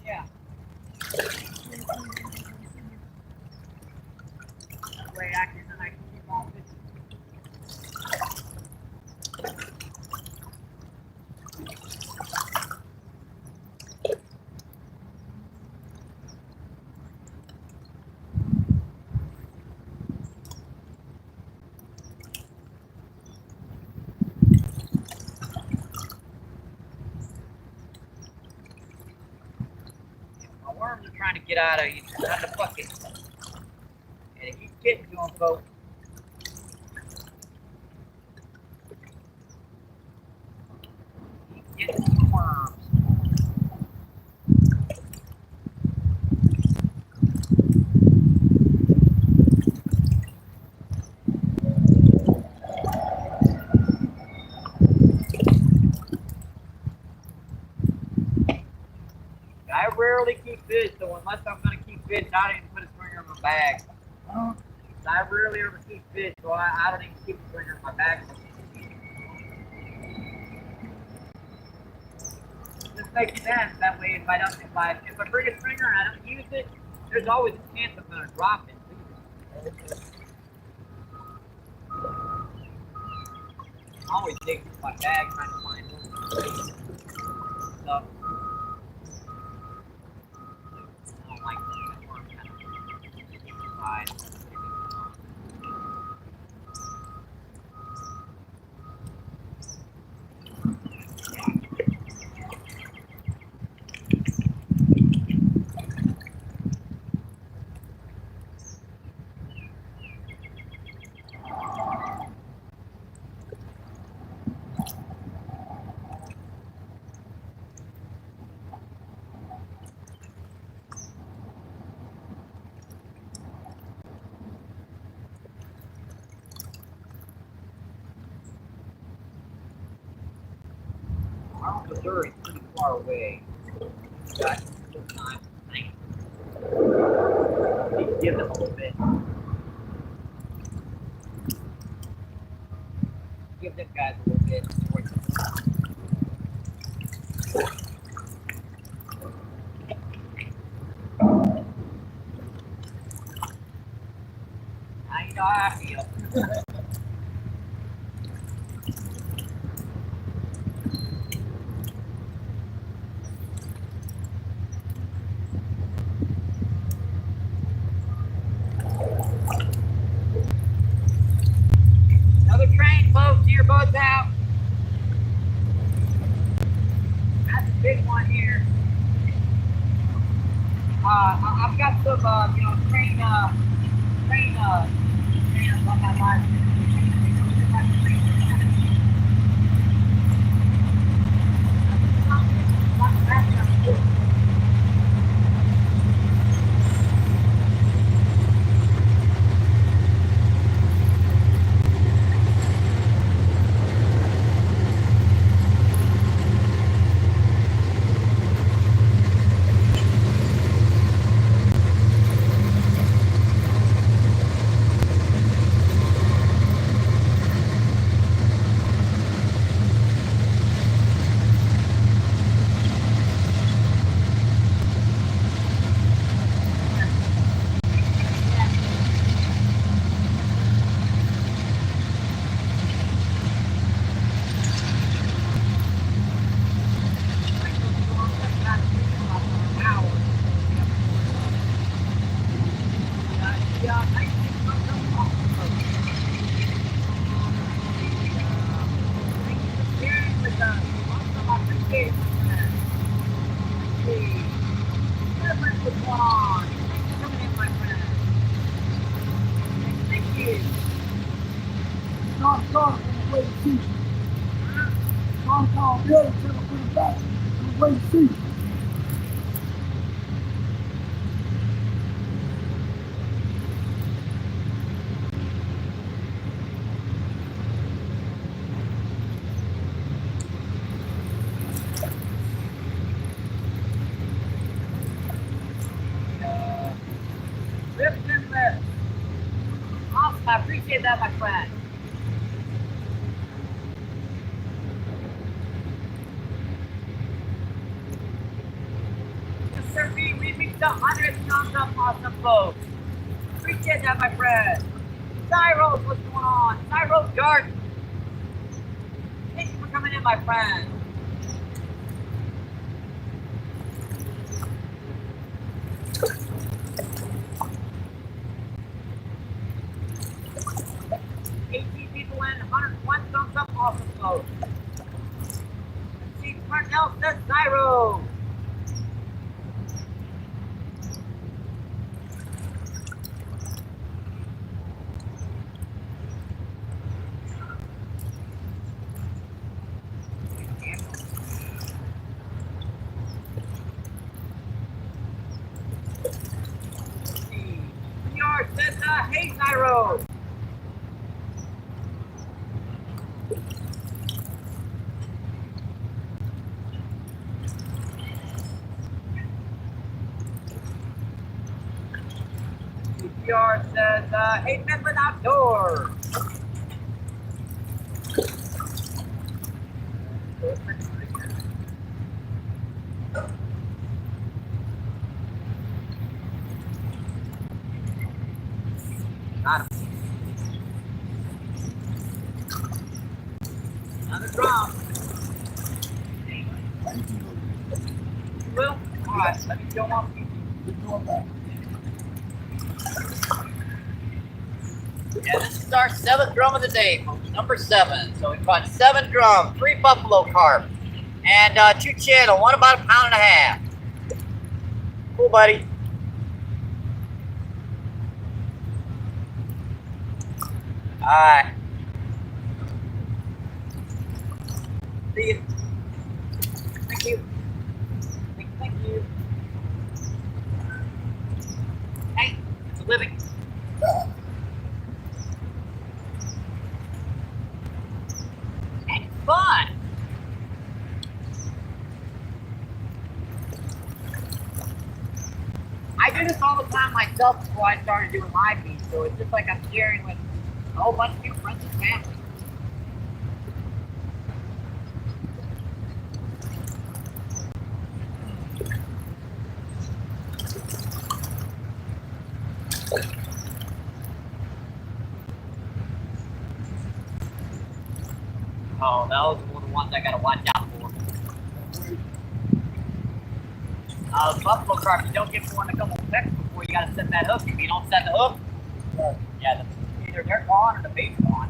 Yeah. That way I can keep on fishing. My worms are trying to get out of the bucket. And it keeps getting to them, folks. Keeps getting to the worms. I rarely keep fish, so unless I'm going to keep fish, I don't even put a stringer in my bag. I rarely ever keep fish, so I don't even keep a stringer in my bag. Just makes sense. That way, if I bring a stringer and I don't use it, there's always a chance I'm going to drop it. I'm always digging through my bag trying to find stuff. I don't like that. Worm kind of side. Missouri is pretty far away. Got some time. Need to give them a little bit. Give them guys a little bit. I know how I feel. Another train, folks. See your boats out. That's a big one here. I've got some, train on my line. Start calling and wait and see. Start calling Billy, tell him put it back. And wait and see. Lift and lift. Awesome, I appreciate that, my friend. Mr. B, we reached 100 thumbs up, awesome folks. Appreciate that, my friend. Cyros, what's going on? Cyros Garden. Thank you for coming in, my friend. People in, 101 thumbs up, awesome folks. Let's see, Parnell says Cyro. Says, hey, Cyro. CPR says, hey, Midland Outdoors. Got him. Another drum. You will? Alright, let me show off. Yeah, this is our 7th drum of the day, folks. Number 7. So we caught 7 drums, 3 buffalo carp, and 2 channel, one about 1.5 pounds. Cool, buddy. Alright. See you. Thank you. Thank you. Hey, it's a living. It's fun. I do this all the time myself before I started doing live feeds, so it's just like I'm sharing with a whole bunch of new friends and family. Oh, those are the ones I gotta watch out for. Buffalo carp, you don't get one a couple pecks before you gotta set that hook. If you don't set the hook, yeah, either they're gone or the bait's gone.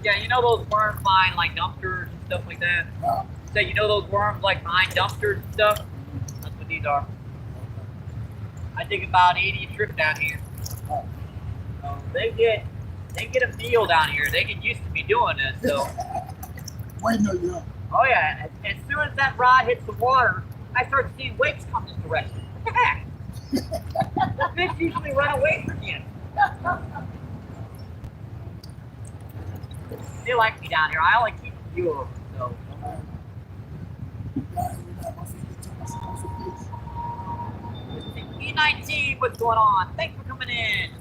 Yeah, you know those worms find like dumpsters and stuff like that? So you know those worms like behind dumpsters and stuff? That's what these are. I think about 80 a trip down here. They get a feel down here. They get used to me doing this, so. Wait, no, you don't. Oh yeah, as soon as that rod hits the water, I start seeing wakes come this direction. What the heck? The fish usually run away from you. They like me down here. I only keep a few of them, so. E19, what's going on? Thanks for coming in.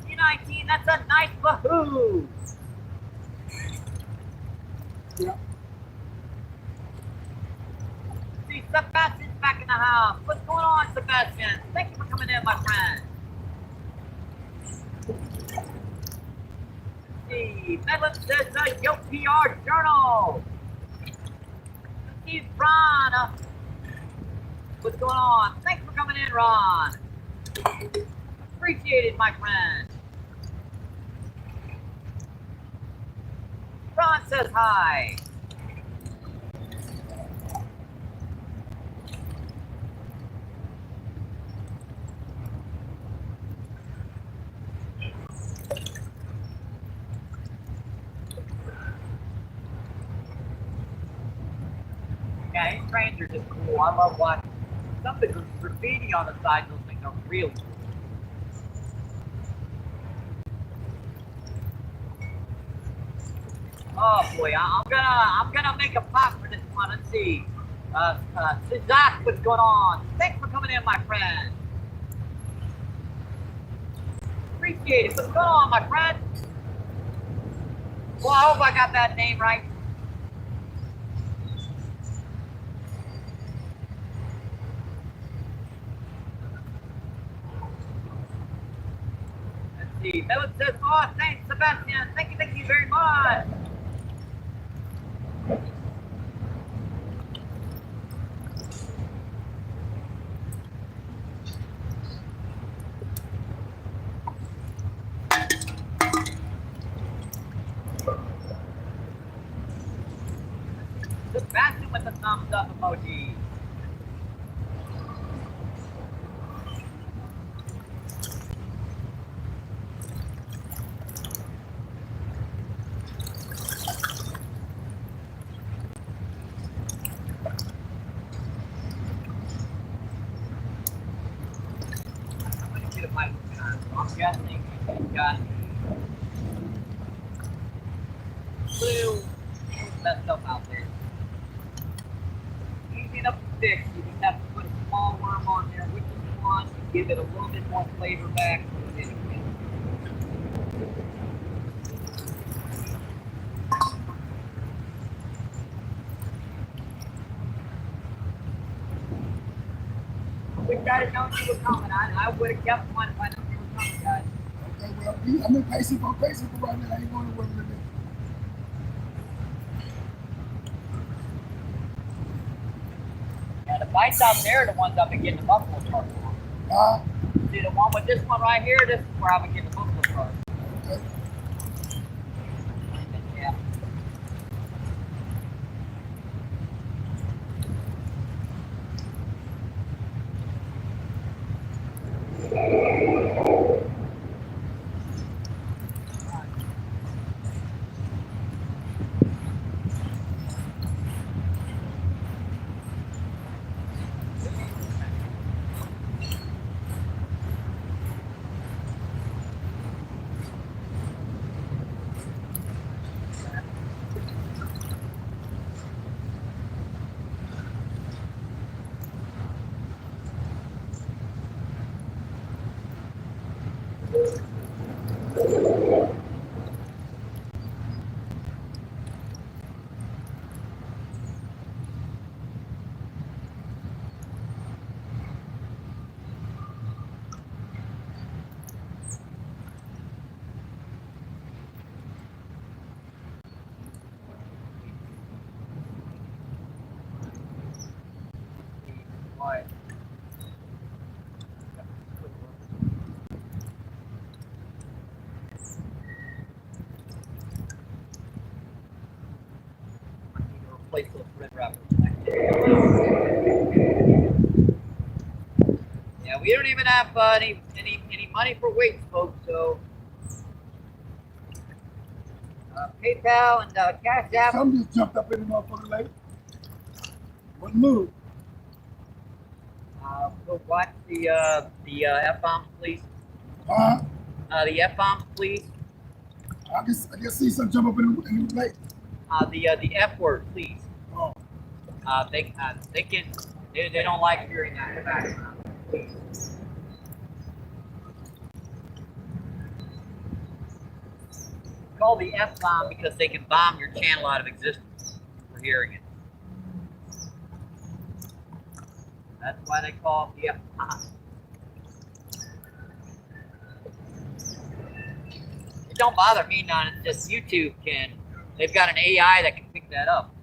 E19, that's a nice wahoo. Yeah. See, Sebastian's back in the house. What's going on, Sebastian? Thank you for coming in, my friend. See, Medlin says Yo PR Journal. See, Ron. What's going on? Thanks for coming in, Ron. Appreciate it, my friend. Ron says hi. Yeah, these trains are just cool. I love watching. Some of the graffiti on the side of those things are really cool. Oh boy, I'm gonna make a pop for this one. Let's see. Zach, what's going on? Thanks for coming in, my friend. Appreciate it. What's going on, my friend? Well, I hope I got that name right. Let's see. Mel says, oh, thanks, Sebastian. Thank you very much. Sebastian with the thumbs up emoji. I'm gonna get a mic. I'm guessing he's got blue messed up out there. Easy enough to fix. You just have to put a small worm on there, which you want, to give it a little bit more flavor back. Wish I'd have known you were coming. I would have kept one if I knew you were coming, guys. Okay, well, I'm impatient for right now. I ain't going to work today. Yeah, the bites out there are the ones I've been getting the buffalo truck on. See, the one with this one right here, this is where I've been getting the buffalo truck. Okay. Yeah. What? Replace those red wrappers. Yeah, we don't even have any money for weights, folks. So PayPal and Cash App. Something just jumped up in the motherfucker lady. What move? We'll watch the F-bombs, please. The F-bombs, please. I guess see something jump up in the lake. The F word, please. Oh. They don't like hearing that in the background. Please. It's called the F-bomb because they can bomb your channel out of existence for hearing it. That's why they call it the F-bomb. It don't bother me none. It's just YouTube can. They've got an AI that can pick that up.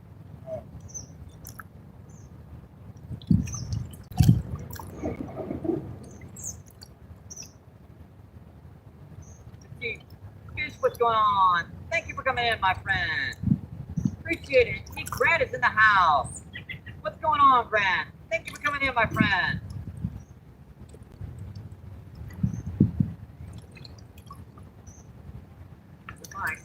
Here's what's going on. Thank you for coming in, my friend. Appreciate it. See, Grant is in the house. What's going on, Grant? Thank you for coming in, my friend. Goodbye.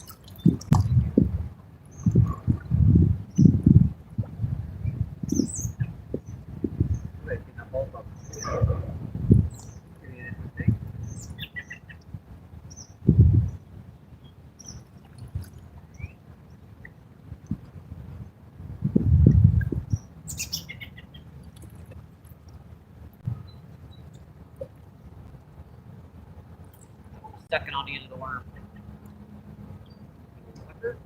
Stuck on the end of the worm. Good.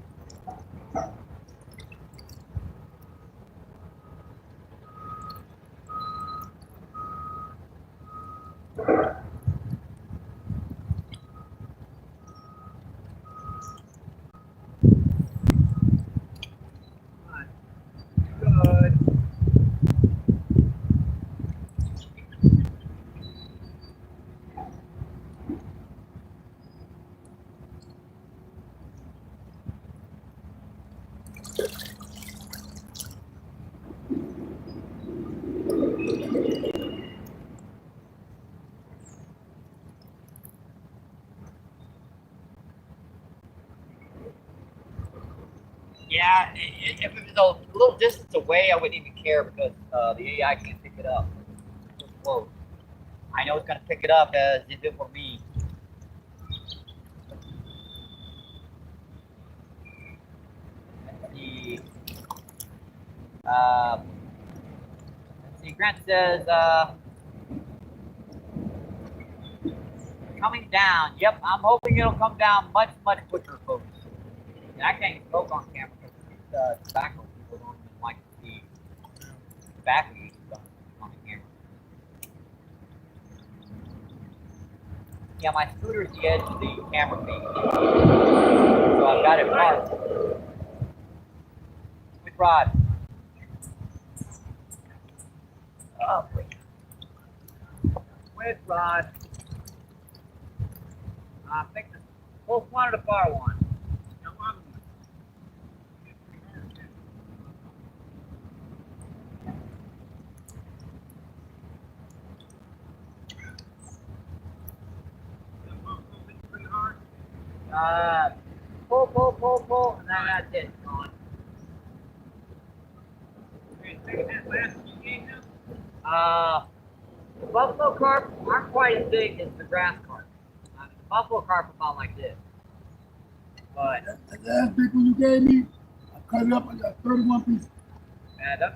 Yeah, if it was a little distance away, I wouldn't even care because the AI can't pick it up. It's so close. I know it's going to pick it up as if it were me. Let's see. Let's see. Grant says, coming down. Yep, I'm hoping it'll come down much, much quicker, folks. I can't even smoke on camera because it's tobacco. People don't even like to see tobacco use on the camera. Yeah, my scooter's the edge of the camera feed. So I've got it marked with rod. Oh, with rod. I think the both wanted a far one. Pull, and then that's it. Gone. The buffalo carp aren't quite as big as the grass carp. The buffalo carp are about like this. But the last big one you gave me, I cut it up. I got 31 pieces.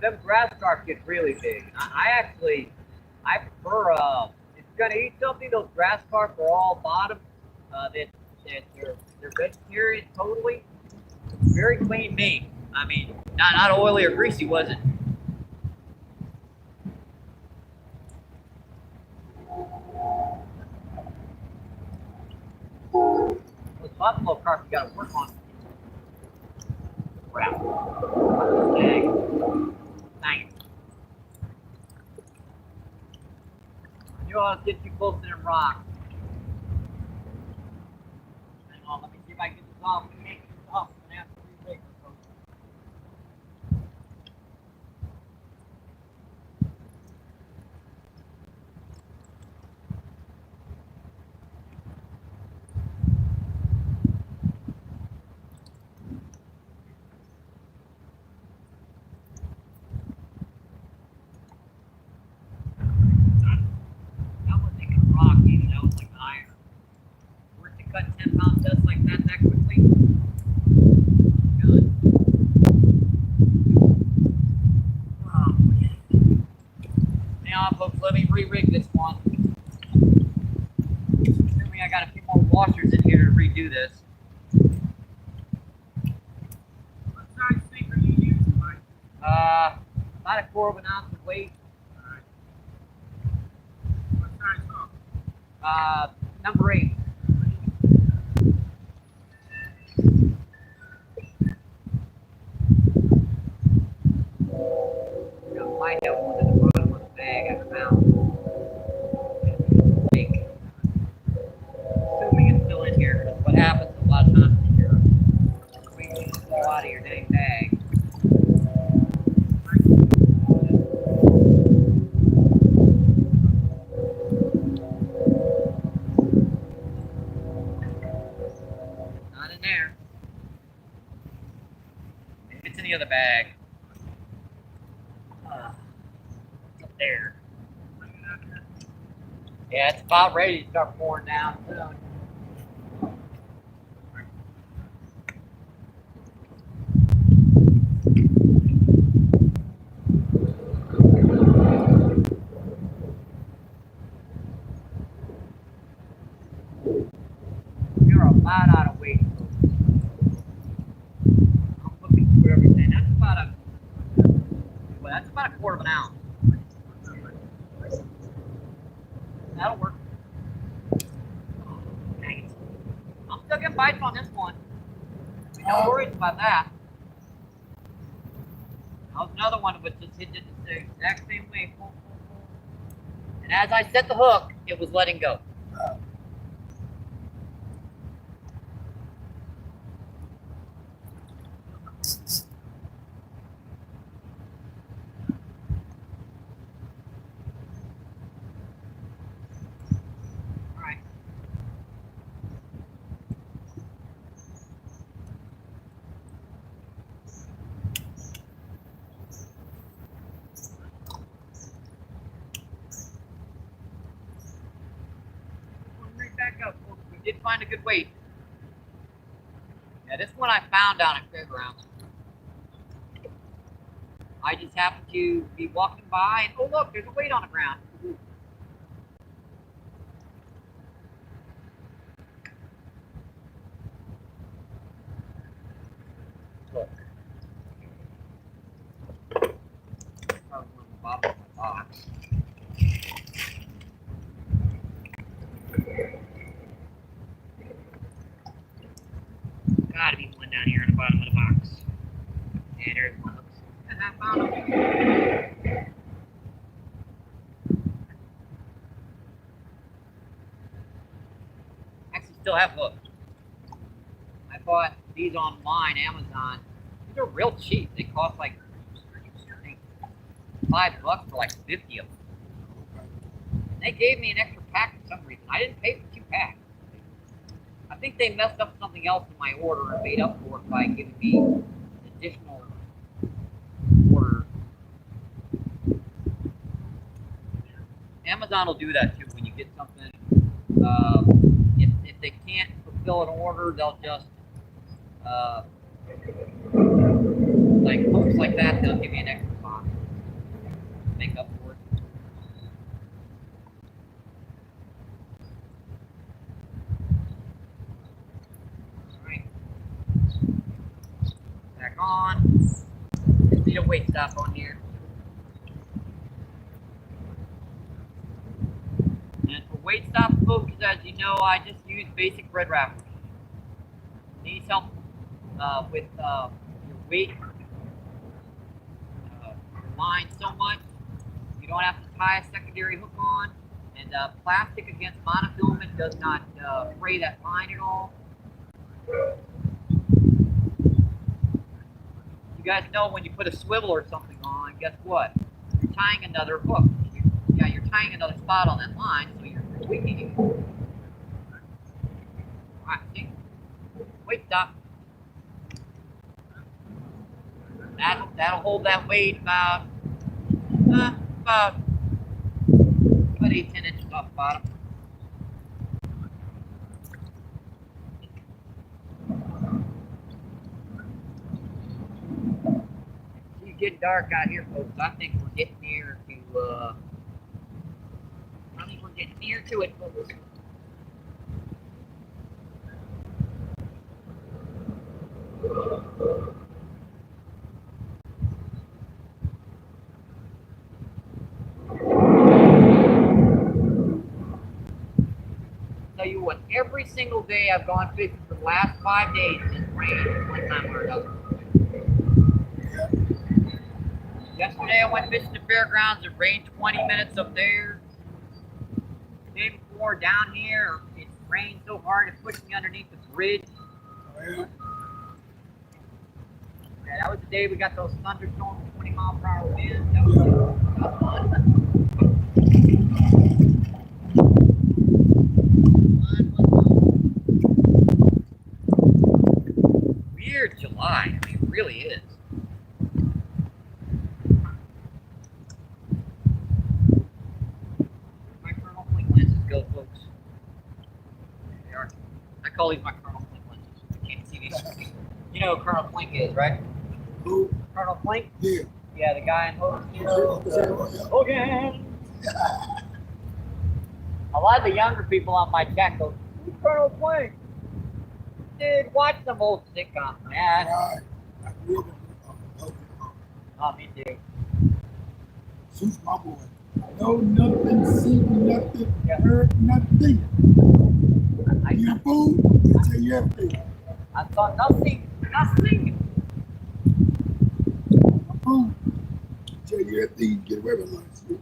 Them grass carp get really big. I prefer if you're gonna eat something, those grass carp are all bottom. They're vegetarian totally. Very clean meat. I mean, not oily or greasy, was it? Those buffalo carp you gotta work on. Crap. Dang. Nice. You don't want to get too close to them rocks. Hang on, let me see if I can get this off. I can't get this off. I'm gonna have to re-rig this one. That wasn't even a rock either. That was like iron. Worth to cut 10-pound dust like that quickly? Good. Oh, man. Now, folks, let me re-rig this one. Assuming I got a few more washers in here to redo this. What size sinker are you using, Mike? About a quarter of an ounce of weight. Alright. What size hook? Number 8. Might have one in the bottom of the bag I found. Assuming it's still in here, because what happens a lot of times is you're squeezing the flow out of your dang bag. there. Yeah, it's about ready to start pouring down soon. You're about out of weight. I'm looking through everything. That's about a quarter of an ounce. That'll work. Dang it. I'm still getting bites on this one. No worries about that. That was another one that just hit it the exact same way. And as I set the hook, it was letting go. Alright. Right back up, folks. We did find a good weight. Yeah, this one I found down at Fairgrounds. I just happened to be walking by and oh look, there's a weight on the ground. Look. Probably one of the bottom of my box. Gotta be one down here in the bottom of the box. Yeah, there's one. And I found him. Actually, still have hooks. I bought these online, Amazon. These are real cheap. They cost like $5 for like 50 of them. And they gave me an extra pack for some reason. I didn't pay for 2 packs. I think they messed up something else in my order and made up for it by giving me an additional order. Amazon will do that too when you get something. If they can't fulfill an order, they'll just like hooks like that. They'll give you an extra box to make up for it. Back on. Just need a weight stop on here. And for weight stop, folks, as you know, I just use basic bread wrappers. Needs help with your weight, your line so much. You don't have to tie a secondary hook on. And plastic against monofilament does not fray that line at all. You guys know when you put a swivel or something on, guess what? You're tying another hook. You're tying another spot on that line, so you're tweaking it. Alright, see? Weight stop. That'll hold that weight about 8-10 inches off the bottom. It's getting dark out here, folks. I think we're getting near to it, folks. Tell you what, every single day I've gone fishing for the last 5 days, it's rained one time or another. Yesterday I went fishing the fairgrounds, it rained 20 minutes up there. The day before down here, it rained so hard it pushed me underneath the bridge. Yeah, that was the day we got those thunderstorms, 20-mile-per-hour winds. That was fun. Weird July, I mean, it really is. call these my Colonel Flink lenses. You can't see these. You know who Colonel Flink is, right? Who? Colonel Flink? Yeah. Yeah, the guy in Hogan. Yeah. Hogan! A lot of the younger people on my chat go, who's Colonel Flink? Dude, watch some old sitcoms, man. Right. I grew up Oh, me too. Suits my boy. Know nothing, see nothing, Yeah. heard nothing. I, You a fool? I tell you everything. I thought nothing. A fool. I tell you everything. You get away with lunch.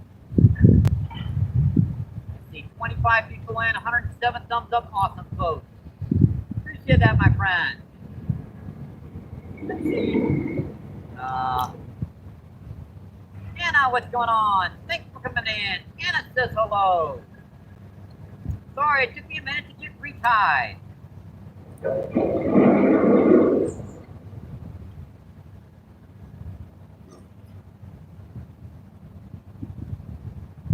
Let's see, 25 people in, 107 thumbs up, awesome folks. Appreciate that, my friend. Let's see. Anna, what's going on? Thanks for coming in. Anna says hello. Sorry, it took me a minute to get retied.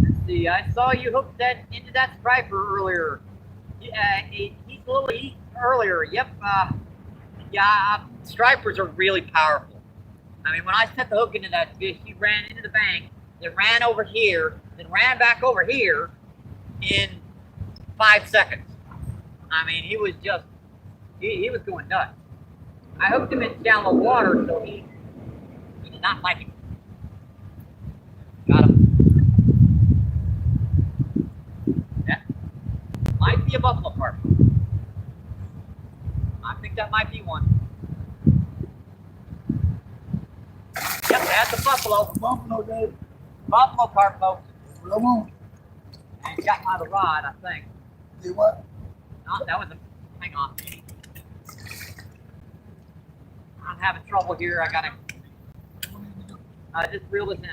Let's see, I saw you hooked that into that striper earlier. He's a little earlier. Yep. Yeah, stripers are really powerful. I mean, when I set the hook into that fish, he ran into the bank, then ran over here, then ran back over here in 5 seconds. I mean, he was just, he was going nuts. I hooked him in shallow water, so he did not like it. Got him. That might be a buffalo carp. I think that might be one. Yep, that's a buffalo. Buffalo, Dave. Buffalo carp, folks. That's what I want. And he got by the rod, I think. See what? No, that was a, hang on. I'm having trouble here. I gotta, just reel this in.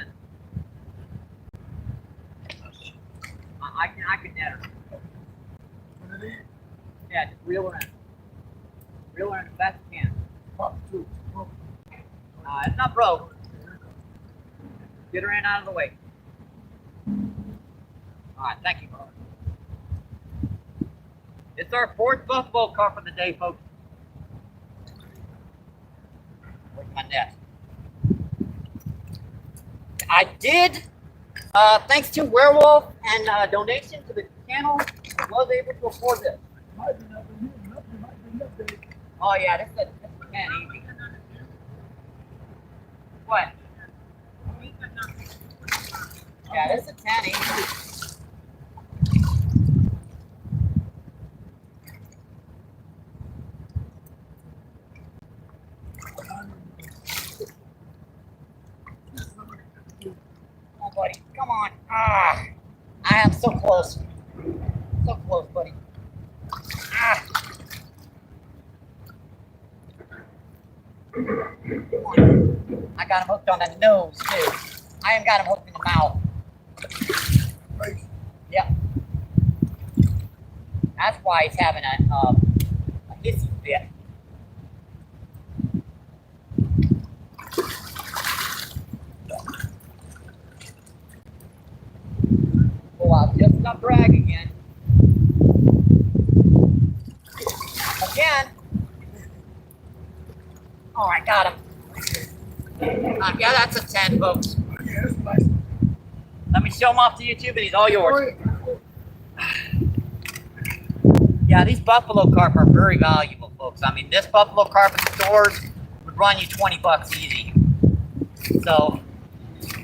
I can net her. What it is? Yeah, just reel her in. Reel her in as fast as you can. Pop two. It's not broke. Get her in out of the way. Alright, thank you. It's our 4th buffalo carp of the day, folks. Where's my net? I did, thanks to Werewolf and donation to the channel, was able to afford this. Might be nothing here. Nothing might be nothing. Oh yeah, this is 10 easy. What? Yeah, this is 10 easy. Oh, buddy, come on. Ah, I am so close. So close, buddy. Ah. Come on. I got him hooked on the nose, too. I even got him hooked in the mouth. Right. Yep. That's why he's having a hissy fit. Pull out just enough drag again. Again. Oh, I got him. Yeah, that's a 10, folks. Yeah, that's nice. Let me show him off to YouTube and he's all yours. Go Yeah, these buffalo carp are very valuable, folks. I mean, this buffalo carp in the stores would run you 20 bucks easy. So,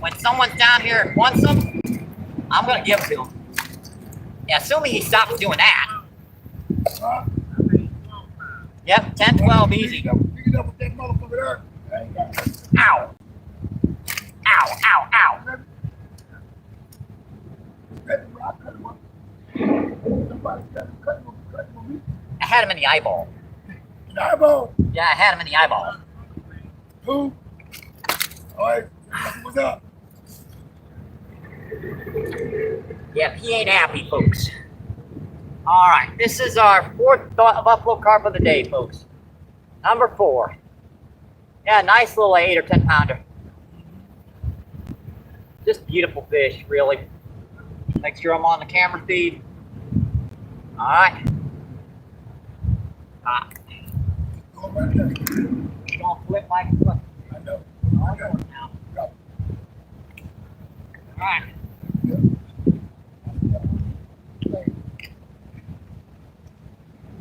when someone's down here and wants them, I'm going to give them to them. Yeah, assuming he stops doing that. Yep, 10, 12, easy. Pick it up with that motherfucker there. I ain't got it. Ow. Ow, ow, ow. I had him in the eyeball. Eyeball. Yeah, I had him in the eyeball. Who? All right. What's up? Yep, he ain't happy, folks. All right, this is our 4th buffalo carp of the day, folks. Number 4. Yeah, nice little 8 or 10 pounder. Just beautiful fish, really. Make sure I'm on the camera feed. All right. Ah, Go right there. it's gonna flip like what? I know. All I got yours it. now. Go. All right. Yeah.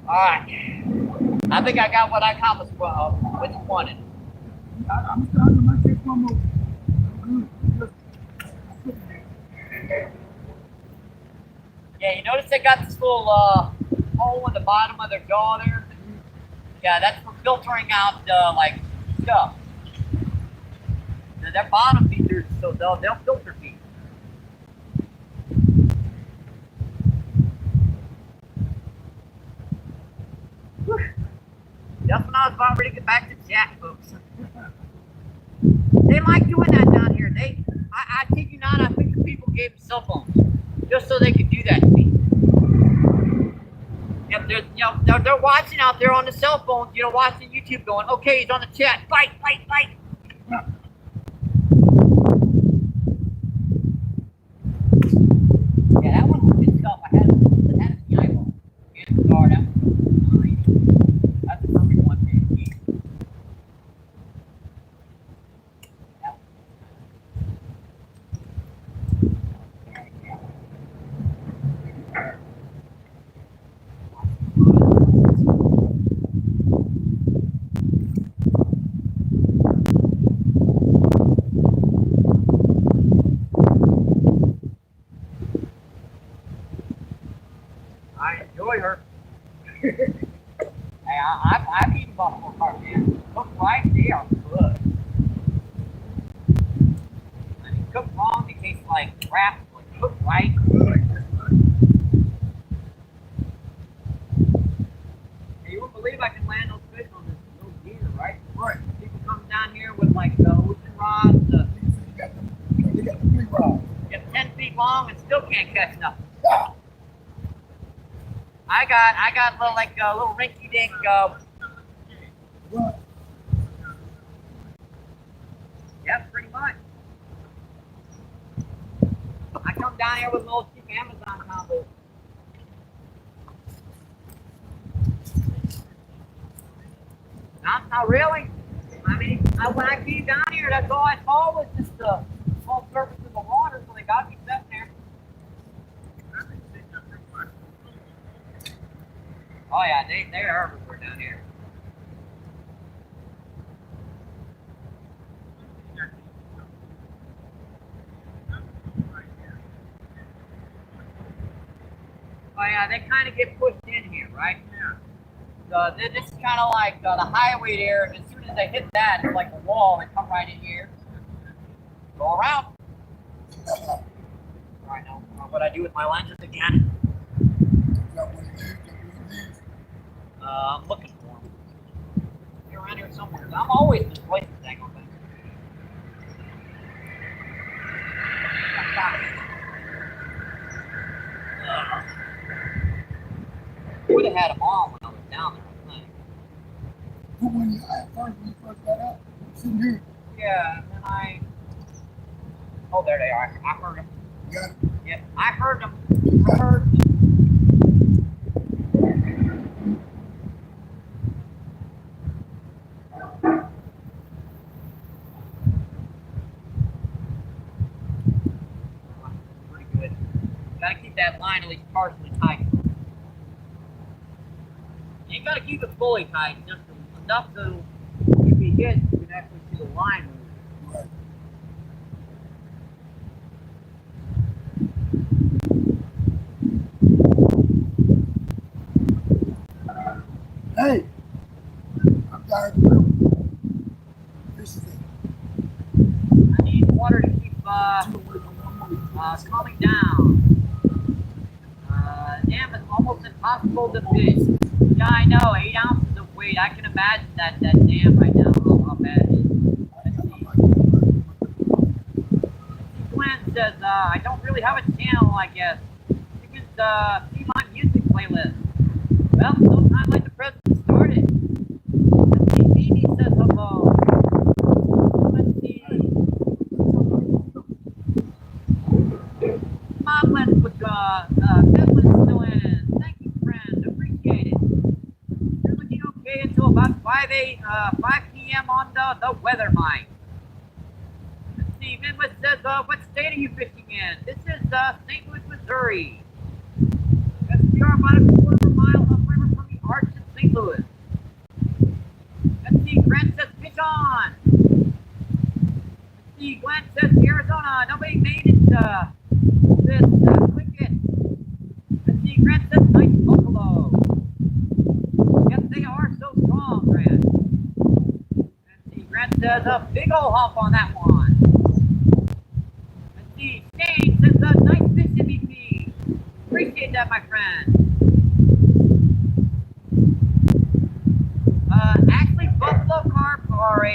All right. I think I got what I accomplished. What you wanted. I'm starting to make this one more. I'm good. Yeah, you notice they got this little hole in the bottom of their jaw there? Yeah, that's for filtering out like stuff. They're bottom feeders, so they'll filter feed. Whew. Just when I was about ready to get back to chat, folks. They like doing that down here. I kid you not, I think the people gave them cell phones just so they could do that to me. Yep, they're watching out there on the cell phones, watching YouTube going, okay, he's on the chat, bite. Yeah, that one was good stuff. I had it in the eyeball. And the guard, that was fine. That's a perfect one to eat. I enjoy her. Hey, I've eaten buffalo carp, man. Cooked right, they are good. I mean, cooked wrong, they taste like crap. But cooked right, hey, you won't believe I can land those fish on this little gear, right? Right. People come down here with like the ocean rods, They got the big rod. get 10 feet long and still can't catch nothing. Yeah. I got little rinky dink. Right. Yep, pretty much. I come down here with a little cheap Amazon combo. Not really. I mean, when I came down here, that's all I saw was just the small surface of the water, so they got me sitting there. Oh yeah, they are everywhere down here. Oh yeah, they kind of get pushed in here, right? Yeah. So this is kind of like the highway there, and as soon as they hit that, it's like a wall. They come right in here, go around. Right now, what I do with my lenses again. I'm looking for them. They're around here somewhere. I'm always misplacing things on things. Would have had them on when I was down there, I think. But when you first got out, sitting here, Yeah, and then oh, there they are. I heard them. you got it. Yeah, I heard them. I heard them. Pretty good. Gotta keep that line at least partially tight. You ain't gotta keep it fully tight, just enough so if you hit, you can actually see the line move. Right. Hey, I'm tired of the fish is in. I need water to keep calming down. Damn, it's almost impossible to fish. Yeah, I know, 8 ounces of weight. I can imagine that dam right now, how bad it is. Let's see. Glenn says, I don't really have a channel, I guess. You can see my music playlist. Well, sometime like the president started. Let's see, Phoebe says hello. Let's see. Moblin with Kevlin's still in. Thank you, friend. Appreciate it. You're looking 5 p.m. on the weather mic. Let's see, Midwest says, what state are you fishing in? This is St. Louis, Missouri. Yes, we are about a quarter of a mile upriver from the Arch in St. Louis. Let's see, Grant says, fish on. Let's see, Glenn says, Arizona. Nobody made it this quicket. Let's see, Grant says, nice buffalo. Yes, they are so strong, Grant. Let's see, Grant says, a big old hump on that one. Let's see, Shane says, nice fish MVP. Appreciate that, my friend. Actually, buffalo carp are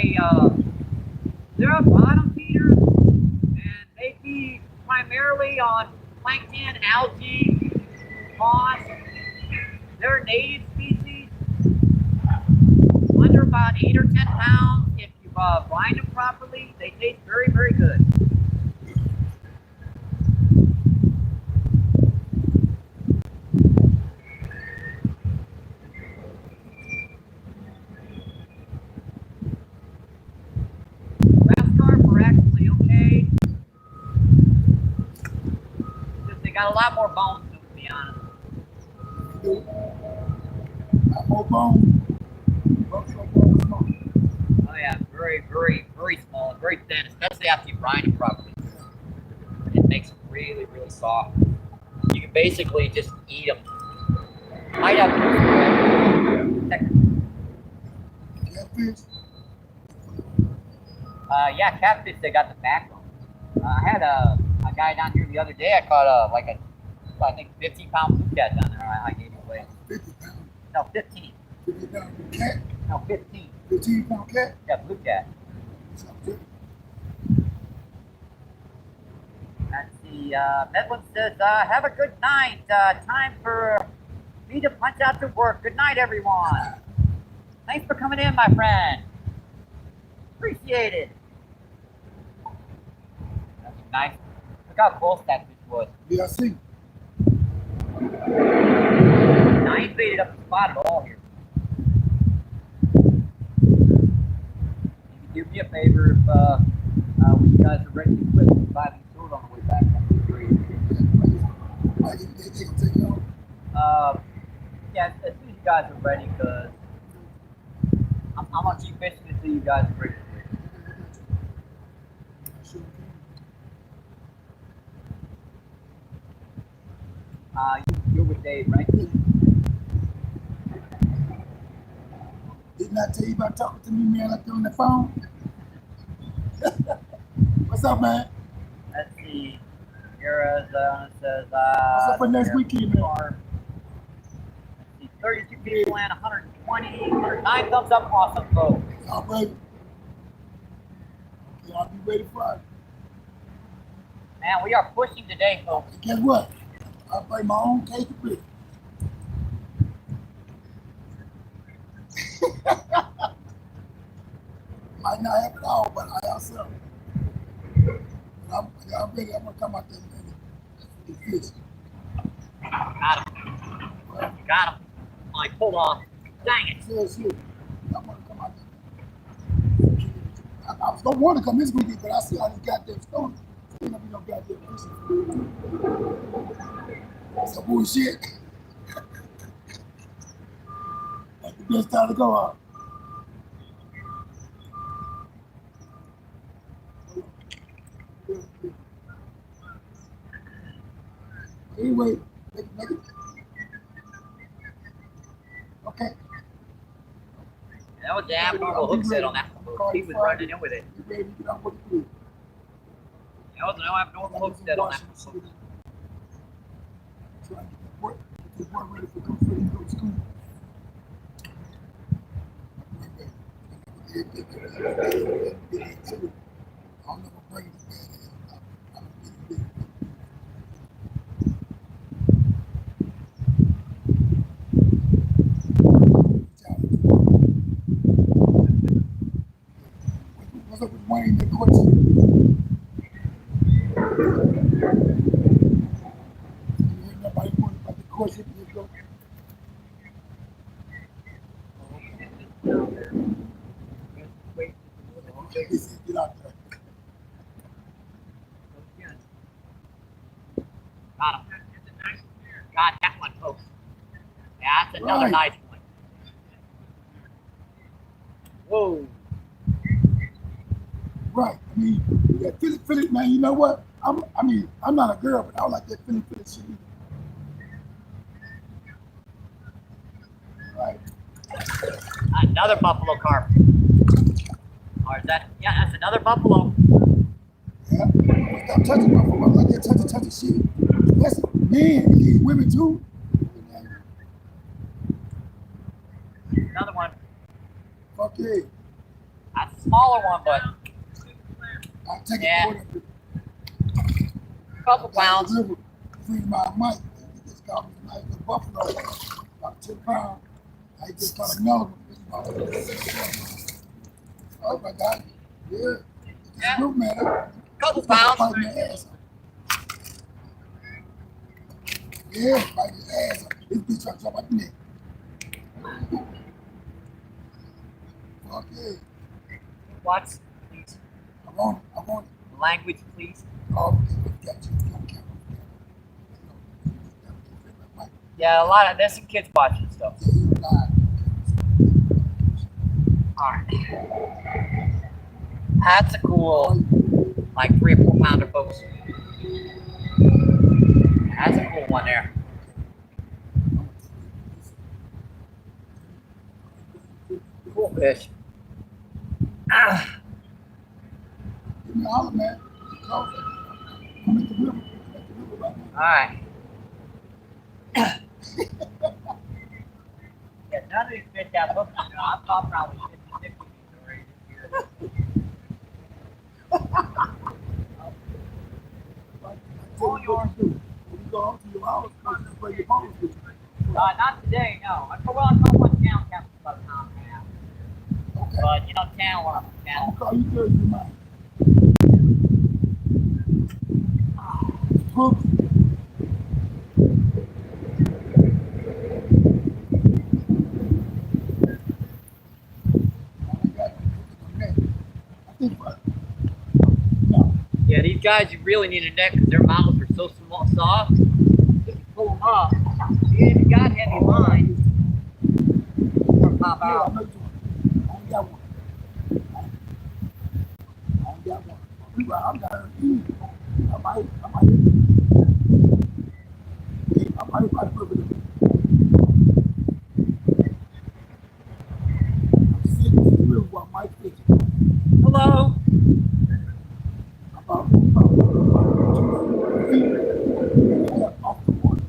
they're a bottom feeder, and they feed primarily on plankton, algae, moss. They're a native species. Under about 8 or 10 pounds. If you brine them properly, they taste very, very good. Got a lot more bones, to be honest. Got more bones. Oh yeah, very, very, very small and very thin, especially after you brine them properly. It makes them really, really soft. You can basically just eat them. Might have catfish. Yeah, catfish. They got the back on. I had a guy down here the other day. I caught I think 50-pound blue cat down there. I gave away. 50 pounds. No, 15. 50 pound cat. No, 15. 15-pound cat. Yeah, blue cat. Let's see. Medlin says, "Have a good night. Time for me to punch out to work. Good night, everyone. Thanks for coming in, my friend. Appreciate it." That's nice. Look how close that fish was. Yeah, I see. I ain't baited up the spot at all here. You can do me a favor if when you guys are ready to quit, buy me food on the way back. That'd be great. They can take it off. Yeah, as soon as you guys are ready, because I'm gonna keep fishing until you guys are ready. You're with Dave, right? Didn't I tell you about talking to me, man, like you're on the phone? What's up, man? Let's see. Arizona says, what's up for next weekend, man? Let's see, 32 people and 120, 109 thumbs up. Awesome, folks. Y'all ready? Okay, I'll be ready Friday. Man, we are pushing today, folks. And guess what? I'll bring my own cake of beer. Might not have it all, but I have some. I'm ready. I'm gonna come out there, man, and fish. Got him. Got him. Like, hold on. Dang it. Seriously, I'm gonna come out there. I was gonna want to come this weekend, but I see all these goddamn storms. Ain't gonna be no goddamn fishing. Some bullshit. That's the best time to go out. Anyway, make it. Okay. That was the abnormal hook set on that one. He was running in with it. You ready to get on what to do? That was no abnormal hook set on that one. Trying to get this boy ready for go to school. I'll never bring it back. What's up with Wayne? The question. Nobody wondering about the question. Got him. Got that one, folks. Yeah, that's another Right. nice one. Whoa. Right. I mean, that Philly, man, you know what? I'm not a girl, but I don't like that Philly shit either. Right. Another buffalo carp. Or is that? Yeah, that's another buffalo. Yeah. Stop touching my phone. I like that touchy shit. That's men, and women too. Another one. Fuck yeah. That's a smaller one, but I'll take yeah. it for A couple pounds. Free my mic. He just got me a nice little buffalo. About 10 pounds. I just got another one. Oh my God. Yeah. Yeah. Group, man. Couple pounds. Biting their ass up. Yeah, biting his ass up. This bitch trying to jump out the neck. Fuck yeah. What? Please. I want it. Language, please. Oh, got you. Yeah, a lot of there's some kids watching stuff. Alright. That's a cool, like 3 or 4 pounder, folks. That's a cool one there. Cool fish. Ah. Give me a holler, man. I'm at the river. Right now. Alright. Yeah, none of these fish have hooks. You know, I'm talking probably 50, 60 already this year. All yours. When you go home to your house, you just play your phones with you. Not today, no. I caught one town captain about a pound and a half. Okay. But you know, town. I'll call you Thursday night. Brooks. Yeah, these guys, you really need a net because their mouths are so small, soft. If you pull them up, even if you got heavy lines, they'll pop out. I only got one. I'm got her easy. I might put it in. I'm sitting in the river while Mike fishing. Hello. About 2 feet off the water.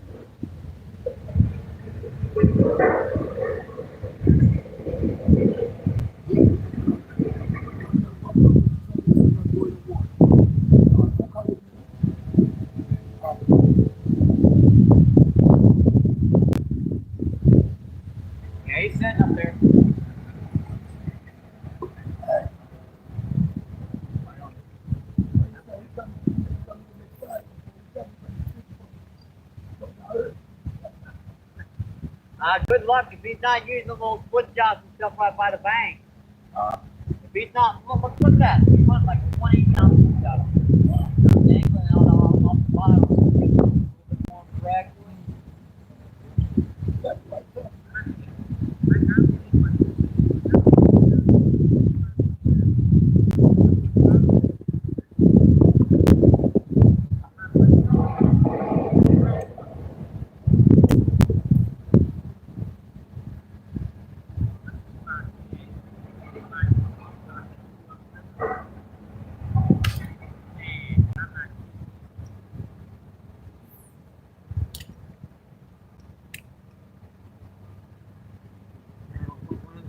Yeah, he's sitting up there. Good luck if he's not using those wood jobs and stuff right by the bank. If he's not, look at that. He wants like a 20-pound wood job. Dangling out off the bottom. A little bit more correct.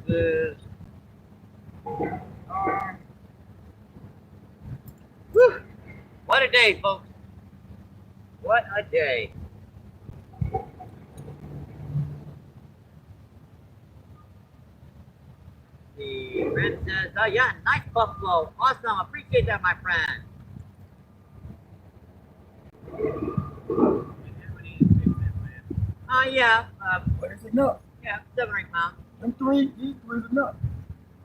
This. Whew. What a day, folks. What a day. The red says, oh yeah, nice buffalo. Awesome. Appreciate that, my friend. Yeah. Where's enough? Yeah, 7 or 8 pounds. These three's enough.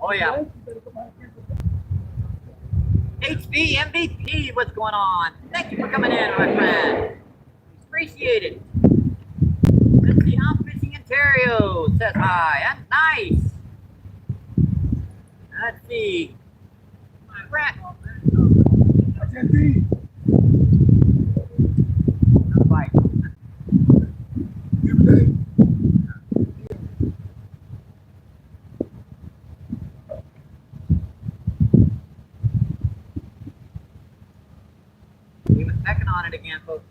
Oh yeah. You better come out here. HB, MBP, what's going on? Thank you for coming in, my friend. Appreciate it. Let's see, I'm fishing Ontario. Says hi. And nice. Let's see. Brett. That's indeed. Right. Every day. We were pecking on it again, folks.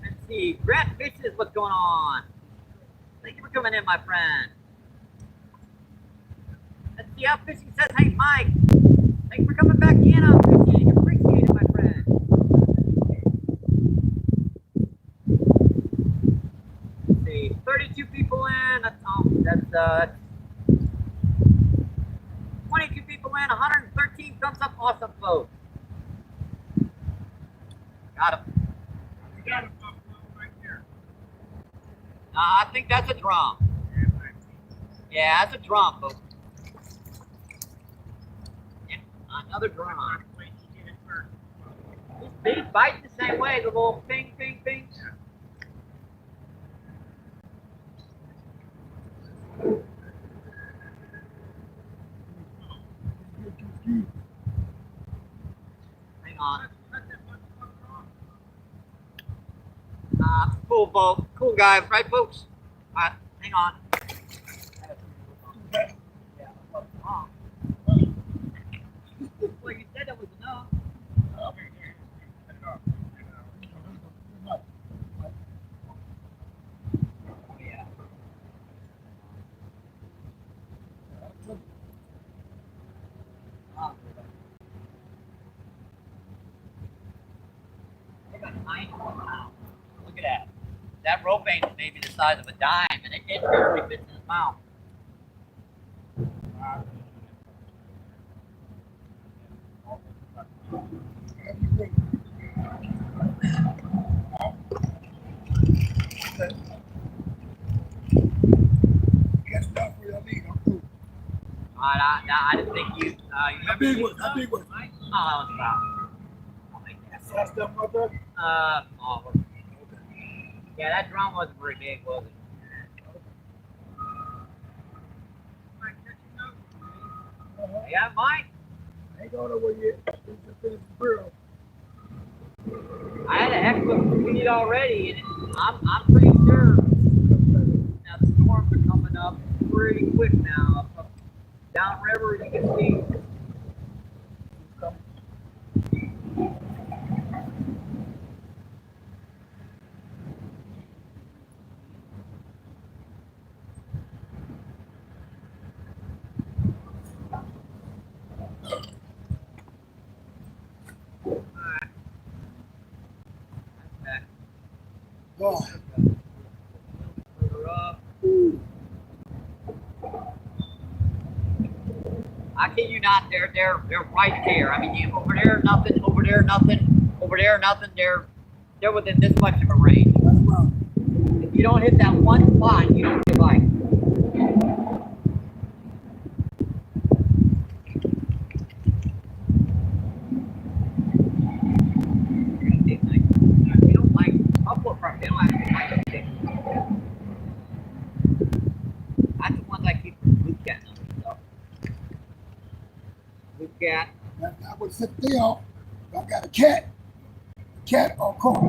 Let's see. Brett Fishes, what's going on? Thank you for coming in, my friend. Let's see how fishing says, hey, Mike. Thanks for coming back in on fishing. Appreciate it, my friend. Let's see. 32 people in. That's 22 people in. 113 thumbs up. Awesome, folks. Got him. We got a buffalo right there. I think that's a drum. Yeah, that's a drum, folks. Yeah, another drum. Wait, you get it first. He's biting the same way. The little ping, ping, ping. Hang on. Cool, folks. Cool guy, right, folks? Hang on. Well, you said that was enough. Yeah. Look at 91 pounds. Look at that. That rope ain't maybe the size of a dime, and it barely fits in his mouth. Catch enough for your lead. I'm cool. I didn't think you. You How remember big you- was it? How big was it? Oh, that was about. I'll make that. Saw stuff out there? Small. Yeah, that drum wasn't very big, was it? Yeah, Mike. Ain't going nowhere yet. We just finished the grill. I had a heck of a feed already, and I'm pretty sure now the storms are coming up pretty quick now. Up downriver, you can see. Oh, I kid you not, they're right there. I mean, you over there nothing, over there nothing, over there nothing. They're within this much of a range. that's right. If you don't hit that one spot, you don't get light. We don't like upward from them. I don't like them. That's the ones I keep from blue cat numbers. So. Blue cat. I would sit there. I got a cat or car.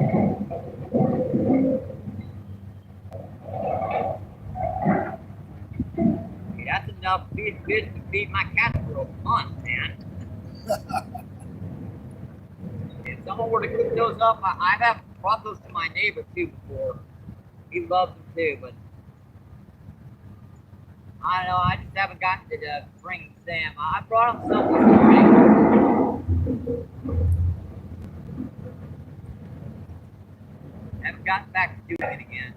Hey, that's enough feed fish to feed my cats for a month, man. If someone were to cook those up, I have brought those to my neighbor too before. He loves them too, but I don't know. I just haven't gotten to bring Sam. I brought him some this morning. Haven't gotten back to doing it again.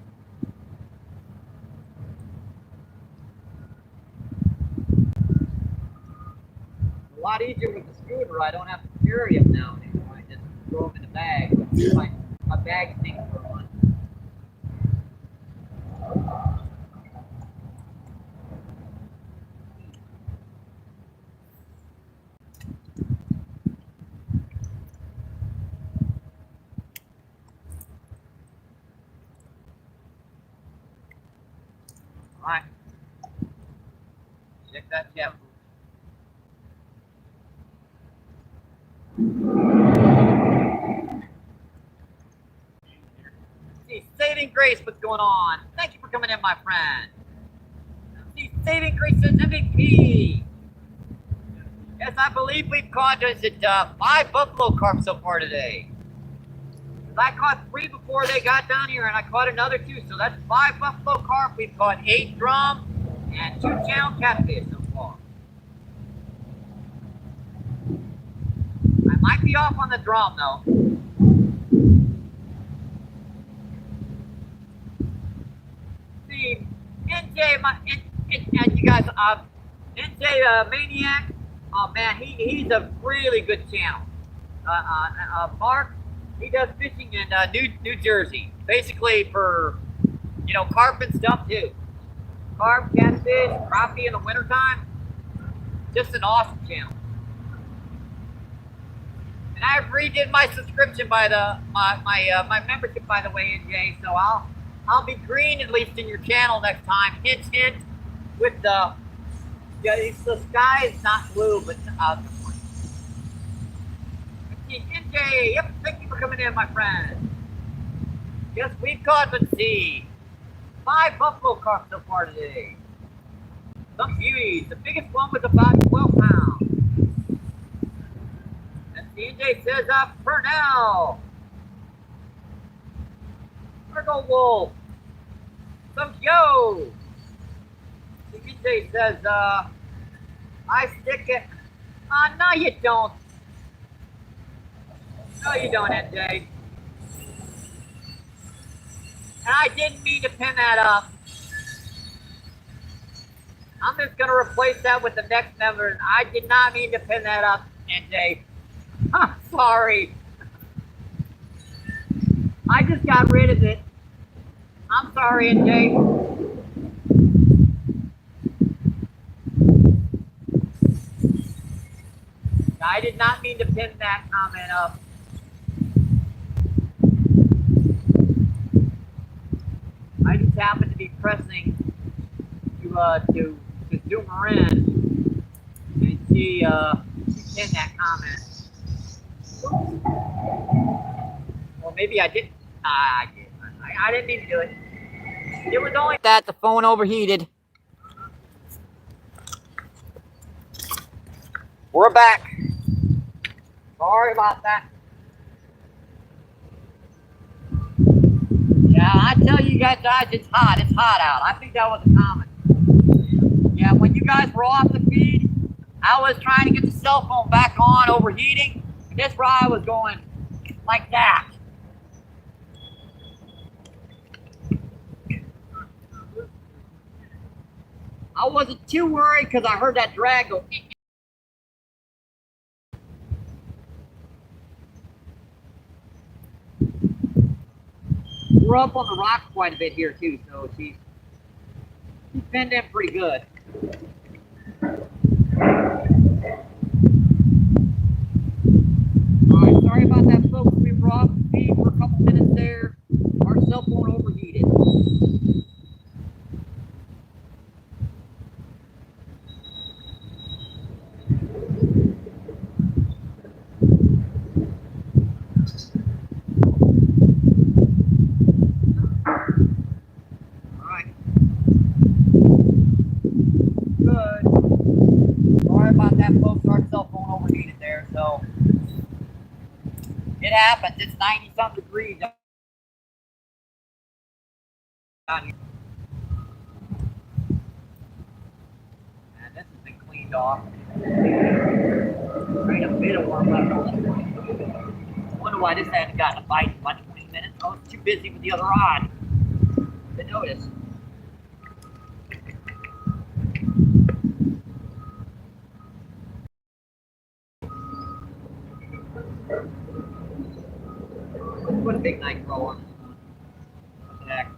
It's a lot easier with the scooter. I don't have to carry them now anymore. I just throw them in the bag. My bag stinks for a month. Alright. Check that chat. See, Saving Grace, what's going on? Thank you for coming in, my friend. See, Saving Grace says MVP. Yes, I believe we've caught 5 buffalo carp so far today. I caught 3 before they got down here, and I caught another 2. So that's 5 buffalo carp. We've caught 8 drum and 2 channel catfish so far. I might be off on the drum though. See, NJ, and you guys, NJ Maniac. Oh man, he's a really good channel. Mark, he does fishing in New Jersey, basically for, you know, carp and stuff too. Carp, catfish, crappie in the wintertime. Just an awesome channel. And I've redid my subscription by my membership, by the way, NJ. So I'll be green at least in your channel next time. Hint, hint. With the sky is not blue, but NJ, yep, thank you for coming in, my friend. Yes, we've caught, let's see, 5 buffalo carp so far today. Some beauties. The biggest one was about 12 pounds. And NJ says, Purnell. Virgo Wolf. Some yo. NJ says, I stick it. No, you don't. No, you don't, NJ. And I didn't mean to pin that up. I'm just going to replace that with the next member. I did not mean to pin that up, NJ. I'm sorry. I just got rid of it. I'm sorry, NJ. I did not mean to pin that comment up. I just happened to be pressing to zoom her in, and she pinned that comment. Or maybe I didn't. I did. I didn't mean to do it. It was only that the phone overheated. We're back. Sorry about that. Yeah, I tell you guys, it's hot. It's hot out. I think that was a comment. Yeah, when you guys were off the feed, I was trying to get the cell phone back on, overheating. And this rod was going like that. I wasn't too worried because I heard that drag go. We're up on the rock quite a bit here too, so she's pinned in pretty good. Alright, sorry about that, folks. We were off the feed for a couple minutes there. Our cell phone overheated. Happens. It's 90-something degrees down here. And this has been cleaned off. Right, a bit of warm left on this one. I wonder why this hadn't gotten a bite in about 20 minutes. I was too busy with the other rod to notice. What a big night throw on this one. What the heck?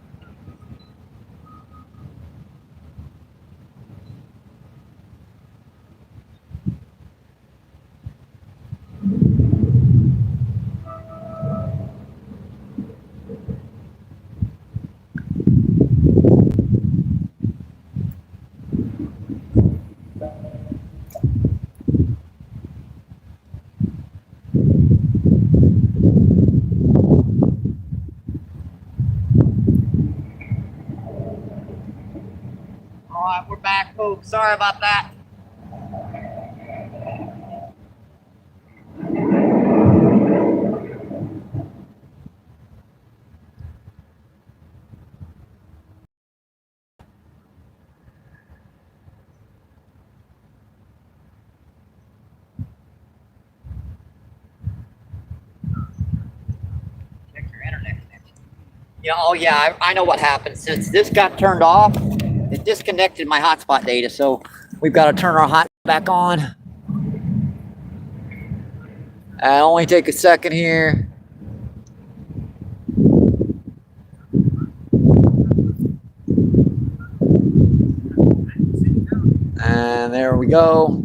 folks. Sorry about that. Check your internet connection. Yeah, oh yeah, I know what happened. Since this got turned off, it disconnected my hotspot data, so we've got to turn our hot back on. Only take a second here. And there we go.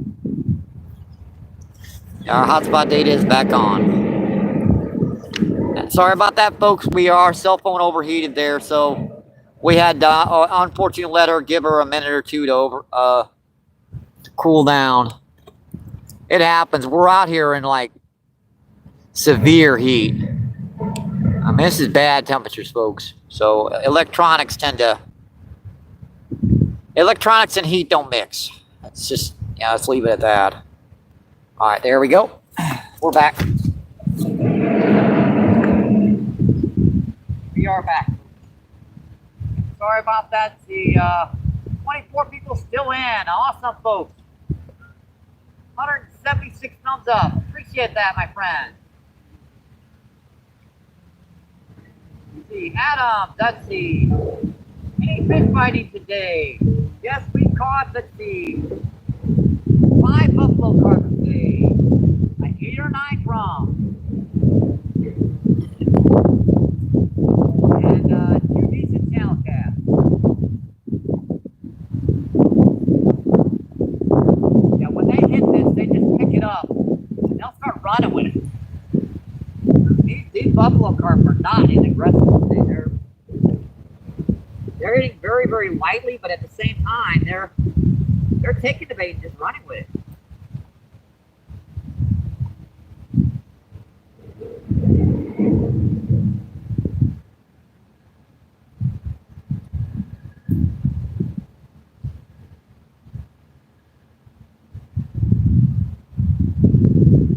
Our hotspot data is back on. Sorry about that, folks. Our cell phone overheated there, so we had unfortunately let her give her a minute or two to cool down. It happens. We're out here in like severe heat. I mean, this is bad temperatures, folks. So electronics and heat don't mix. It's just, yeah, let's leave it at that. All right, there we go. We're back. We are back. Sorry about that. The 24 people still in. Awesome, folks. 176 thumbs up. Appreciate that, my friend. Let's see, Adam, let's see. Any fish fighting today? Yes, we caught, let's see, 5 buffalo carp today. 8 or 9 drums. And 2 decent channel casts. Yeah, when they hit this, they just pick it up. And they'll start running with it. These buffalo carp are not aggressive. They're hitting very, very lightly, but at the same time, they're taking the bait and just running with it.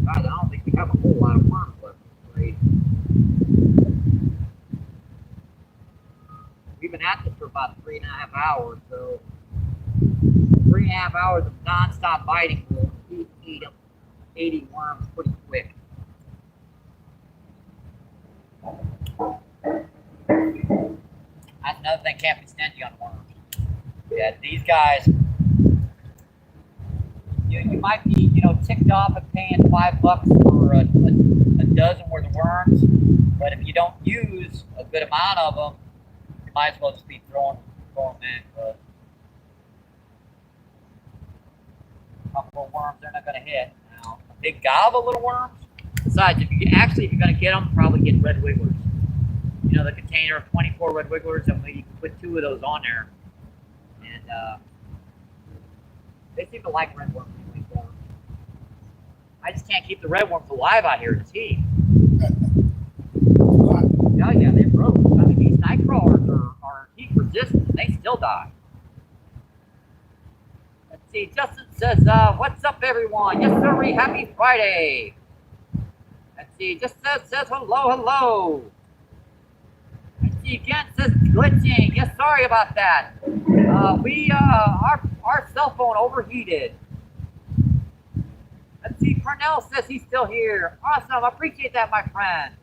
Guys, I don't think we have a whole lot of worms left. We've been at this for about 3.5 hours, so 3.5 hours of non-stop biting will eat 80 worms pretty quick. That's another thing, can't be stingy on worms. Yeah, these guys, you might be, ticked off at paying $5 for a dozen worth of worms, but if you don't use a good amount of them, you might as well just be throwing them in. But a couple of worms, they're not going to hit. Now, a big gob of little worms. Besides, if you're going to get them, probably get red wigglers. The container of 24 red wigglers, and you can put 2 of those on there, and they seem to like red worms. I just can't keep the red worms alive out here in this heat. Oh yeah, they broke. I mean, these night crawlers are heat resistant. They still die. Let's see. Justin says, "What's up, everyone? Yes, sir. Happy Friday." Let's see. Just says hello. Let's see. Again says glitching. Yes, sorry about that. Our cell phone overheated. Let's see, Cornell says he's still here. Awesome, I appreciate that, my friend.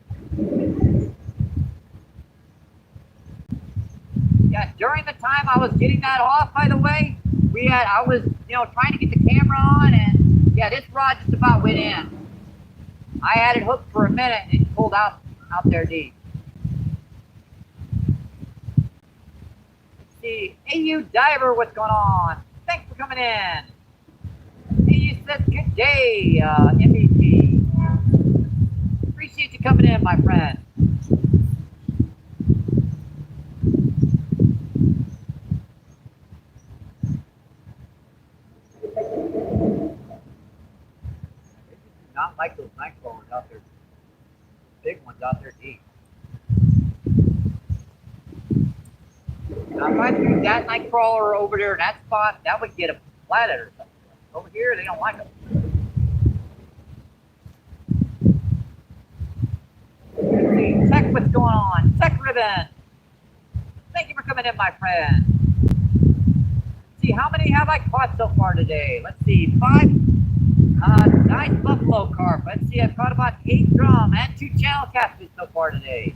Yeah, during the time I was getting that off, by the way, I was trying to get the camera on, and yeah, this rod just about went in. I had it hooked for a minute, and it pulled out there deep. Let's see, AU Diver, what's going on? Thanks for coming in. You said good day, MVP. Appreciate you coming in, my friend. Not like those night crawlers out there. Big ones out there deep. Now, if I threw that night crawler over there in that spot, that would get them flatted or something. Over here, they don't like them. Let's see, check what's going on. Check ribbon. Thank you for coming in, my friend. Let's see, how many have I caught so far today? Let's see, 5 nice buffalo carp. Let's see, I've caught about 8 drum and 2 channel catfish so far today.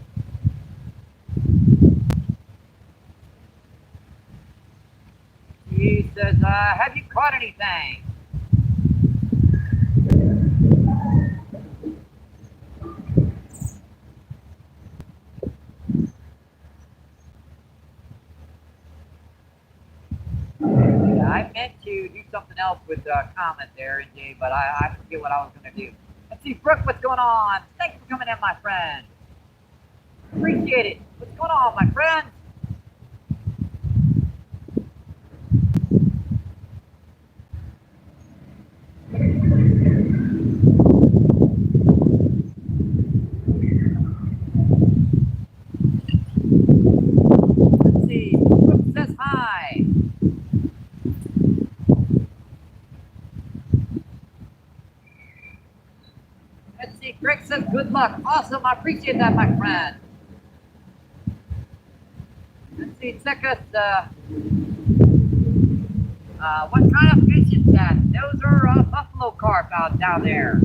He says, have you caught anything? Yeah, I meant to do something else with comment there, NJ, but I forget what I was going to do. Let's see, Brooke, what's going on? Thank you for coming in, my friend. Appreciate it. What's going on, my friend? Let's see, Brooke says hi. Let's see, Greg says good luck. Awesome, I appreciate that, my friend. Let's see, check us, what kind of fish is that? Those are buffalo carp out down there.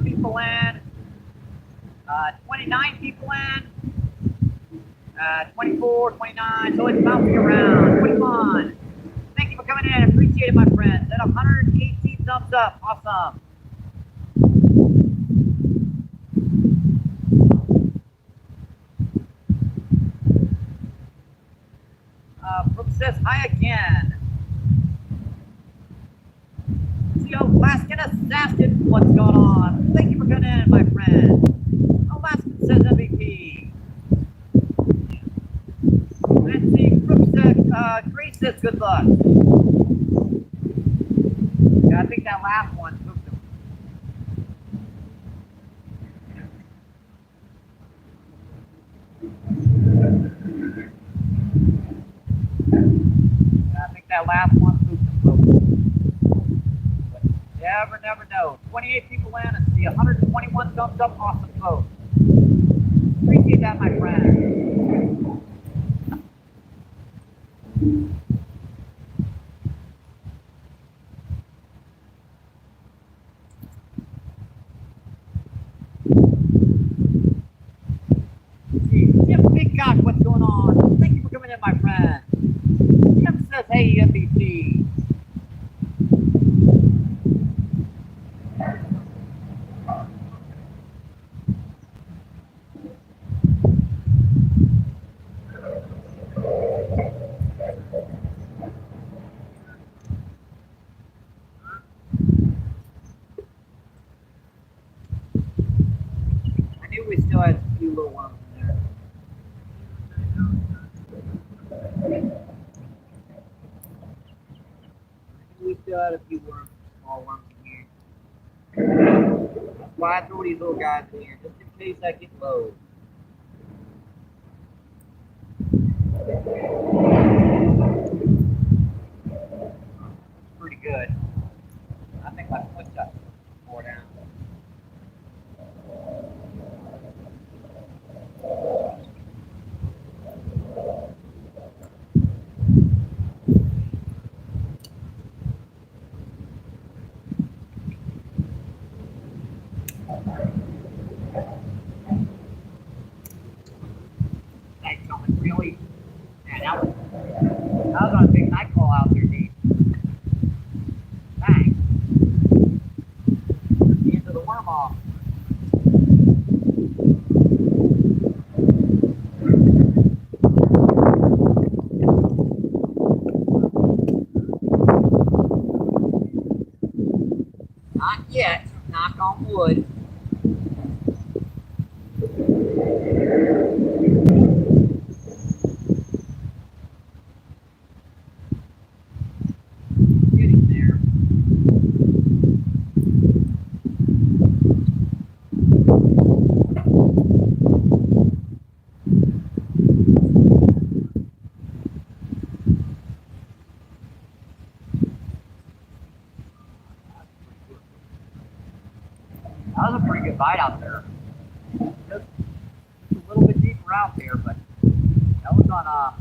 People in, 29 people in, 24, 29, so it's bouncing around, 21. Thank you for coming in, appreciate it, my friends. At 118 thumbs up, awesome. Brooke says hi again. Alaskan Assassin, what's going on? Thank you for coming in, my friend. Alaskan says MVP. Let's see, Brooke says, Grace says good luck. Yeah, I think that last one took them. Yeah, I think that last one took them. Never know. 28 people in and see 121 thumbs up, awesome folks. Appreciate that, my friend. Let's see, Jim Bigcock, what's going on? Thank you for coming in, my friend. Jim says, hey, MVP. We still had a few little ones in there. We still had a few worms, small worms in here. That's why I throw these little guys in here, just in case I get low. Pretty good. I think my foot got more down. Night coming, really? Man, that was on a big night call out there, Dean. Bang. The end of the worm off. Not yet. Knock on wood. That was a pretty good bite out there. Just a little bit deeper out there, but that was on a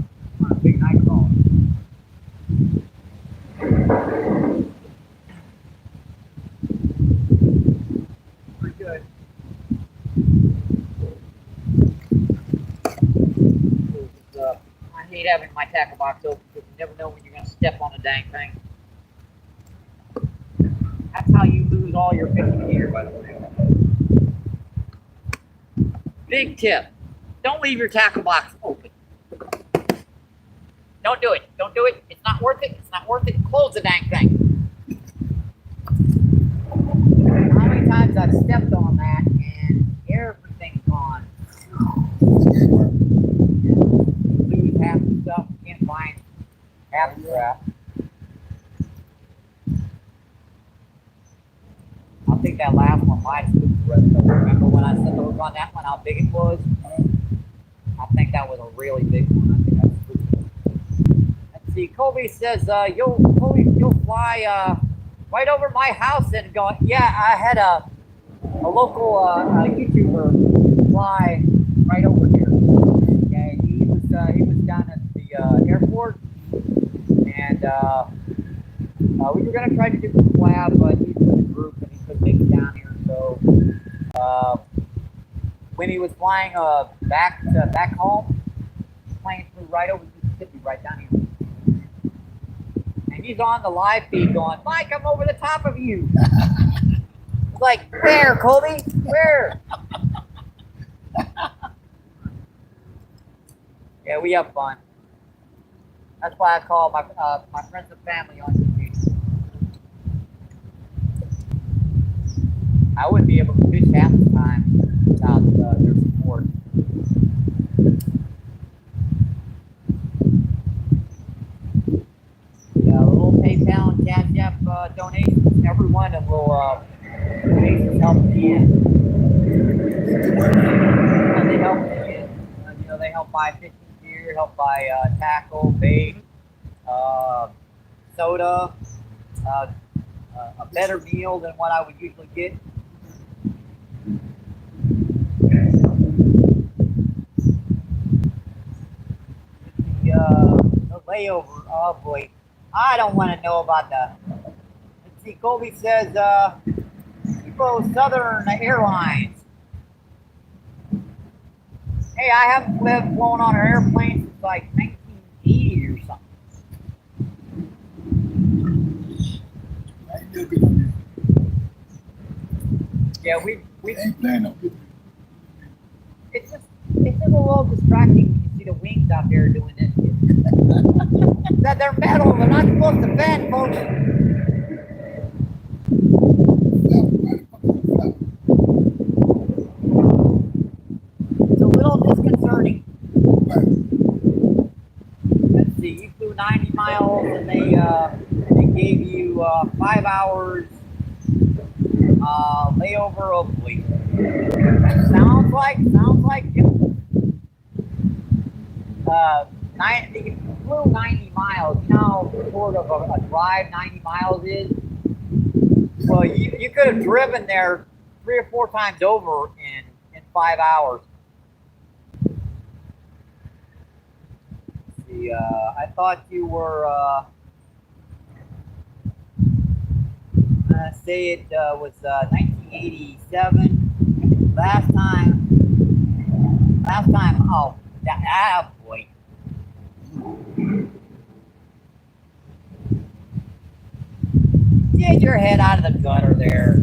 big night call. Pretty good. I hate having my tackle box open because you never know when you're going to step on the dang thing. That's how you lose all your fishing gear, by the way. Big tip. Don't leave your tackle box open. Don't do it. Don't do it. It's not worth it. It's not worth it. Close the dang thing. How many times I've stepped on that and everything's gone. Lose half the stuff. Can't find half the crap. I think that last one might have spooked the rest of it. Remember when I said the hook on that one, how big it was? I think that was a really big one. I think I spooked it. Let's see. Colby says, you'll fly right over my house and go. Yeah, I had a local YouTuber fly right over here. Yeah, he was down at the airport, and we were gonna try to do the collab, but he's with the group and he couldn't make it down here. So when he was flying back home, plane flew right over Mississippi, right down here. And he's on the live feed going, Mike, I'm over the top of you. It's like, where, Colby? Where? Yeah, we have fun. That's why I call my friends and family on YouTube. I wouldn't be able to fish half the time without their support. Yeah, a little PayPal and Cash App donations. Everyone of little donations help me in. They help me in. They help buy fishing gear, help buy tackle, bait, soda, a better meal than what I would usually get. The layover, oh boy, I don't want to know about the. Let's see, Colby says, Evo Southern Airlines. Hey, I haven't flown on an airplane since like 1980 or something. Yeah, we ain't playing no good. It's just a little distracting when you see the wings out there doing this. That they're metal, they're not supposed to bend, folks. It's a little disconcerting. Let's see, you flew 90 miles and they gave you 5 hours layover hopefully. Sounds like you flew 90 miles. You know how short of a drive 90 miles is? Well, you could have driven there 3 or 4 times over in 5 hours. Let's see, I thought you were say it was 1987. Last time, oh, boy. Get your head out of the gutter there.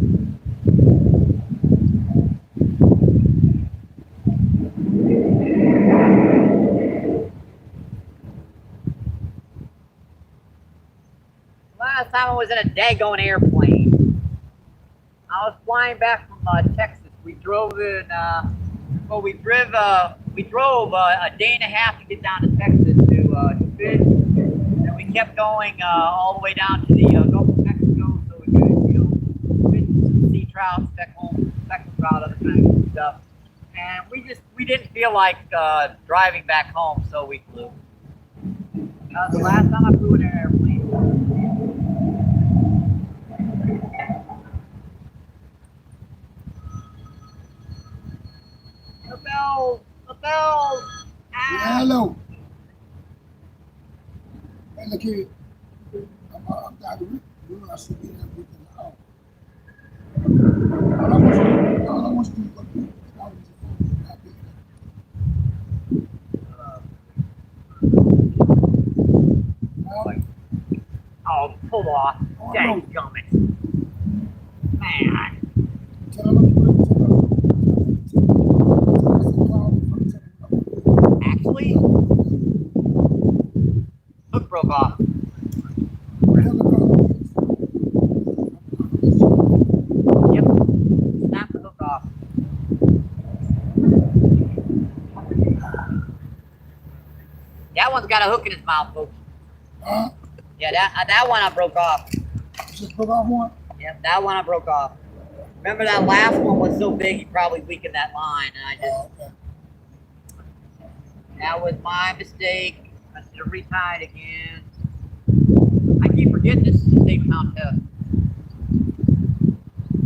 Last time I was in a daggone airplane. I was flying back from Texas. We drove in, we drove a day and a half to get down to Texas to fish. And we kept going all the way down to the Gulf of Mexico, so we could, fish some sea trout, speckled trout, other kinds of stuff. And we didn't feel like driving back home, so we flew. That was the last time I flew in an airplane. kid. I'm Dr. Rick. I should be there with the house. All I want you to do is go to the Oh, pull off. Dang gummit. Man. Actually, hook broke off. Yep. Snap the hook off. That one's got a hook in his mouth, folks. Yeah, that one I broke off. You just broke off one? Yep, that one I broke off. Remember that last one was so big he probably weakened that line, and I just... That was my mistake. I should have retied again. I keep forgetting this is a state amount test.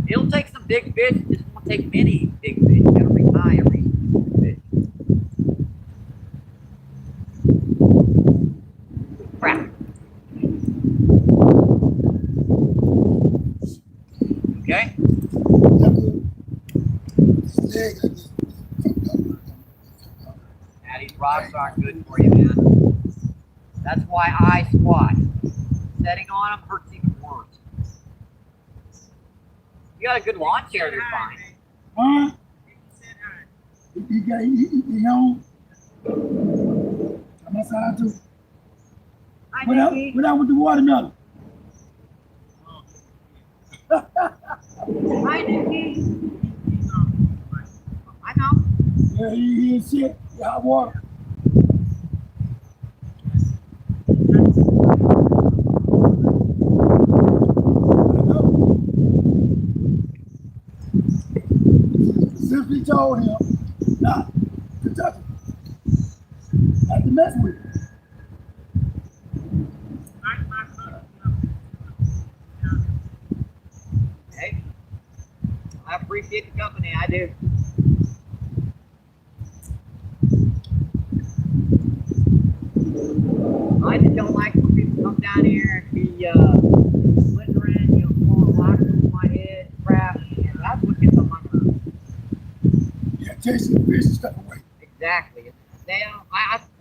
It'll take some big fish, it just won't take many big fish. You gotta retie every fish. Crap. Okay? Yeah, these rocks aren't good for you, man. That's why I squat. Setting on them hurts even worse. You got a good lawn chair, you're fine. Huh? You know, I'm outside too. What up with the watermelon? Hi, Nicky. I know. Yeah, he ain't shit. Hot water. Simply told him not to touch him. Not to mess with him. Hey, I appreciate the company, I do. I just don't like when people come down here and be slithering, throwing rocks over my head, crap, and that's what gets on my nerves. Yeah, chasing the fish and stuff away. Exactly.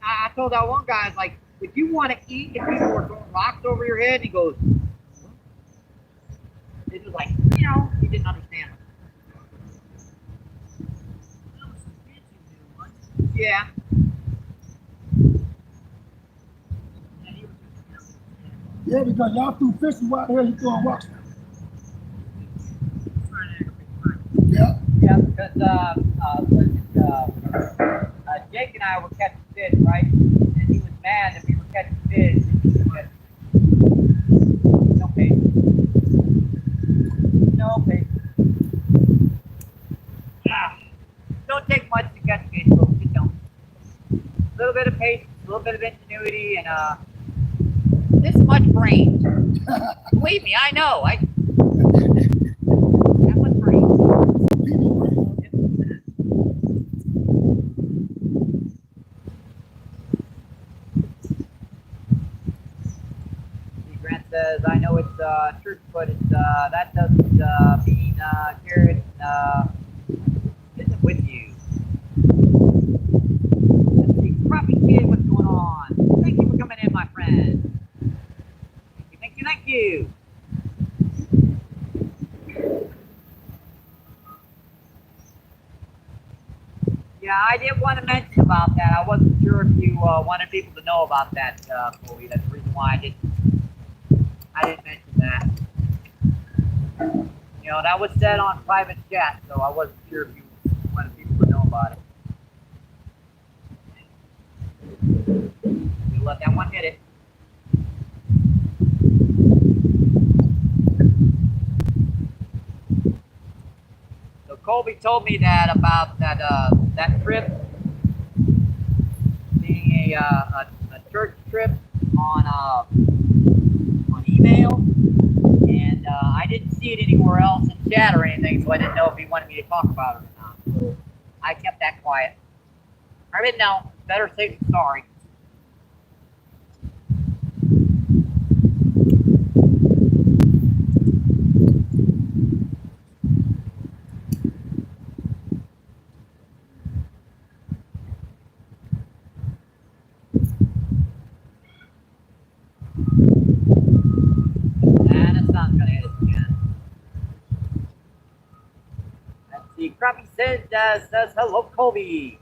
I told that one guy, I was like, would you want to eat if people were throwing rocks over your head? And he goes, it was like, he didn't understand. Yeah. Yeah, because y'all threw fishing while the hell you throwing rocks. Yeah. Yeah, because Jake and I were catching fish, right? And he was mad that we were catching fish. No patience. No patience. Don't take much to catch fish, folks. It don't. A little bit of patience, a little bit of ingenuity, and this much brains. Believe me, I know. That much brains. Grant says, I know it's church, but it's that doesn't mean Garrett isn't with you. Let's see, Scruffy Kid, what's going on? Thank you for coming in, my friend. Thank you. Yeah, I did want to mention about that. I wasn't sure if you wanted people to know about that, Chloe. That's the reason why I didn't mention that. That was said on private chat, so I wasn't sure if you wanted people to know about it. You let that one hit it. So Colby told me that about that trip being a church trip on email, and I didn't see it anywhere else in chat or anything, so I didn't know if he wanted me to talk about it or not. So I kept that quiet. I didn't know. Better safe than sorry. Crappie says hello, Colby.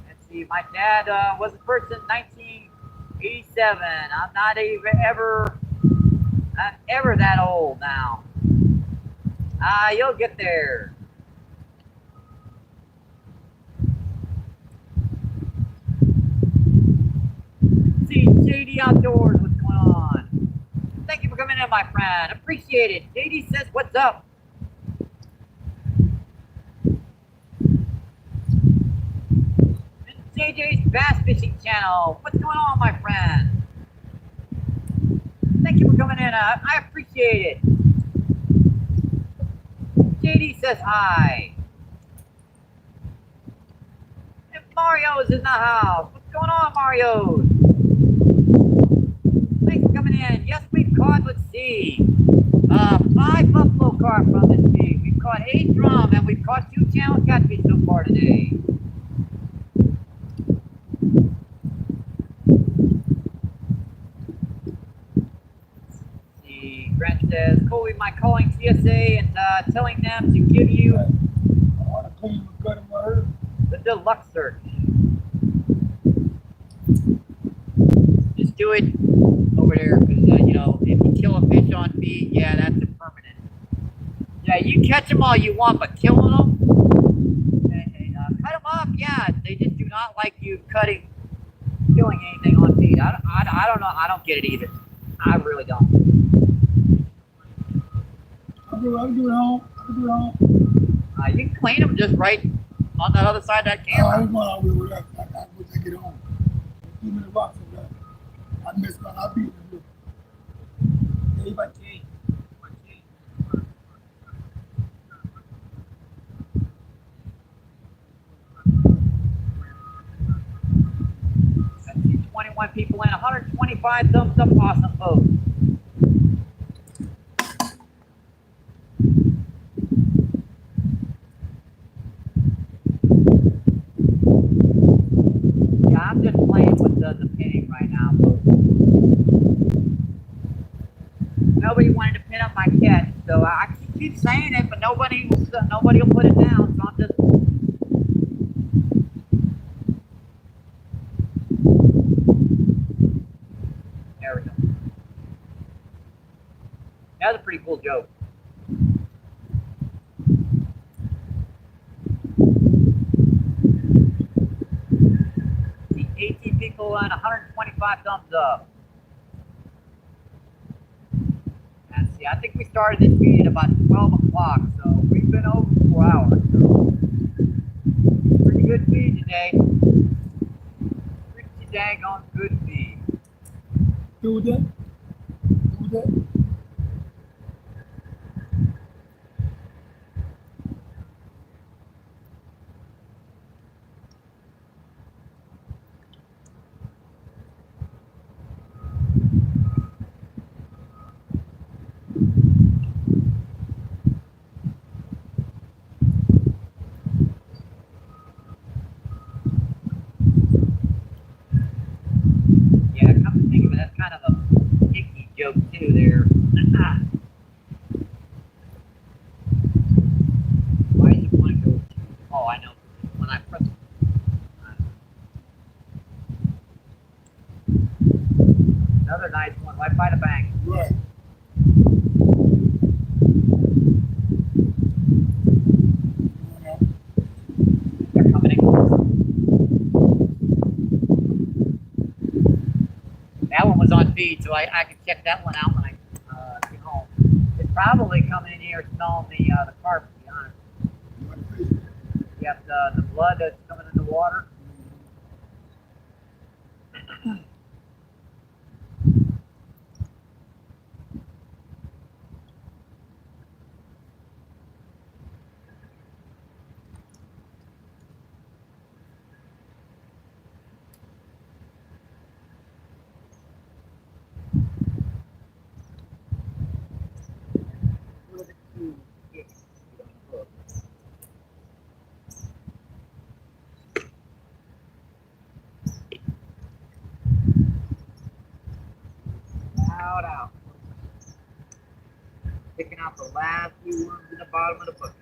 Let's see, my dad was the first in 1987. I'm not ever that old now. You'll get there. Let's see, JD Outdoors, what's going on? Thank you for coming in, my friend. Appreciate it. JD says, what's up? JJ's Bass Fishing Channel. What's going on, my friend? Thank you for coming in. I appreciate it. JD says hi. And Mario's in the house. What's going on, Mario? Thanks for coming in. Yes, we've caught, let's see, 5 buffalo carp from this week. We've caught 8 drum, and we've caught 2 channel catfish so far today. Brent says, Colby, my calling CSA and telling them to give you the deluxe search. Just do it over there, because you know, if you kill a fish on feed, yeah, that's a permanent. Yeah, you catch them all you want, but killing them, cut them up. Yeah, they just do not like you killing anything on feed. I don't know. I don't get it either. I really don't. I can do it home. You can clean them just right on the other side of that camera. I was going out with that. I would take it home. 2 minute rocks of that. I missed my. I beat it. Day by day. That's 21 people in, 125 thumbs up. Awesome, folks. I'm just playing with the pinning right now, folks. Nobody wanted to pin up my catch, so I keep saying it, but nobody will put it down. So I'm just. There we go. That was a pretty cool joke. See, 18 people and 125 thumbs up. And see, I think we started this feed at about 12 o'clock, so we've been over 4 hours. So pretty good feed today. Pretty daggone good feed. Do that. Yeah, come to think of it, that's kind of a icky joke too there. Why does it want to go? Oh, I know. When I press. Another nice one right by the bank. Right. They're coming in close. That one was on feed, so I could check that one out when I get home. It's probably coming in here smelling the carp, to be honest. You have the blood that's coming in the water. Out. Picking out the last few worms in the bottom of the bucket.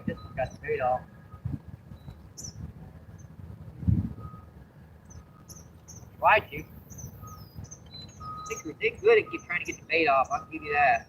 like this one got the bait off. Tried to. I think we did good at trying to get the bait off. I'll give you that.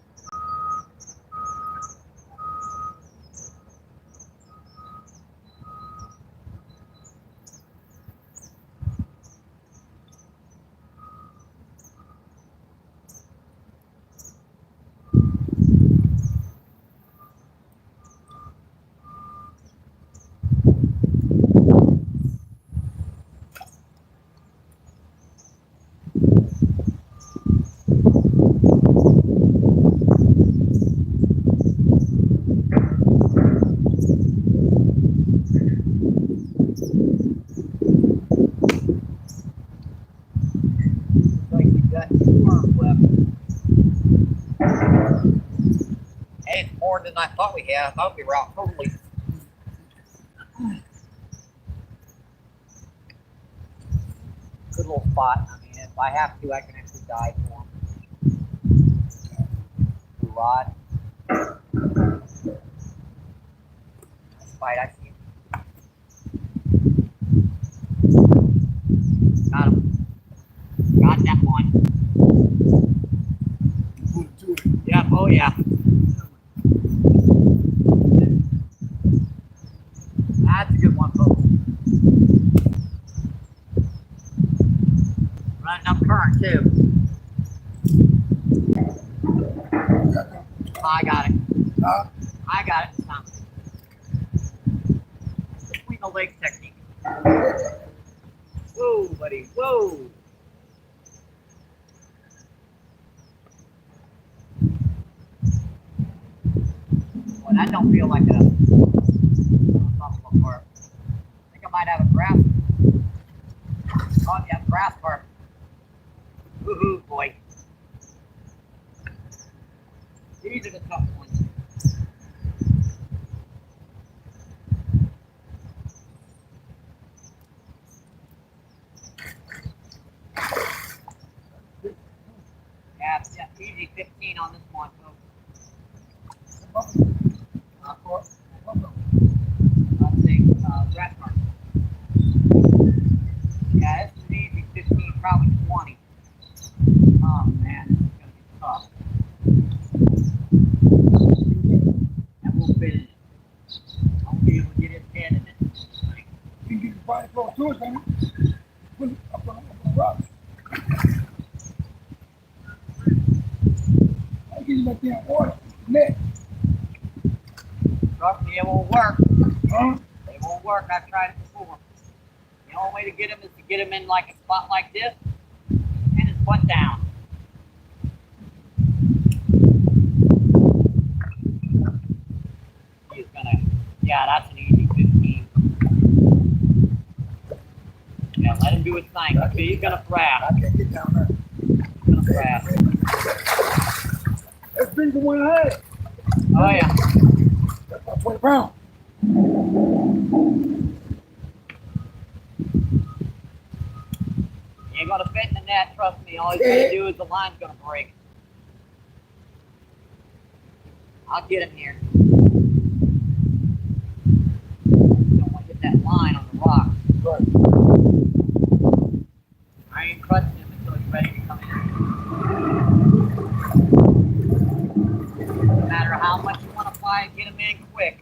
Like you got 2 worms left. Hey, it's more than I thought we had. I thought we were out totally. Good little spot. I mean, if I have to, I can actually dive for him. Blue rod. Nice fight, I see him. Got him. Got that one. Yeah, oh yeah. That's a good one, folks. Running up current, too. Oh, I got it. I got it this time. Between the legs technique. Whoa, buddy, whoa. Well, that don't feel like a carp. I think I might have a grass. Oh, yeah, grass carp. Woohoo, boy. These are the tough ones. Yeah, easy 15 on this one, folks. I'll say grass carp. Yeah, this is easy 15, probably 20. Oh man, it's gonna be tough. And we'll fit in it. I'll be able to get his head in it. You can get the body flow to it, can you? Put it up on the rocks. I'll give you that damn water. Net. Trust me, it won't work. Huh? It won't work. I've tried it before. The only way to get him is to get him in like a spot like this and his butt down. He's gonna, yeah, that's an easy 15. Yeah, let him do his thing. See, he's gonna thrash. I can't get down there. He's gonna thrash. That's bigger than one I had. Oh yeah. That's about 20 pounds. He ain't gonna fit in the net, trust me. All he's gonna do is the line's gonna break. I'll get him here. Don't want to get that line on the rock. Right. I ain't trusting him until he's ready to come in. No matter how much you want to fly, get him in quick.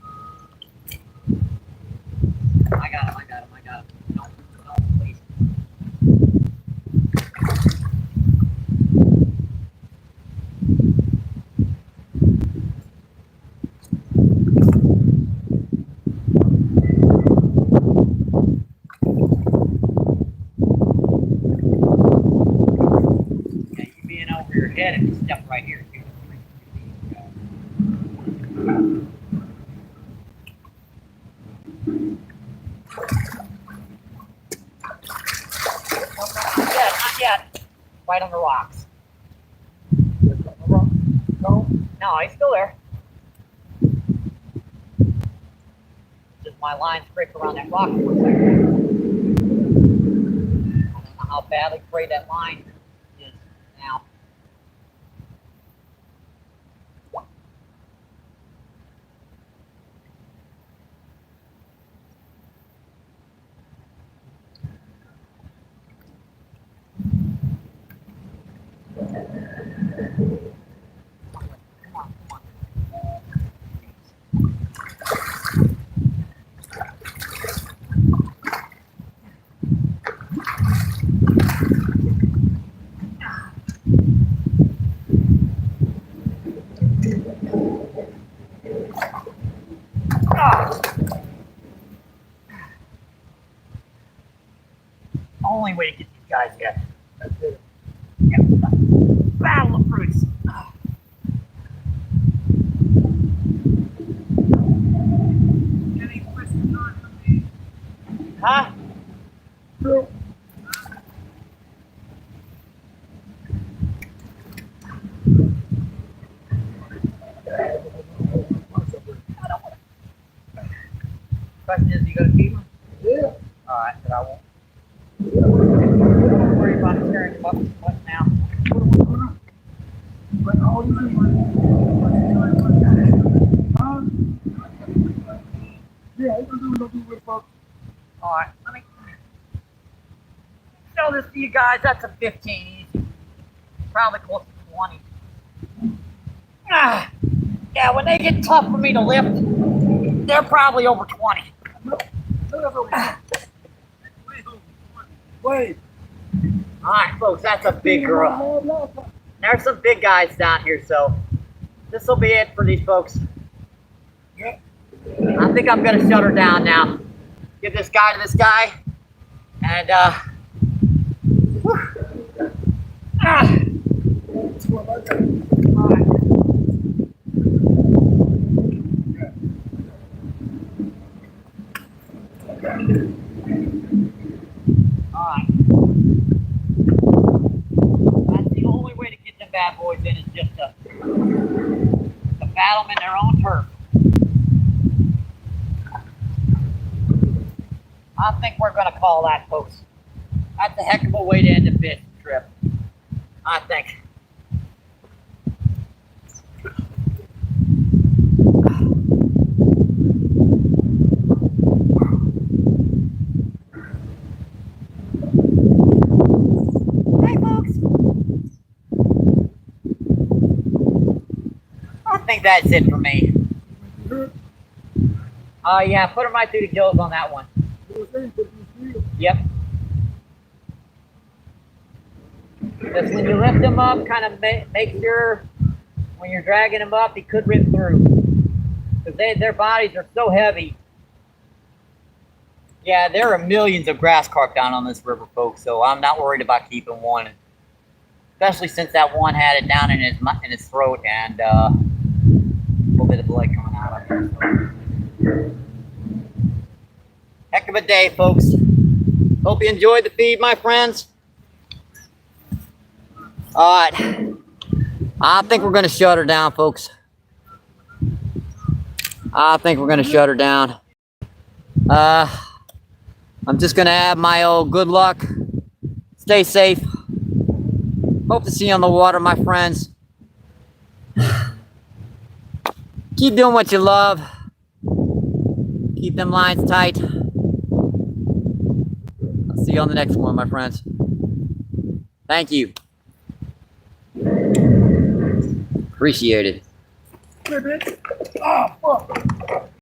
I got him. Don't please. Yeah, you being over your head and step right here. Too. Not yet. Right on the rocks. No. No, he's still there. Just my line scraped around that rock for a second. I don't know how badly frayed that line is now. Only way to get these guys yet. Yeah. Battle of fruits. Any questions on me? Huh? No. Question is, you gonna keep them? Yeah. Alright, but I won't. Don't worry about scaring them up much now. But all you do, yeah, it's gonna do with folks. Alright, let me show this to you guys. That's a 15 easy. Probably close to 20. Ah, yeah, when they get tough for me to lift, they're probably over 20. Wait. Alright, folks, that's a big girl. There's some big guys down here, so this will be it for these folks. Yeah. I think I'm gonna shut her down now. Give this guy to this guy, and whew. Ah. Alright. Alright. That's the only way to get them bad boys in, is just to battle them in their own turf. I think we're going to call that, folks. That's a heck of a way to end the fishing trip, I think. Hey, folks. I think that's it for me. Yeah, put them right through the gills on that one. Yep. Just when you lift them up, kind of make sure when you're dragging them up, he could rip through. Because their bodies are so heavy. Yeah, there are millions of grass carp down on this river, folks, so I'm not worried about keeping one. Especially since that one had it down in his throat and a little bit of blood coming out of it. So. Heck of a day, folks. Hope you enjoyed the feed, my friends. All right. I think we're going to shut her down, folks. I think we're going to shut her down. I'm just going to have my old good luck. Stay safe. Hope to see you on the water, my friends. Keep doing what you love. Keep them lines tight. I'll see you on the next one, my friends. Thank you. Appreciate it. Ah, fuck.